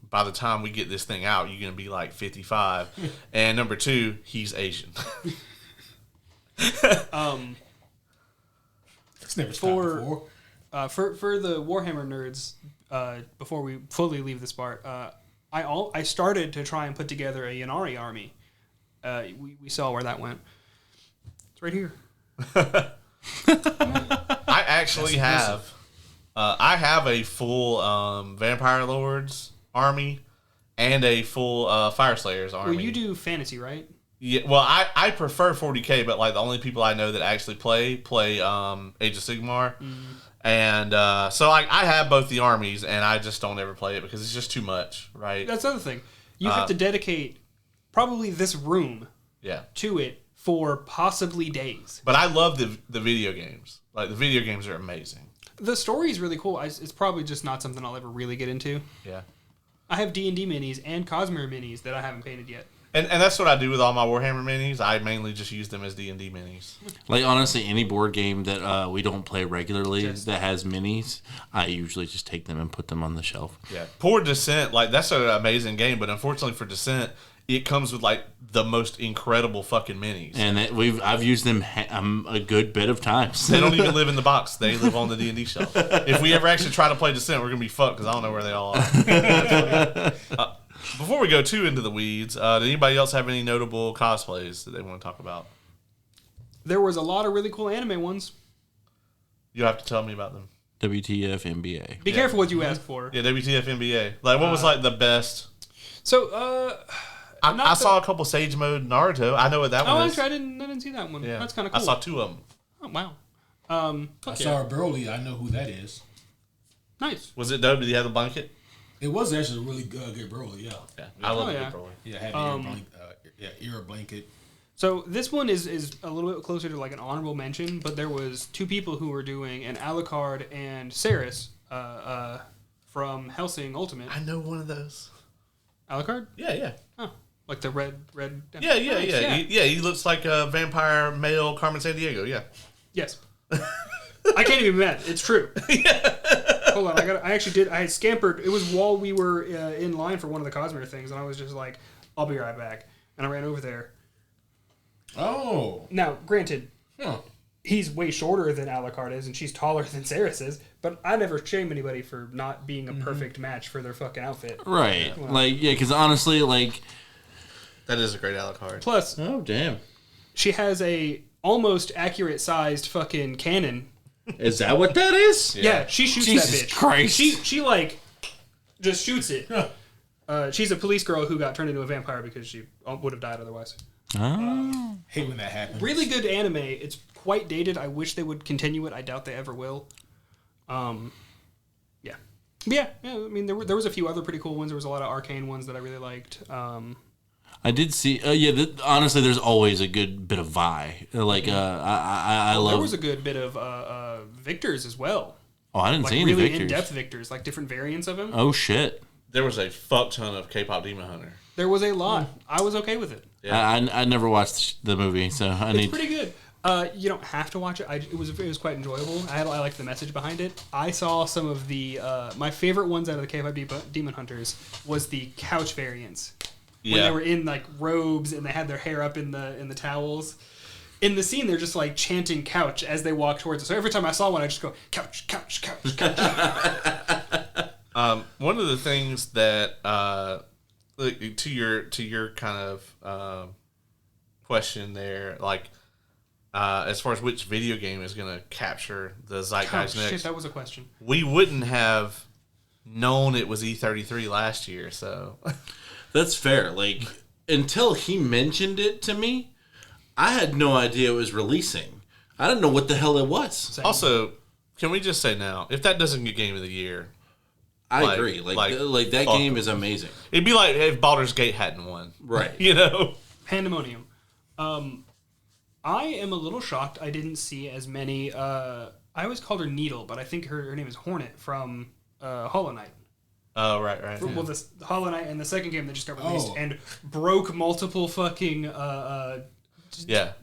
by the time we get this thing out, you're gonna be like 55, and number two, he's Asian." It's never stopped before. For the Warhammer nerds, before we fully leave this part, I started to try and put together a Yanari army. We saw where that went. It's right here. I actually have. I have a full Vampire Lords army and a full Fire Slayers army. Well, you do fantasy, right? Yeah. Well, I prefer 40K, but like the only people I know that actually play Age of Sigmar, and so I have both the armies, and I just don't ever play it because it's just too much, right? That's the other thing. You have to dedicate probably this room to it for possibly days. But I love the video games. Like the video games are amazing. The story is really cool. It's probably just not something I'll ever really get into. Yeah. I have D&D minis and Cosmere minis that I haven't painted yet. And that's what I do with all my Warhammer minis. I mainly just use them as D&D minis. Like, honestly, any board game that we don't play regularly that has minis, I usually just take them and put them on the shelf. Yeah. Poor Descent, like, that's an amazing game, but unfortunately for Descent, it comes with, like, the most incredible fucking minis. And I've used them a good bit of times. They don't even live in the box. They live on the D&D shelf. If we ever actually try to play Descent, we're going to be fucked because I don't know where they all are. Before we go too into the weeds, did anybody else have any notable cosplays that they want to talk about? There was a lot of really cool anime ones. You'll have to tell me about them. WTF NBA. Be careful what you ask for. Yeah, WTF NBA. Like, what was, like, the best? So, I saw a couple Sage Mode Naruto. I know what that one is. Actually, I didn't see that one. Yeah. That's kind of cool. I saw 2 of them. Oh, wow. I saw Broly. I know who that is. Nice. Was it dope? Did he have the blanket? It was actually a really good Broly, yeah. I love yeah. it, Broly. Yeah, had ear blanket. So this one is a little bit closer to like an honorable mention, but there was 2 people who were doing an Alucard and Ceres from Helsing Ultimate. I know one of those. Alucard? Yeah. Oh, like the red. Yeah. Nice, He looks like a vampire male Carmen Sandiego. Yeah. Yes. I can't even bet. It's true. Hold on. I had scampered. It was while we were in line for one of the Cosmere things, and I was just like, I'll be right back. And I ran over there. Oh. Now, granted, he's way shorter than Alucard is, and she's taller than Ceres is, but I never shame anybody for not being a perfect match for their fucking outfit. Right. Yeah. Like, yeah, because honestly, like... That is a great Alucard. Plus, Oh, damn. she has a almost accurate sized fucking cannon. Is that what that is? Yeah, she shoots Jesus that bitch. Christ. She like just shoots it. She's a police girl who got turned into a vampire because she would have died otherwise. Oh. Hate when that happens. Really good anime. It's quite dated. I wish they would continue it. I doubt they ever will. Yeah. I mean, there was a few other pretty cool ones. There was a lot of arcane ones that I really liked. I did see. Honestly, there's always a good bit of Vi. Like, I love. There was a good bit of Victors as well. Oh, I didn't Like see any really Victors. in-depth Victors, like different variants of him. Oh shit! There was a fuck ton of K-pop Demon Hunter. There was a lot. I was okay with it. Yeah. I never watched the movie, so I It's need. pretty good. You don't have to watch it. It was quite enjoyable. I liked the message behind it. I saw some of the my favorite ones out of the K-pop Demon Hunters was the couch variants. When they were in like robes and they had their hair up in the towels. In the scene, they're just like chanting "couch" as they walk towards it. So every time I saw one, I just go "couch, couch, couch, couch." One of the things that to your kind of question there, like as far as which video game is going to capture the zeitgeist next, Shit, that was a question. we wouldn't have known it was E33 last year, so. That's fair. Like, until he mentioned it to me, I had no idea it was releasing. I didn't know what the hell it was. Same. Also, can we just say now, if that doesn't get Game of the Year, I agree. Like that game is amazing. it'd be like if Baldur's Gate hadn't won. Right. You know? Pandemonium. I am a little shocked I didn't see as many. I always called her Needle, but I think her name is Hornet from Hollow Knight. Oh, right. Well, the Hollow Knight and the second game that just got released and broke multiple fucking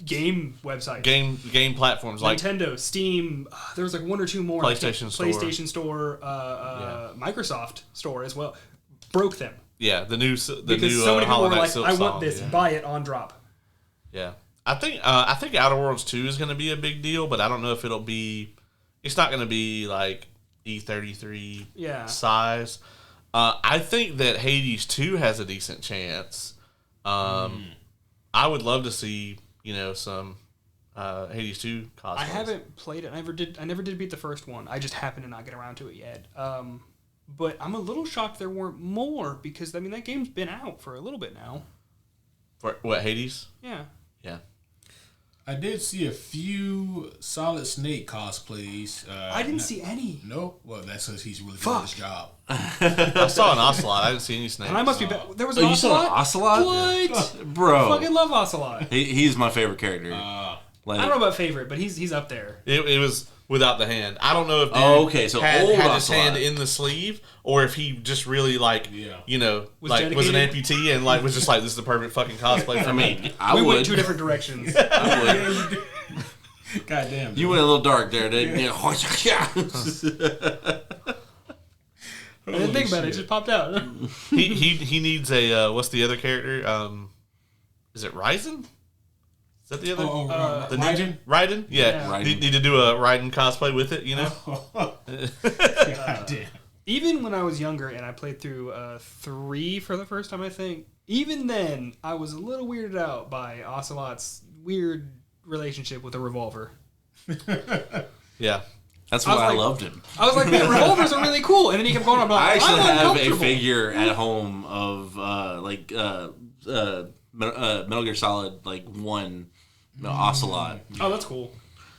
game websites. Game platforms like Nintendo, Steam. There was like one or two more. PlayStation Store. Microsoft Store as well. Broke them. Yeah, the new Because so many people Hollow were Knight like, Silk I want Song, this, yeah. buy it on drop. Yeah, I think Outer Worlds 2 is going to be a big deal, but I don't know if it'll be. It's not going to be like E33 size. I think that Hades 2 has a decent chance. I would love to see some Hades 2 cosplays. I haven't played it. I never did beat the first one. I just happened to not get around to it yet. But I'm a little shocked there weren't more because that game's been out for a little bit now. For what, Hades? Yeah. Yeah. I did see a few Solid Snake cosplays. I didn't see any. No? Well, that's because he's really good at his job. I saw an Ocelot. I didn't see any snakes. And I must be there was an you Ocelot? saw an Ocelot? What? Bro. I fucking love Ocelot. He's my favorite character. I don't know about favorite, but he's up there. It was without the hand. I don't know if okay, so had old his Ocelot. hand in the sleeve or if he just really like you know Was was an dedicated? amputee and like was just like this is the perfect fucking cosplay for me. I we would. went two different directions. I would. God damn. You went a little dark there, didn't you? I didn't think about it. It just popped out. He needs a what's the other character? Is it Ryzen? Is that the other? The ninja? Raiden? Yeah. Raiden. Need to do a Raiden cosplay with it, you know? God damn. Even when I was younger and I played through 3 for the first time, I think, even then, I was a little weirded out by Ocelot's weird relationship with a revolver. Yeah. That's I was why I like- loved him. I was like, man, revolvers are really cool. And then he kept going on about, I actually I'm have a uncomfortable. figure at home of Metal Gear Solid 1 Ocelot. Oh, that's cool.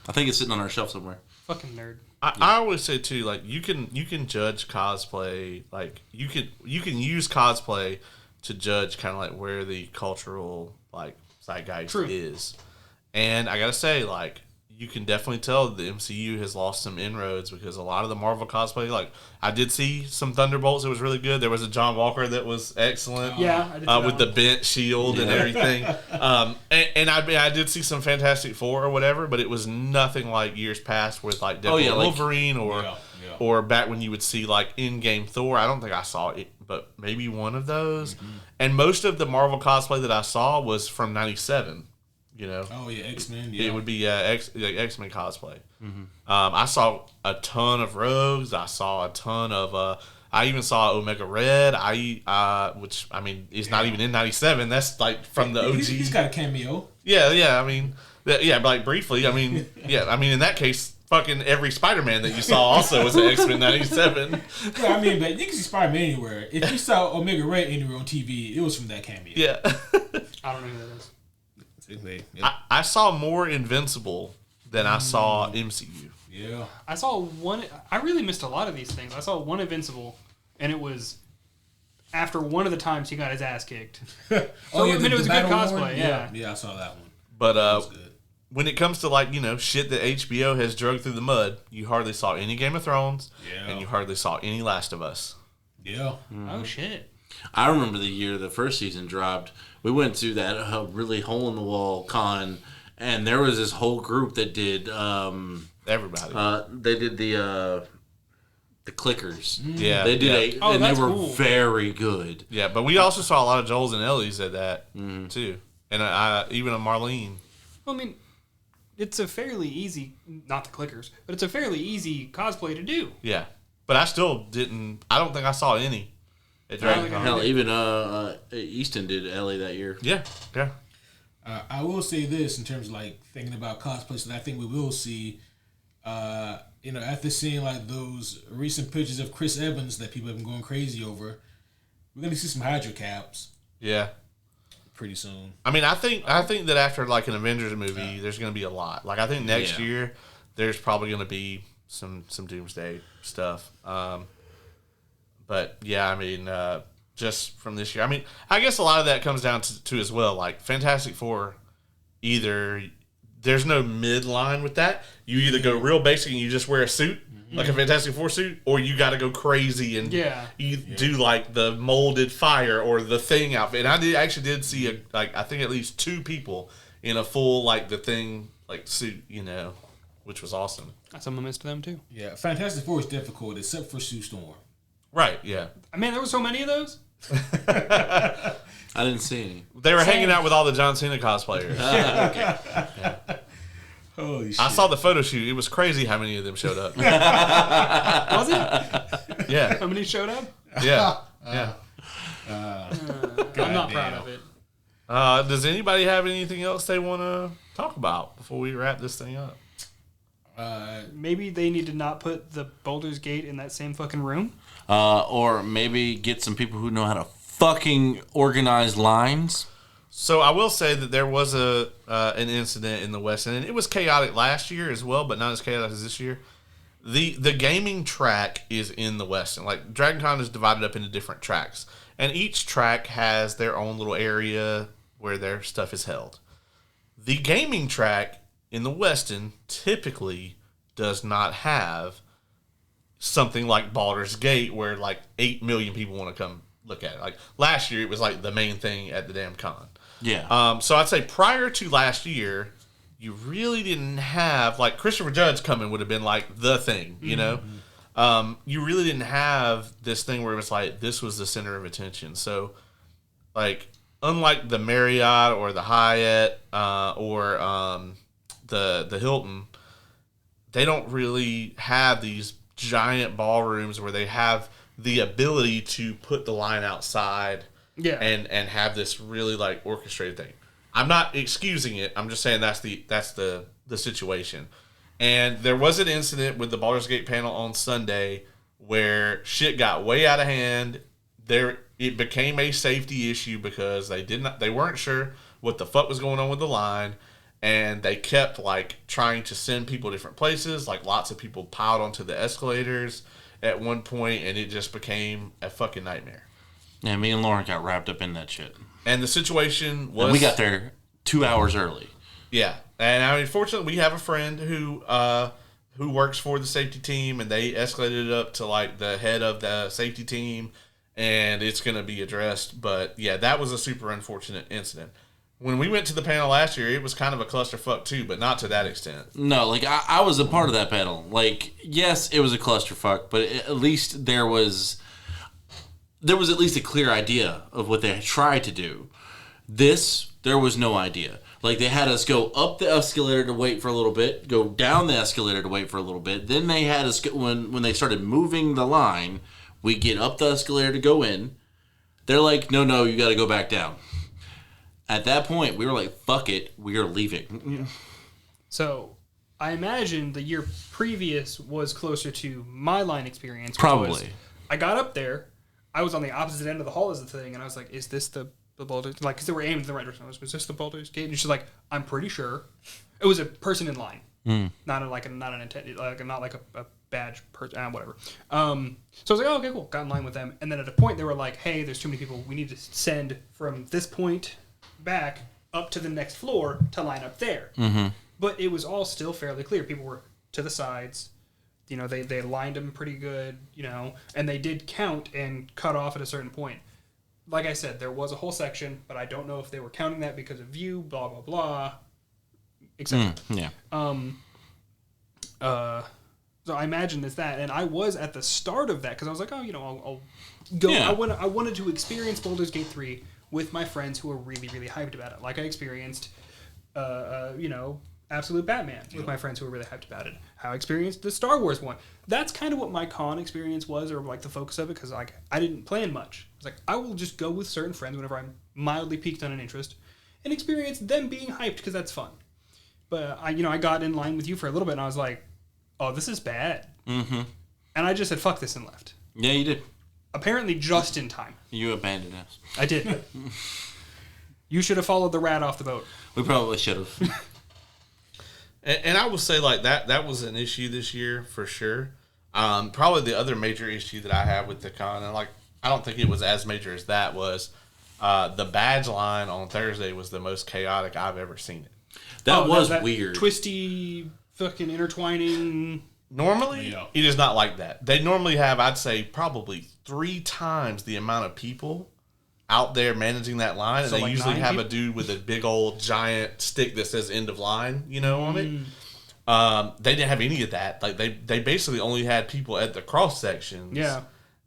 I think it's sitting on our shelf somewhere. Fucking nerd. I always say too, like you can judge cosplay, like you can use cosplay to judge kind of like where the cultural like zeitgeist True. is, and I gotta say, like you can definitely tell that the MCU has lost some inroads because a lot of the Marvel cosplay, like I did see some Thunderbolts, it was really good. There was a John Walker that was excellent, Yeah, I did see with that the bent shield and everything. And I did see some Fantastic Four or whatever, but it was nothing like years past with like Deadpool and Wolverine or back when you would see like in-game Thor. I don't think I saw it, but maybe one of those. Mm-hmm. And most of the Marvel cosplay that I saw was from '97. You know, Oh yeah, X-Men. Yeah. it would be X-Men cosplay. Mm-hmm. I saw a ton of Rogues. I saw a ton of. I even saw Omega Red. Which I mean is not even in '97. That's like from the OG. He's got a cameo. Yeah. I mean, like briefly. I mean, in that case, fucking every Spider-Man that you saw also was an X-Men '97. Yeah, I mean, but you can see Spider-Man anywhere. If you saw Omega Red anywhere on TV, it was from that cameo. Yeah. I don't know who that is. I saw more Invincible than I saw MCU. Yeah. I saw one. I really missed a lot of these things. I saw one Invincible, and it was after one of the times he got his ass kicked. So, I mean, it was a good Battle cosplay, one? yeah. Yeah, I saw that one. But That was good. when it comes to like shit that HBO has drugged through the mud, you hardly saw any Game of Thrones, and you hardly saw any Last of Us. Yeah. Oh shit! I remember the year the first season dropped. We went to that really hole in the wall con, and there was this whole group that did. Everybody. They did the clickers. Yeah, They did Oh, and they that's were cool. very good. Yeah, but we also saw a lot of Joels and Ellies at that too, and even a Marlene. Well, I mean, it's a fairly easy, not the clickers, but it's a fairly easy cosplay to do. Yeah, but I still didn't. I don't think I saw any at Dragon Con. Hell, even Easton did Ellie that year. Yeah. I will say this in terms of like thinking about cosplays, and I think we will see, after seeing like those recent pictures of Chris Evans that people have been going crazy over, we're gonna see some Hydra caps Yeah. pretty soon. I mean, I think that after like an Avengers movie, there's going to be a lot. Like I think next year, there's probably going to be some Doomsday stuff. But yeah, I mean, just from this year, I mean, I guess a lot of that comes down to as well. Like Fantastic Four, either there's no midline with that. You either go real basic and you just wear a suit, like a Fantastic Four suit, or you got to go crazy and you do like the molded fire or the Thing outfit. And I did see I think at least 2 people in a full like the Thing like suit, which was awesome. Some missed them too. Yeah, Fantastic Four is difficult except for Sue Storm. Right? Yeah. I mean, there were so many of those. I didn't see any. They were hanging out with all the John Cena cosplayers. Holy shit! I saw the photo shoot. It was crazy how many of them showed up. Was it? Yeah. How many showed up? Yeah. I'm not proud of it. Does anybody have anything else they want to talk about before we wrap this thing up? Maybe they need to not put the Baldur's Gate in that same fucking room. Or maybe get some people who know how to fucking organize lines. So I will say that there was an incident in the West End, and it was chaotic last year as well, but not as chaotic as this year. The gaming track is in the West End. Like Dragon Con is divided up into different tracks, and each track has their own little area where their stuff is held. The gaming track in the West End typically does not have something like Baldur's Gate where like 8 million people want to come look at it. Like last year, it was like the main thing at the damn con. Yeah. So I'd say prior to last year, you really didn't have like Christopher Judge coming would have been like the thing, you know. You really didn't have this thing where it was like this was the center of attention. So like unlike the Marriott or the Hyatt or the Hilton, they don't really have these giant ballrooms where they have the ability to put the line outside and have this really like orchestrated thing. I'm not excusing it. I'm just saying that's the situation. And there was an incident with the Baldur's Gate panel on Sunday where shit got way out of hand. It became a safety issue because they weren't sure what the fuck was going on with the line, and they kept like trying to send people different places. Like lots of people piled onto the escalators at one point, and it just became a fucking nightmare. Yeah, me and Lauren got wrapped up in that shit. And the situation was... And we got there 2 hours early. Yeah. And I mean, fortunately, we have a friend who works for the safety team, and they escalated it up to like the head of the safety team, and it's going to be addressed. But yeah, that was a super unfortunate incident. When we went to the panel last year, it was kind of a clusterfuck too, but not to that extent. No, like I was a part of that panel. Like, yes, it was a clusterfuck, but at least there was at least a clear idea of what they tried to do. There was no idea. Like, they had us go up the escalator to wait for a little bit, go down the escalator to wait for a little bit. Then they had us, when they started moving the line, we get up the escalator to go in. They're like, no, you got to go back down. At that point, we were like, fuck it, we are leaving. So, I imagine the year previous was closer to my line experience. Probably. I got up there, I was on the opposite end of the hall as the thing, and I was like, is this the Baldur's... Like, because they were aimed in the right direction. I was this the Baldur's Gate? And she's like, I'm pretty sure. It was a person in line. Not an intended, not like a badge person, whatever. So I was like, oh, okay, cool. Got in line with them. And then at a point, they were like, hey, there's too many people. We need to send from this point back up to the next floor to line up there. Mm-hmm. But it was all still fairly clear. People were to the sides. You know, they lined them pretty good, you know, and they did count and cut off at a certain point. Like I said, there was a whole section, but I don't know if they were counting that because of view, blah, blah, blah, etc. Yeah. So I imagine it's that, and I was at the start of that because I was like, oh, you know, I'll go. Yeah. I wanted to experience Baldur's Gate 3 with my friends who were really, really hyped about it. Like I experienced, you know, Absolute Batman with my friends who were really hyped about it. How I experienced the Star Wars one. That's kind of what my con experience was, or like the focus of it, because like I didn't plan much. I was like, I will just go with certain friends whenever I'm mildly piqued on an interest and experience them being hyped because that's fun. But I got in line with you for a little bit, and I was like, oh, this is bad. Mm-hmm. And I just said, fuck this, and left. Yeah, you did. Apparently just in time. You abandoned us. I did. You should have followed the rat off the boat. We probably should have. And I will say, like, that was an issue this year, for sure. Probably the other major issue that I have with the con, and, like, I don't think it was as major as that, was the badge line on Thursday was the most chaotic I've ever seen it. That was weird. Twisty, fucking intertwining. Normally, it is not like that. They normally have, I'd say, probably 3 times the amount of people out there managing that line, and So they like usually 9 have people? a dude with a big old giant stick that says end of line, you know, on it. They didn't have any of that. Like they basically only had people at the cross sections. Yeah.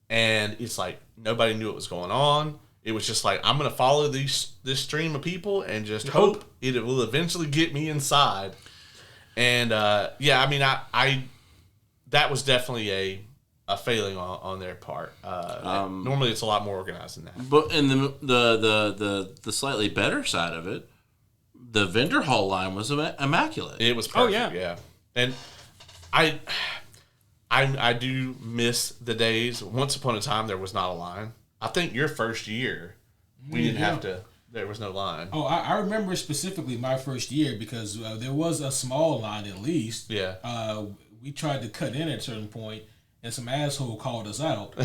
And it's like nobody knew what was going on. It was just like, I'm gonna follow this stream of people and just hope it will eventually get me inside. And yeah, I mean I that was definitely a failing on their part. Normally, it's a lot more organized than that. But in the slightly better side of it, the vendor hall line was immaculate. It was perfect. yeah. Yeah. And I do miss the days. Once upon a time, there was not a line. I think your first year, we didn't have to. There was no line. Oh, I remember specifically my first year because there was a small line at least. Yeah. We tried to cut in at a certain point, and some asshole called us out.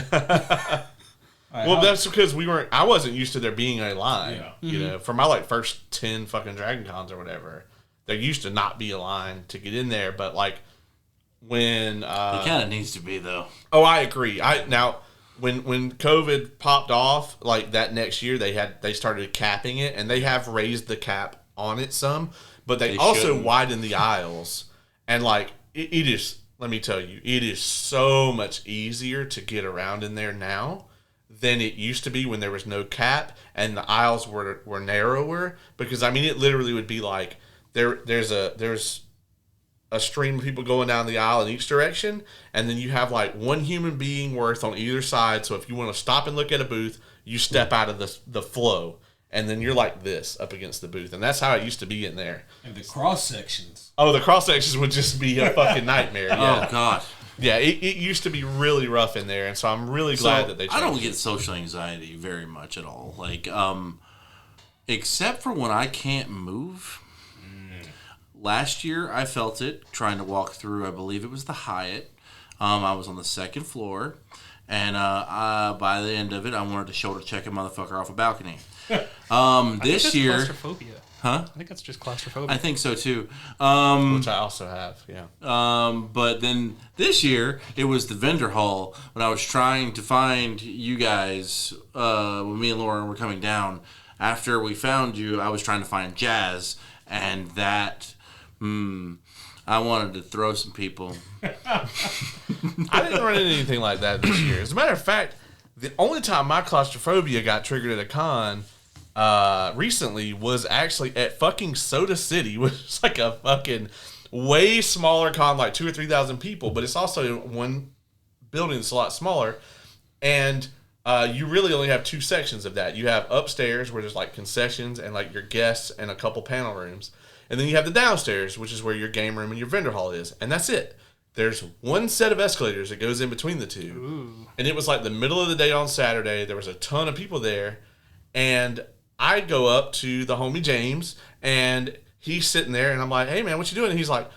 Well, that's because I wasn't used to there being a line. Yeah. You know, for my like first 10 fucking Dragon Cons or whatever, there used to not be a line to get in there. But like when It kind of needs to be though. Oh, I agree. When COVID popped off, like that next year, they started capping it, and they have raised the cap on it some, but they also shouldn't. widened the aisles, and like it is. Let me tell you, it is so much easier to get around in there now than it used to be when there was no cap and the aisles were narrower. Because I mean, it literally would be like there's a stream of people going down the aisle in each direction, and then you have like one human being worth on either side. So if you want to stop and look at a booth, you step out of the flow, and then you're like this up against the booth. And that's how it used to be in there. And the cross sections. Oh, the cross sections would just be a fucking nightmare. Yeah. Oh God. Yeah, it used to be really rough in there, and so I'm really glad that they changed I don't it. get social anxiety very much at all. Like, except for when I can't move. Last year, I felt it trying to walk through, I believe it was the Hyatt. I was on the second floor, and by the end of it, I wanted to shoulder check a motherfucker off a balcony. This year... Claustrophobia. Huh? I think that's just claustrophobia. I think so, too. Which I also have, yeah. But then this year, it was the vendor hall when I was trying to find you guys when me and Lauren were coming down. After we found you, I was trying to find Jazz, and that... I wanted to throw some people. I didn't run into anything like that this year. As a matter of fact, the only time my claustrophobia got triggered at a con recently was actually at fucking Soda City, which is like a fucking way smaller con, like 2,000 or 3,000 people, but it's also one building that's a lot smaller. And you really only have two sections of that. You have upstairs where there's like concessions and like your guests and a couple panel rooms. And then you have the downstairs, which is where your game room and your vendor hall is. And that's it. There's one set of escalators that goes in between the two. Ooh. And it was like the middle of the day on Saturday. There was a ton of people there. And I go up to the homie James, and he's sitting there, and I'm like, hey, man, what you doing? And he's like,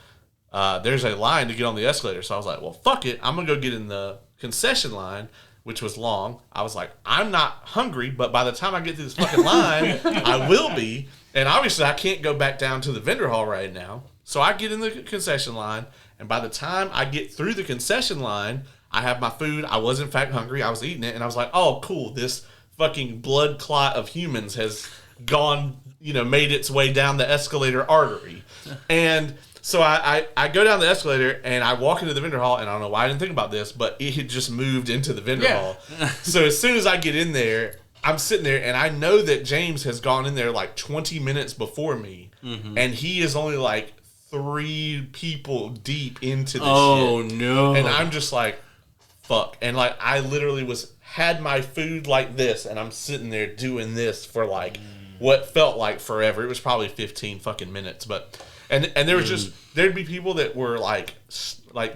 there's a line to get on the escalator. So I was like, well, fuck it. I'm going to go get in the concession line, which was long. I was like, I'm not hungry, but by the time I get through this fucking line, I will be. And obviously, I can't go back down to the vendor hall right now. So I get in the concession line, and by the time I get through the concession line, I have my food. I was, in fact, hungry. I was eating it, and I was like, oh, cool. This fucking blood clot of humans has gone, made its way down the escalator artery. And so I go down the escalator, and I walk into the vendor hall, and I don't know why I didn't think about this, but it had just moved into the vendor hall. So as soon as I get in there, I'm sitting there, and I know that James has gone in there like 20 minutes before me, and he is only like 3 people deep into this shit. Oh, no. And I'm just like, fuck. And like, I literally had my food like this, and I'm sitting there doing this for like what felt like forever. It was probably 15 fucking minutes, but... And there was there'd be people that were like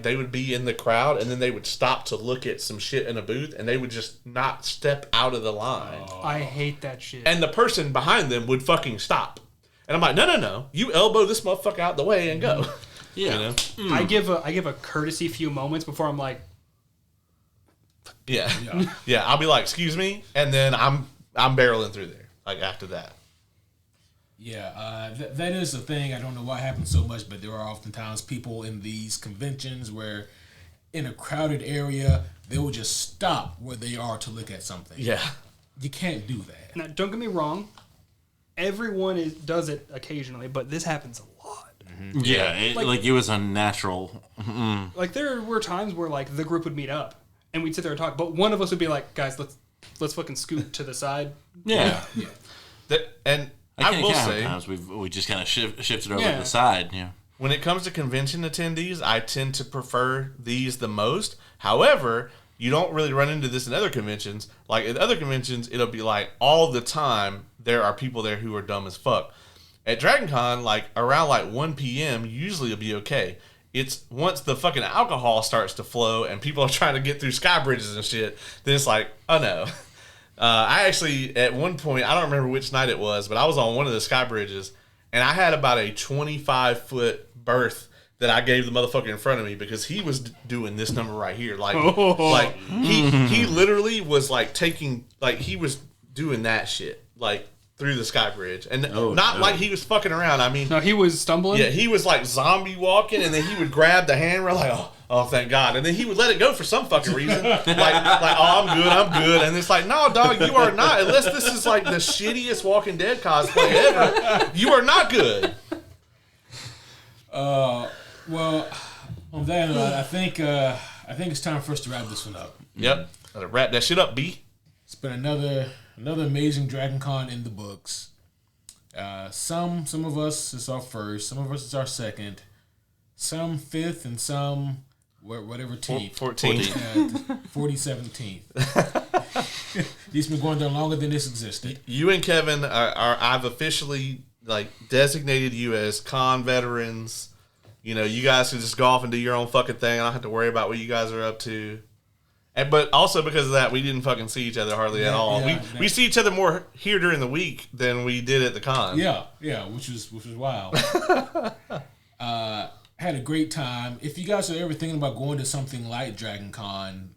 they would be in the crowd, and then they would stop to look at some shit in a booth, and they would just not step out of the line. I hate that shit. And the person behind them would fucking stop. And I'm like, no, you elbow this motherfucker out the way and go. Yeah. I give a courtesy few moments before I'm like, Yeah. I'll be like, excuse me, and then I'm barreling through there. Like after that. Yeah, that is the thing. I don't know why it happens so much, but there are oftentimes people in these conventions where in a crowded area, they will just stop where they are to look at something. Yeah. You can't do that. now don't get me wrong, everyone does it occasionally, but this happens a lot. Yeah, it was unnatural. Like there were times where like the group would meet up and we'd sit there and talk, but one of us would be like, guys, let's fucking scoot to the side. Yeah. And I will say, times we just kind of shifted over Yeah. to the side. Yeah. when it comes to convention attendees, I tend to prefer these the most. However, you don't really run into this in other conventions. Like at other conventions, it'll be like all the time there are people there who are dumb as fuck. At DragonCon, like around like 1 p.m., usually it'll be okay. It's once the fucking alcohol starts to flow and people are trying to get through sky bridges and shit, then it's like, oh no. I actually, at one point, I don't remember which night it was, but I was on one of the sky bridges, and I had about a 25-foot berth that I gave the motherfucker in front of me because he was doing this number right here. Like he literally was like taking, like he was doing that shit, like through the sky bridge. And like he was fucking around. I mean, No, he was stumbling. yeah, he was like zombie walking, and then he would grab the handrail like, oh, thank God. And then he would let it go for some fucking reason. like, oh, I'm good. And it's like, no, dog, you are not. Unless this is like the shittiest Walking Dead cosplay ever, you are not good. Well, on that note, I think it's time for us to wrap this one up. Yep. Gotta wrap that shit up, B. It's been another amazing Dragon Con in the books. Some of us it's our first, some of us it's our second, some fifth, and some whatever 14th. 47th. These been going down longer than this existed. You and Kevin are I've officially designated you as con veterans. You know, you guys can just go off and do your own fucking thing. I don't have to worry about what you guys are up to. But also because of that, we didn't fucking see each other hardly at all. We see each other more here during the week than we did at the con. Yeah, which was wild. Had a great time. If you guys are ever thinking about going to something like Dragon Con,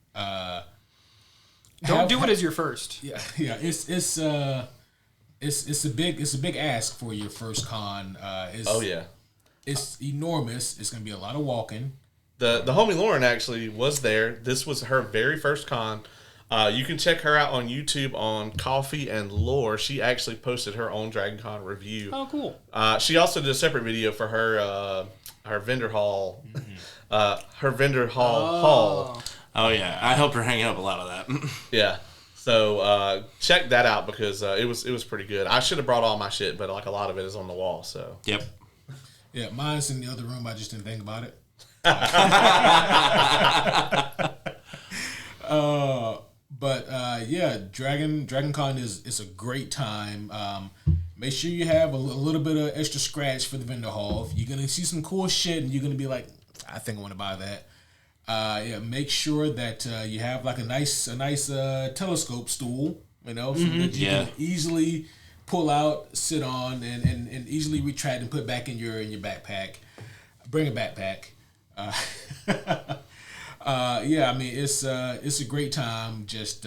don't do it as your first. Yeah, it's a big ask for your first con. It's enormous. It's gonna be a lot of walking. The homie Lauren actually was there. This was her very first con. You can check her out on YouTube on Coffee and Lore. She actually posted her own Dragon Con review. Oh, cool. She also did a separate video for her vendor hall. Her vendor haul. Oh yeah, I helped her hang up a lot of that. Yeah. So check that out because it was pretty good. I should have brought all my shit, but like a lot of it is on the wall. So Yep. Yeah, mine's in the other room. I just didn't think about it. Dragon Con is a great time. Make sure you have a little bit of extra scratch for the vendor hall. If you're gonna see some cool shit and you're gonna be like, I think I want to buy that. Make sure that you have like a nice telescope stool, so that you can easily pull out, sit on, and easily retract and put back in your backpack. Bring a backpack. It's a great time. Just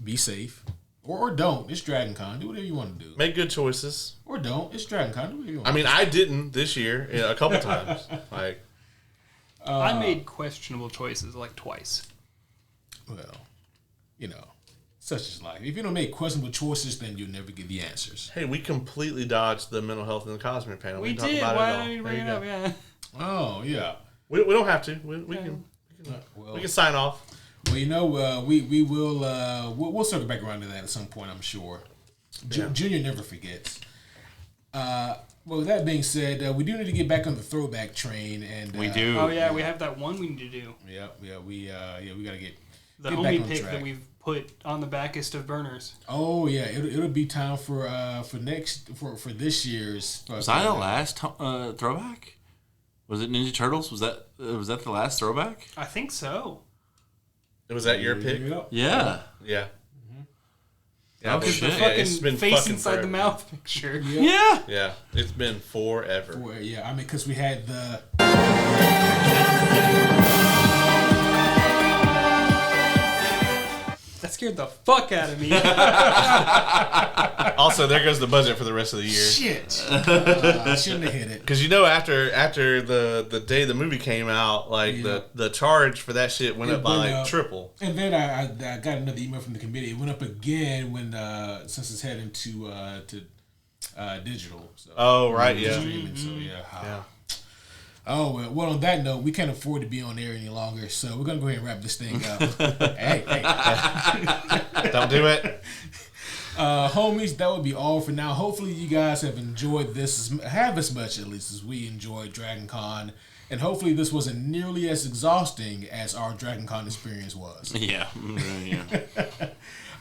be safe or don't. It's Dragon Con. Do whatever you want to do. make good choices. Or don't. It's Dragon Con. Do whatever you want. I mean, I didn't this year a couple times. I made questionable choices like twice. Well, such is life. If you don't make questionable choices, then you'll never get the answers. Hey, we completely dodged the mental health in the Cosmic panel. We can did. talk about Why it all. don't you bring it up? Yeah. Oh yeah. We don't have to. We can sign off. Well, we will. We'll circle back around to that at some point, I'm sure. Junior never forgets. Well, with that being said, we do need to get back on the throwback train, and We do. Oh yeah, we have that one we need to do. We gotta get The get back homie on pick track. that we've put on the backest of burners. Oh yeah, it'll be time for this year's. Was that the last throwback? Was it Ninja Turtles? Was that the last throwback? I think so. Was that your pick? Yeah. Yeah. Oh, but- shit. yeah, it's been face fucking inside the forever. mouth picture. Yeah. Yeah, it's been forever. I mean, because we had the. That scared the fuck out of me. Also, there goes the budget for the rest of the year. Shit. I shouldn't have hit it. Because after the day the movie came out, the charge for that shit went up by triple. And then I got another email from the committee. It went up again when since it's heading to digital. So, Oh right, yeah. streaming, so yeah. Oh well. On that note, we can't afford to be on air any longer, so we're gonna go ahead and wrap this thing up. hey. Don't do it. Homies, that would be all for now. Hopefully you guys have enjoyed this, have as much at least as we enjoyed Dragon Con, and hopefully this wasn't nearly as exhausting as our Dragon Con experience was. Yeah.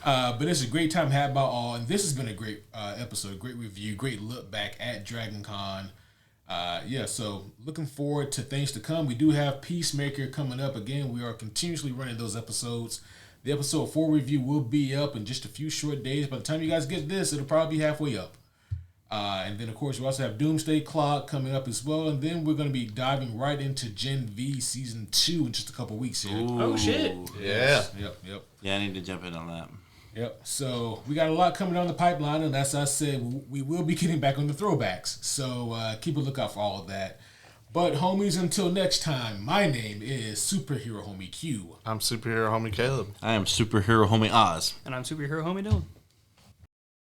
But it's a great time had by all, and this has been a great episode, great review, great look back at Dragon Con. So looking forward to things to come. We do have Peacemaker coming up again. We are continuously running those episodes. The episode 4 review will be up in just a few short days. By the time you guys get this, it'll probably be halfway up. And then, of course, we also have Doomsday Clock coming up as well. And then we're going to be diving right into Gen V Season 2 in just a couple weeks here. Ooh. Oh, shit. Yeah. Yep. Yeah, I need to jump in on that. Yep. So we got a lot coming down the pipeline. And as I said, we will be getting back on the throwbacks. So keep a lookout for all of that. But homies, until next time, my name is Superhero Homie Q. I'm superhero homie Caleb. I am superhero homie Oz. And I'm superhero homie Dylan.